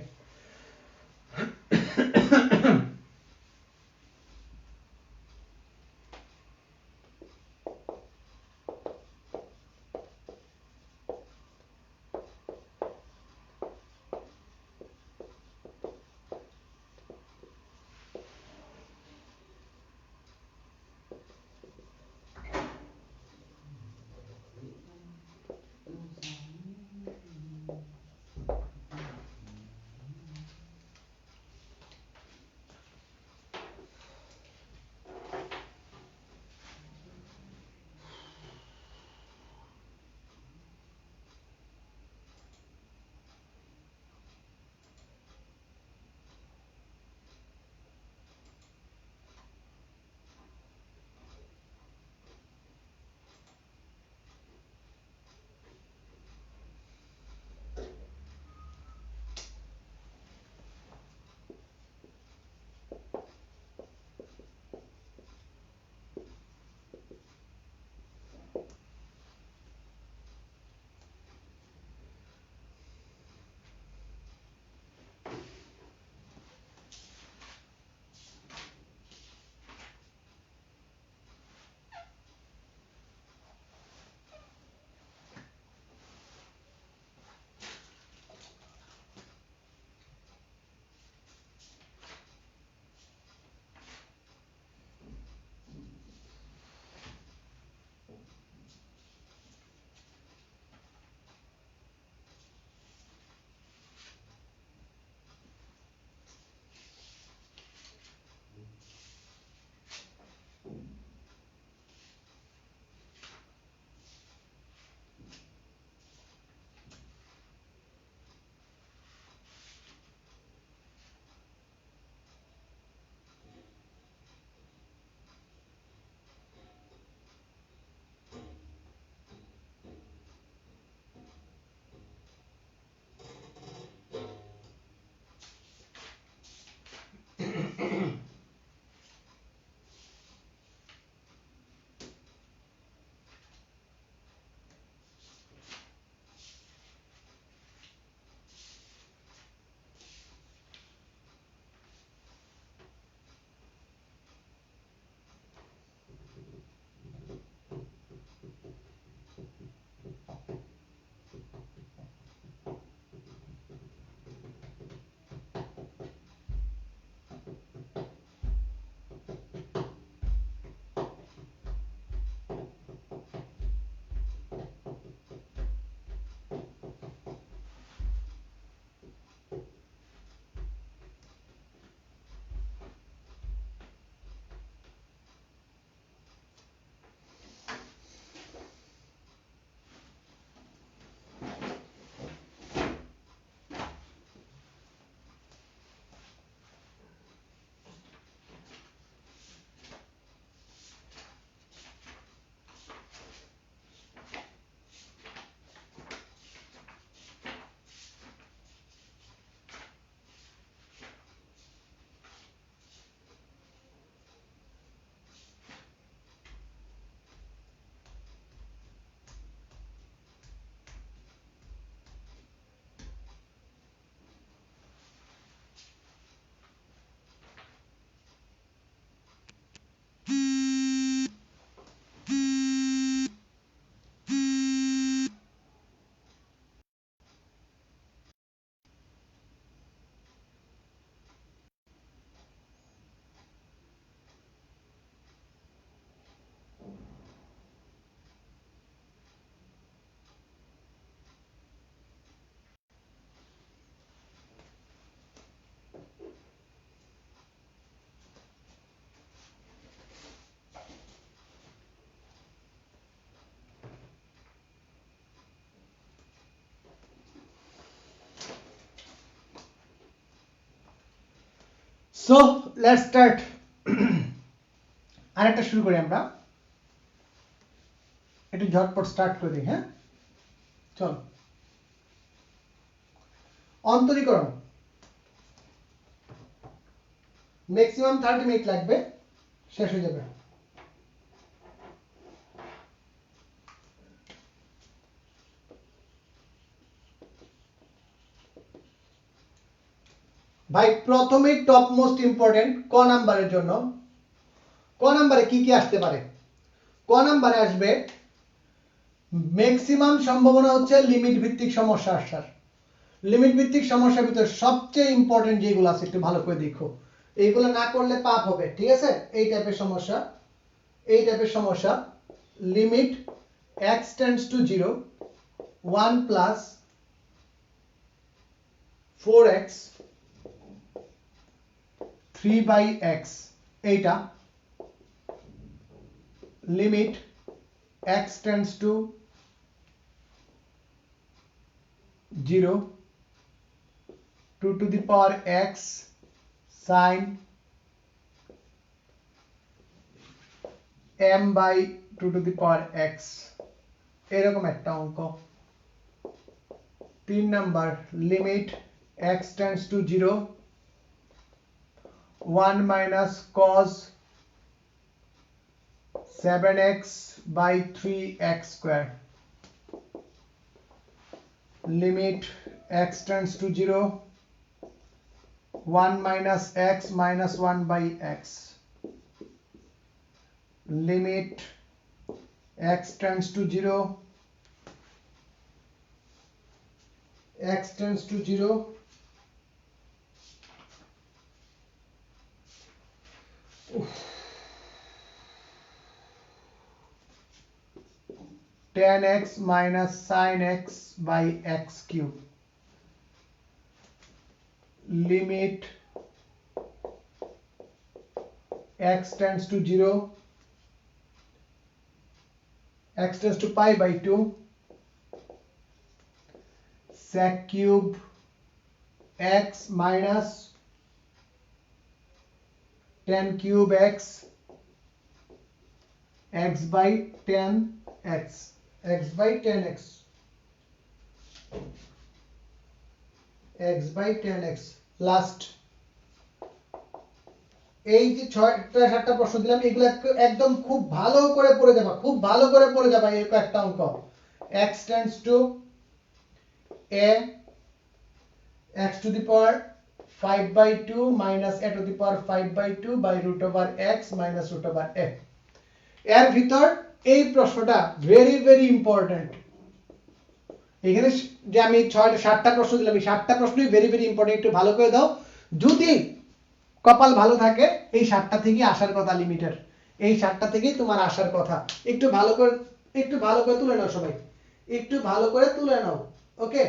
So let's start. আরেকটা শুরু করি আমরা, একটু ঝটপট স্টার্ট করে দিই। হ্যাঁ, চল। অন্তরীকরণ ম্যাক্সিমাম 30 মিনিট লাগবে, শেষ হয়ে যাবে। ভাই প্রথমেই টপ মোস্ট ইম্পর্টেন্ট ক নাম্বারের জন্য। ক নাম্বারে কি কি আসতে পারে? ক নাম্বারে আসবে ম্যাক্সিমাম সম্ভাবনা হচ্ছে লিমিট ভিত্তিক সমস্যা আসার। লিমিট ভিত্তিক সমস্যার ভিতরে সবচেয়ে ইম্পর্টেন্ট যেগুলো আছে একটু ভালো করে দেখো, এইগুলো না করলে পাপ হবে। ঠিক আছে, এই টাইপের সমস্যা, এই টাইপের সমস্যা। Limit x tends to 0 1 plus 4x 3/x, এইটা limit x tends to 0 2 to the power x sin m by 2 to the power x, এরকম একটা অঙ্ক। 3 number limit x tends to 0 1 minus cos 7x by 3x square, limit x tends to 0 1 minus x minus 1 by x, limit x tends to 0 x tends to 0 10x minus sin x by x cube, limit x tends to 0 x tends to pi by 2 sec cube x minus 10 cube x x by 10x x by 10x x by 10x last. এই যে 6টা প্রশ্ন দিলাম, এগুলো একদম খুব ভালো করে পড়ে যাবা, খুব ভালো করে পড়ে যাবা। এই একটা অঙ্ক x tends to a x to the power 5/2 minus a to the power 5/2 by root over x minus root over a। এর ভিতর এই প্রশ্নটা ভেরি ভেরি ইম্পর্টেন্ট। এখানে যে আমি 7টা প্রশ্ন দিলাম, এই 7টা প্রশ্নই ভেরি ভেরি ইম্পর্টেন্ট, একটু ভালো করে দাও। যদি কপাল ভালো থাকে এই 7টা থেকে আসার কথা, লিমিটের এই 7টা থেকেই তোমার আসার কথা। একটু ভালো করে তুলে নাও সবাই, একটু ভালো করে তুলে নাও। ওকে,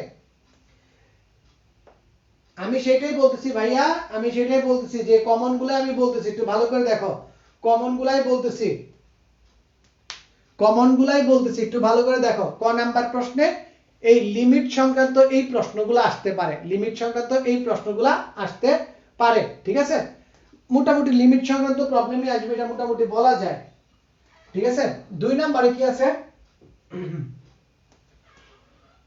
আমি সেটাই বলতেছি ভাইয়া, আমি সেটাই বলতেছি যে কমন গুলো আমি বলতেছি, একটু ভালো করে দেখো। কমন গুলাই বলতেছি, একটু ভালো করে দেখো। ক নাম্বার প্রশ্নে এই লিমিট সংক্রান্ত এই প্রশ্নগুলো আসতে পারে, লিমিট সংক্রান্ত এই প্রশ্নগুলো আসতে পারে। ঠিক আছে, মোটামুটি লিমিট সংক্রান্ত প্রবলেমই আসবে, এটা মোটামুটি বলা যায়। ঠিক আছে, 2 নম্বরে কি আছে?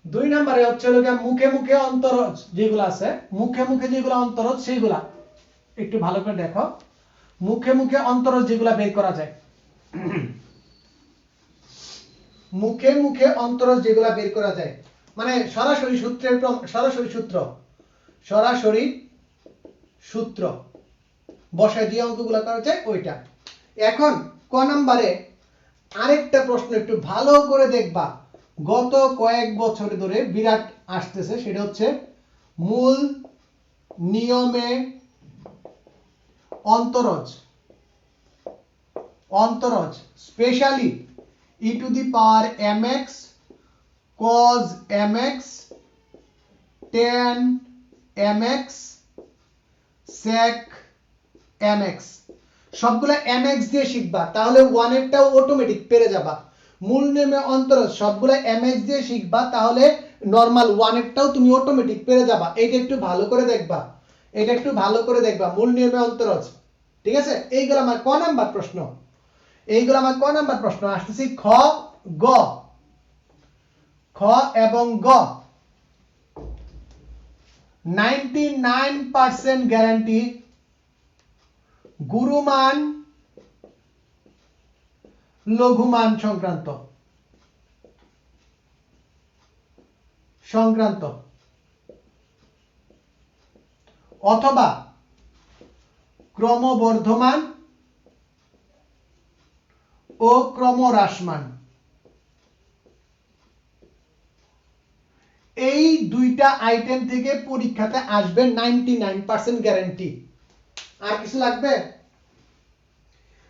2 নম্বরে হচ্ছে মুখে মুখে অন্তরজ যেগুলো আছে, মুখে মুখে যেগুলো অন্তরজ সেইগুলা একটু ভালো করে দেখো। মুখে মুখে অন্তরজ যেগুলো বের করা যায়, মুখে মুখে অন্তরজ যেগুলো বের করা যায়, মানে সরাসরি সূত্র বসায় যে অঙ্কগুলো করা যায় ওইটা। এখন ক নম্বরে আরেকটা প্রশ্ন একটু ভালো করে দেখবা, গত কয়েক বছর ধরে বিরাট আসতেছে, সেটা হচ্ছে মূল নিয়মে অন্তরজ specially e to the power mx cos mx tan mx sec mx, সবগুলা mx দিয়ে শিখবা, তাহলে 1 এরটাও অটোমেটিক পেরে যাবা। মূল নিয়মে অন্তরজ সবগুলা mx দিয়ে শিখবা, তাহলে নরমাল 1 এরটাও তুমি অটোমেটিক পেরে যাবা। এইটা একটু ভালো করে দেখবা, এটা একটু ভালো করে দেখবা, মূল নিয়মে অন্তর আছে, ঠিক আছে? এইগুলো আমার ক নাম্বার প্রশ্ন, এইগুলো আমার ক নাম্বার প্রশ্ন। আসতেছি খ, গ, খ এবং গ। 99% গ্যারান্টি গুরুমান লঘুমান সংক্রান্ত অথবা ক্রমবর্ধমান ও ক্রমহ্রাসমান, এই দুইটা আইটেম থেকে পরীক্ষাতে আসবে 99% গ্যারান্টি। আর কিছু লাগবে?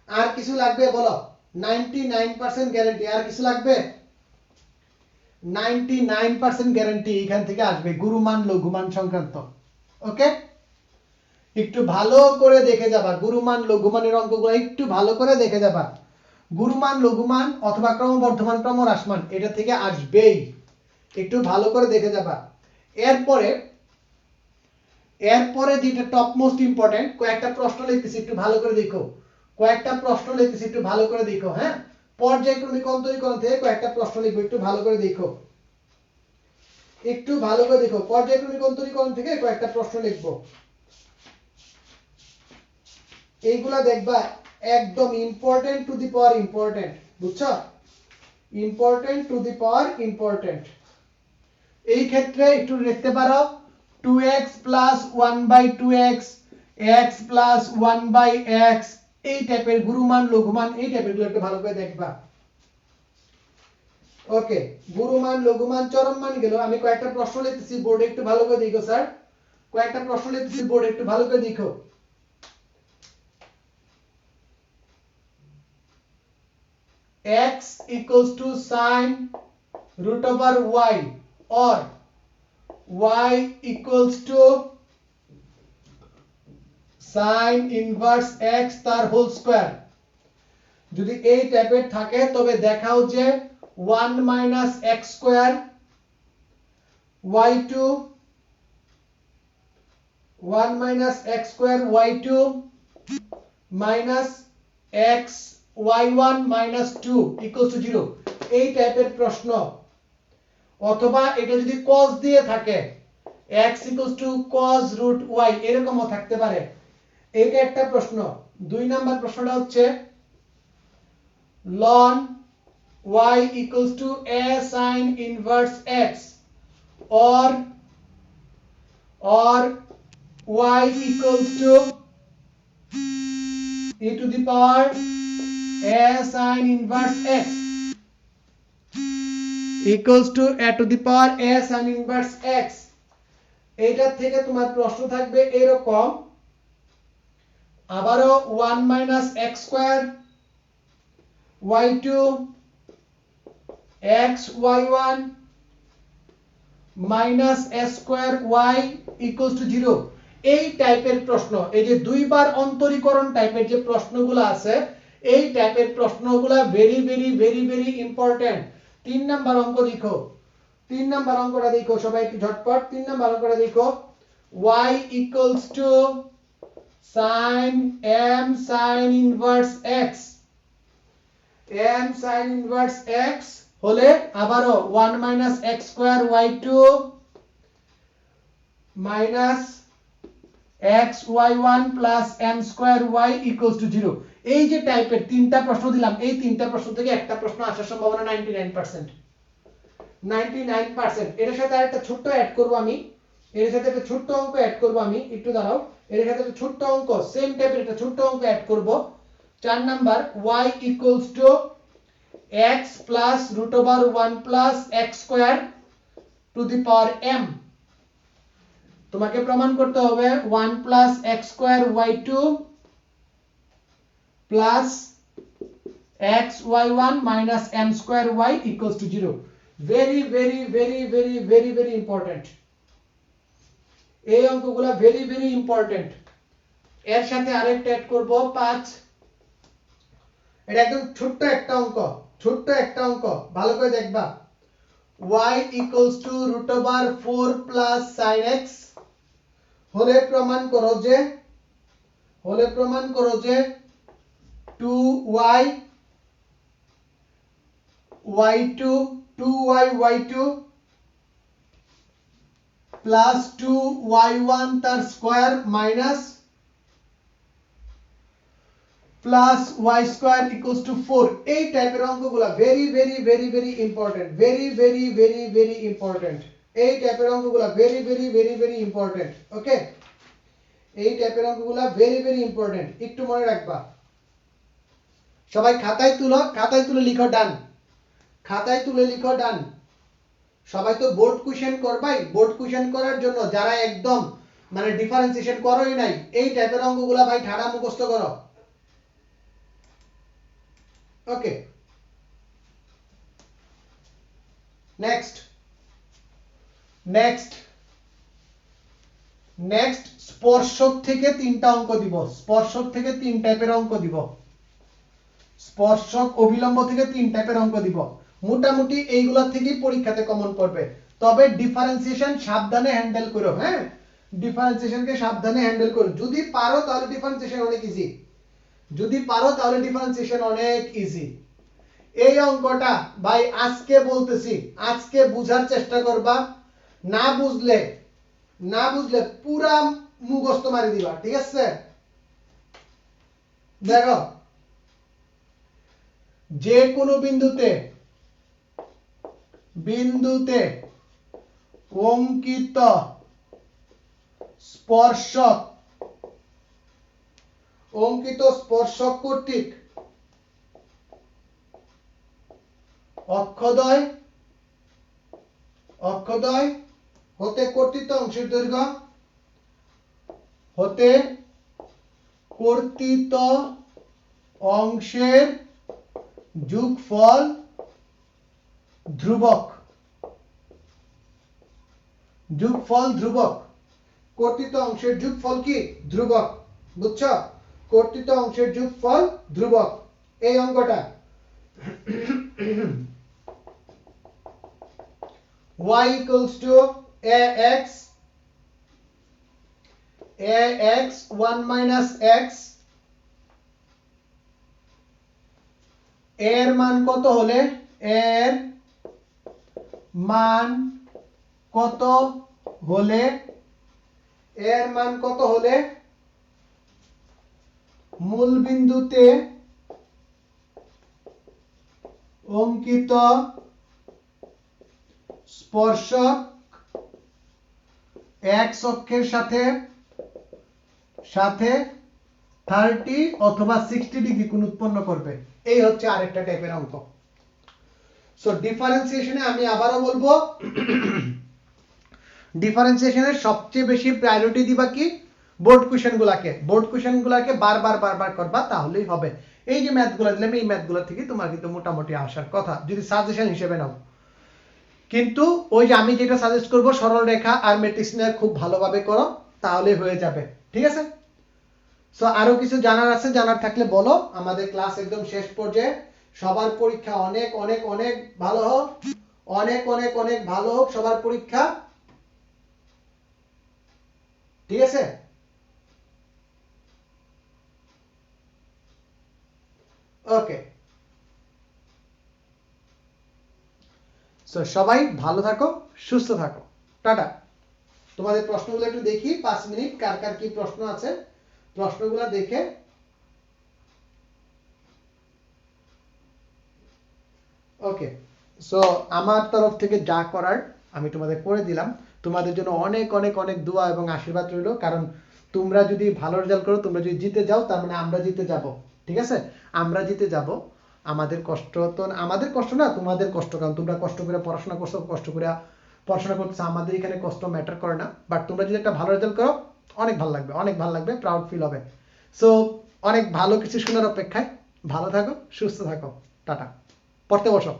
আর কিছু লাগবে বলো? 99% গ্যারান্টি, আর কিছু লাগবে? 99% গ্যারান্টি এখান থেকে আসবে গুরুমান লঘুমান সংক্রান্ত। ওকে, একটু ভালো করে দেখে যাবা, গুরুমান লঘুমানের অঙ্কগুলো একটু ভালো করে দেখে যাবা। গুরুমান লঘুমান অথবা ক্রমবর্ধমান ক্রমহ্রাসমান এটা থেকে আসবেই, একটু ভালো করে দেখে যাবা। এরপরে যেটা টপ মোস্ট ইম্পর্টেন্ট, কয়েকটা প্রশ্ন লিখতেছি, একটু ভালো করে দেখো। কয়েকটা প্রশ্ন লিখতেছি, একটু ভালো করে দেখো। হ্যাঁ, পর্যায়ক্রমিক অন্তরীকরণ থেকে কয়েকটা প্রশ্ন লিখবো, একটু ভালো করে দেখো, একটু ভালো করে দেখো। পর্যায়ক্রমিক অন্তরীকরণ থেকে কয়েকটা প্রশ্ন লিখবো, এইগুলা দেখবা একদম important to the power important, বুঝছো? Important to the power important. এই ক্ষেত্রে একটু লিখতে পারো 2x plus 1/2x, x plus 1/x, এই টাইপের গুরুমান লঘুমান এই টাইপের গুলো একটু ভালো করে দেখবা। ওকে, গুরুমান লঘুমান চরম মান গেল। আমি কয়েকটা প্রশ্ন লিখতেছি বোর্ডে, একটু ভালো করে দেখো স্যার। কয়েকটা প্রশ্ন লিখতেছি বোর্ডে, একটু ভালো করে দেখো। x equals to sin root over y or y equals to sin inverse x তার হোল স্কয়ার, যদি এই টাইপের থাকে তবে দেখাও যে 1 minus x square y2 1 minus x square y2 minus x y1 minus 2 equals to 0, এই টাইপের প্রশ্ন। অথবা এটা যদি cos দিয়ে থাকে x equals to cos root y এরকমও থাকতে পারে, এইটা একটা প্রশ্ন। দুই নাম্বার প্রশ্নটা হচ্ছে ln y equals to a sin inverse x or y equals to e to the power a sin inverse x equals to a to the power a sin inverse x। এইটা থেকে তোমার প্রশ্ন থাকবে এরকম, আবারও 1 minus x square y2 x y1 minus s square y equals to 0, এই টাইপের প্রশ্ন। এই যে দুইবার অন্তরীকরণ টাইপের যে প্রশ্নগুলো আছে, এই টাইপের প্রশ্নগুলো very very very very important. 3 number অঙ্ক দেখো, 3 নাম্বার অঙ্কটা দেখো সবাই একটু ঝটপট। 3 নাম্বার অঙ্কটা দেখো, y equals to sin m sin inverse x, m sin inverse x হলে আবারো 1 minus x square y2 minus x y1 plus m square y equals to 0। এই যে টাইপের তিনটা প্রশ্ন দিলাম, এই তিনটা প্রশ্ন থেকে একটা প্রশ্ন আসার সম্ভাবনা 99%। 99%। এর সাথে আরেকটা ছোট্ট অ্যাড করব আমি, এর সাথে একটা ছোট্ট অঙ্ক অ্যাড করব আমি, একটু দাঁড়াও। এর সাথে একটা ছোট্ট অঙ্ক, সেম টাইপের একটা ছোট্ট অঙ্ক অ্যাড করব। 4 number y equals to x plus root over 1 plus x square to the power m। তোমাকে প্রমাণ করতে হবে 1 plus x square y2 plus x y1 minus m square y equals to 0। very very very very very very important, এই অঙ্কগুলো very very important। এর সাথে আরেকটা অ্যাড করব 5, এটা একদম ছোট্ট একটা অঙ্ক, ছোট্ট একটা অঙ্ক, ভালো করে দেখবা। y equals to root over 4 plus sin x হলে প্রমাণ করো যে 2y y2 প্লাস 2y1 তার square minus plus y square equals to 4। এই টাইপের অঙ্কগুলো very very very very important, very very very very important. এই টাইপের অঙ্কগুলো very very very very important. Okay, এই টাইপের অঙ্কগুলো ভেরি ভেরি ইম্পর্টেন্ট, একটু মনে রাখবা। সবাই খাতায় তুলে লিখো ডান, খাতায় তুলে লিখো ডান। সবাই তো বোর্ড কোশ্চেন করবাই, বোর্ড কোশ্চেন করার জন্য যারা একদম মানে ডিফারেন্সিয়েশন করোই নাই, এই টাইপের অঙ্কগুলো ভাই ঠাড়া মুখস্থ করো। ওকে, নেক্সট স্পর্শক থেকে 3টা অঙ্ক দিব, স্পর্শক থেকে 3 টাইপের অঙ্ক দিব, স্পর্শক অভিলম্ব থেকে 3 টাইপের অঙ্ক দিব। মোটামুটি এইগুলা থেকেই পরীক্ষাতে কমন পড়বে, তবে ডিফারেন্সিয়েশন সাবধানে হ্যান্ডেল করো। হ্যাঁ, ডিফারেন্সিয়েশনকে সাবধানে হ্যান্ডেল করো। যদি পারো তাহলে ডিফারেন্সিয়েশন অনেক ইজি, যদি পারো তাহলে ডিফারেন্সিয়েশন অনেক ইজি। এই অঙ্কটা ভাই আজকে বলতেছি, আজকে বুঝার চেষ্টা করবা, না বুঝলে পুরা মুখস্থ মারি দিবা, ঠিক আছে? দেখো, যে কোনো বিন্দুতে অঙ্কিত স্পর্শক কর্তৃক অক্ষদ্বয় হতে কর্তিত অংশের দৈর্ঘ্য যোগফল ধ্রুবক। কর্তিত অংশের যোগফল কি? ধ্রুবক। বুঝছো? কর্তিত অংশের যোগফল ধ্রুবক। এই অঙ্কটা y equals to ax 1 minus x এর মান কত হলে মূল বিন্দুতে অঙ্কিত স্পর্শক x অক্ষের সাথে 30 অথবা 60 ডিগ্রি কোণ উৎপন্ন করবে। এই হচ্ছে আরেকটা টাইপের অঙ্ক। সো ডিফারেন্সিয়েশনে আমি আবারও বলবো, ডিফারেন্সিয়েশনের সবচেয়ে বেশি প্রায়োরিটি দিবা কি? বোর্ড কোশ্চেনগুলোকে বারবার করবা, তাহলেই হবে। এই যে ম্যাথগুলো দিলাম, এই ম্যাথগুলো থেকে তোমার কিন্তু মোটামুটি আসার কথা, যদি সাজেশন হিসেবে নাও। কিন্তু ওই যে আমি যেটা সাজেস্ট করব, সরল রেখা আর ম্যাট্রিক্স নিয়ে খুব ভালোভাবে করো, তাহলে হয়ে যাবে। ঠিক আছে? সো আরো কিছু জানার আছে, জানার থাকলে বলো। আমাদের ক্লাস একদম শেষ পর্যায়ে। সবার পরীক্ষা অনেক অনেক অনেক ভালো হোক, অনেক অনেক অনেক ভালো হোক সবার পরীক্ষা। ঠিক আছে? ওকে, সো সবাই ভালো থাকো, সুস্থ থাকো, টাটা। তোমাদের প্রশ্নগুলো একটু দেখি, 5 মিনিট, কার কার কি প্রশ্ন আছে প্রশ্নগুলো দেখে। ওকে, সো আমার তরফ থেকে যা করার আমি তোমাদের করে দিলাম। তোমাদের জন্য অনেক অনেক অনেক দোয়া এবং আশীর্বাদ রইল, কারণ তোমরা যদি ভালো রেজাল্ট করো, তোমরা যদি জিতে যাও, তার মানে আমরা জিতে যাব। ঠিক আছে? আমরা জিতে যাব। আমাদের কষ্ট তো আমাদের কষ্ট না, তোমাদের কষ্ট, কারণ তোমরা কষ্ট করে পড়াশোনা করছো, কষ্ট করে পড়াশোনা করছো, আমাদের এখানে কষ্ট ম্যাটার করে না। বাট তোমরা যদি একটা ভালো রেজাল্ট করো, অনেক ভালো লাগবে, অনেক ভালো লাগবে, প্রাউড ফিল হবে। সো অনেক ভালো কিছু শোনার অপেক্ষায়। ভালো থাকো, সুস্থ থাকো, টাটা। পড়তে বসো।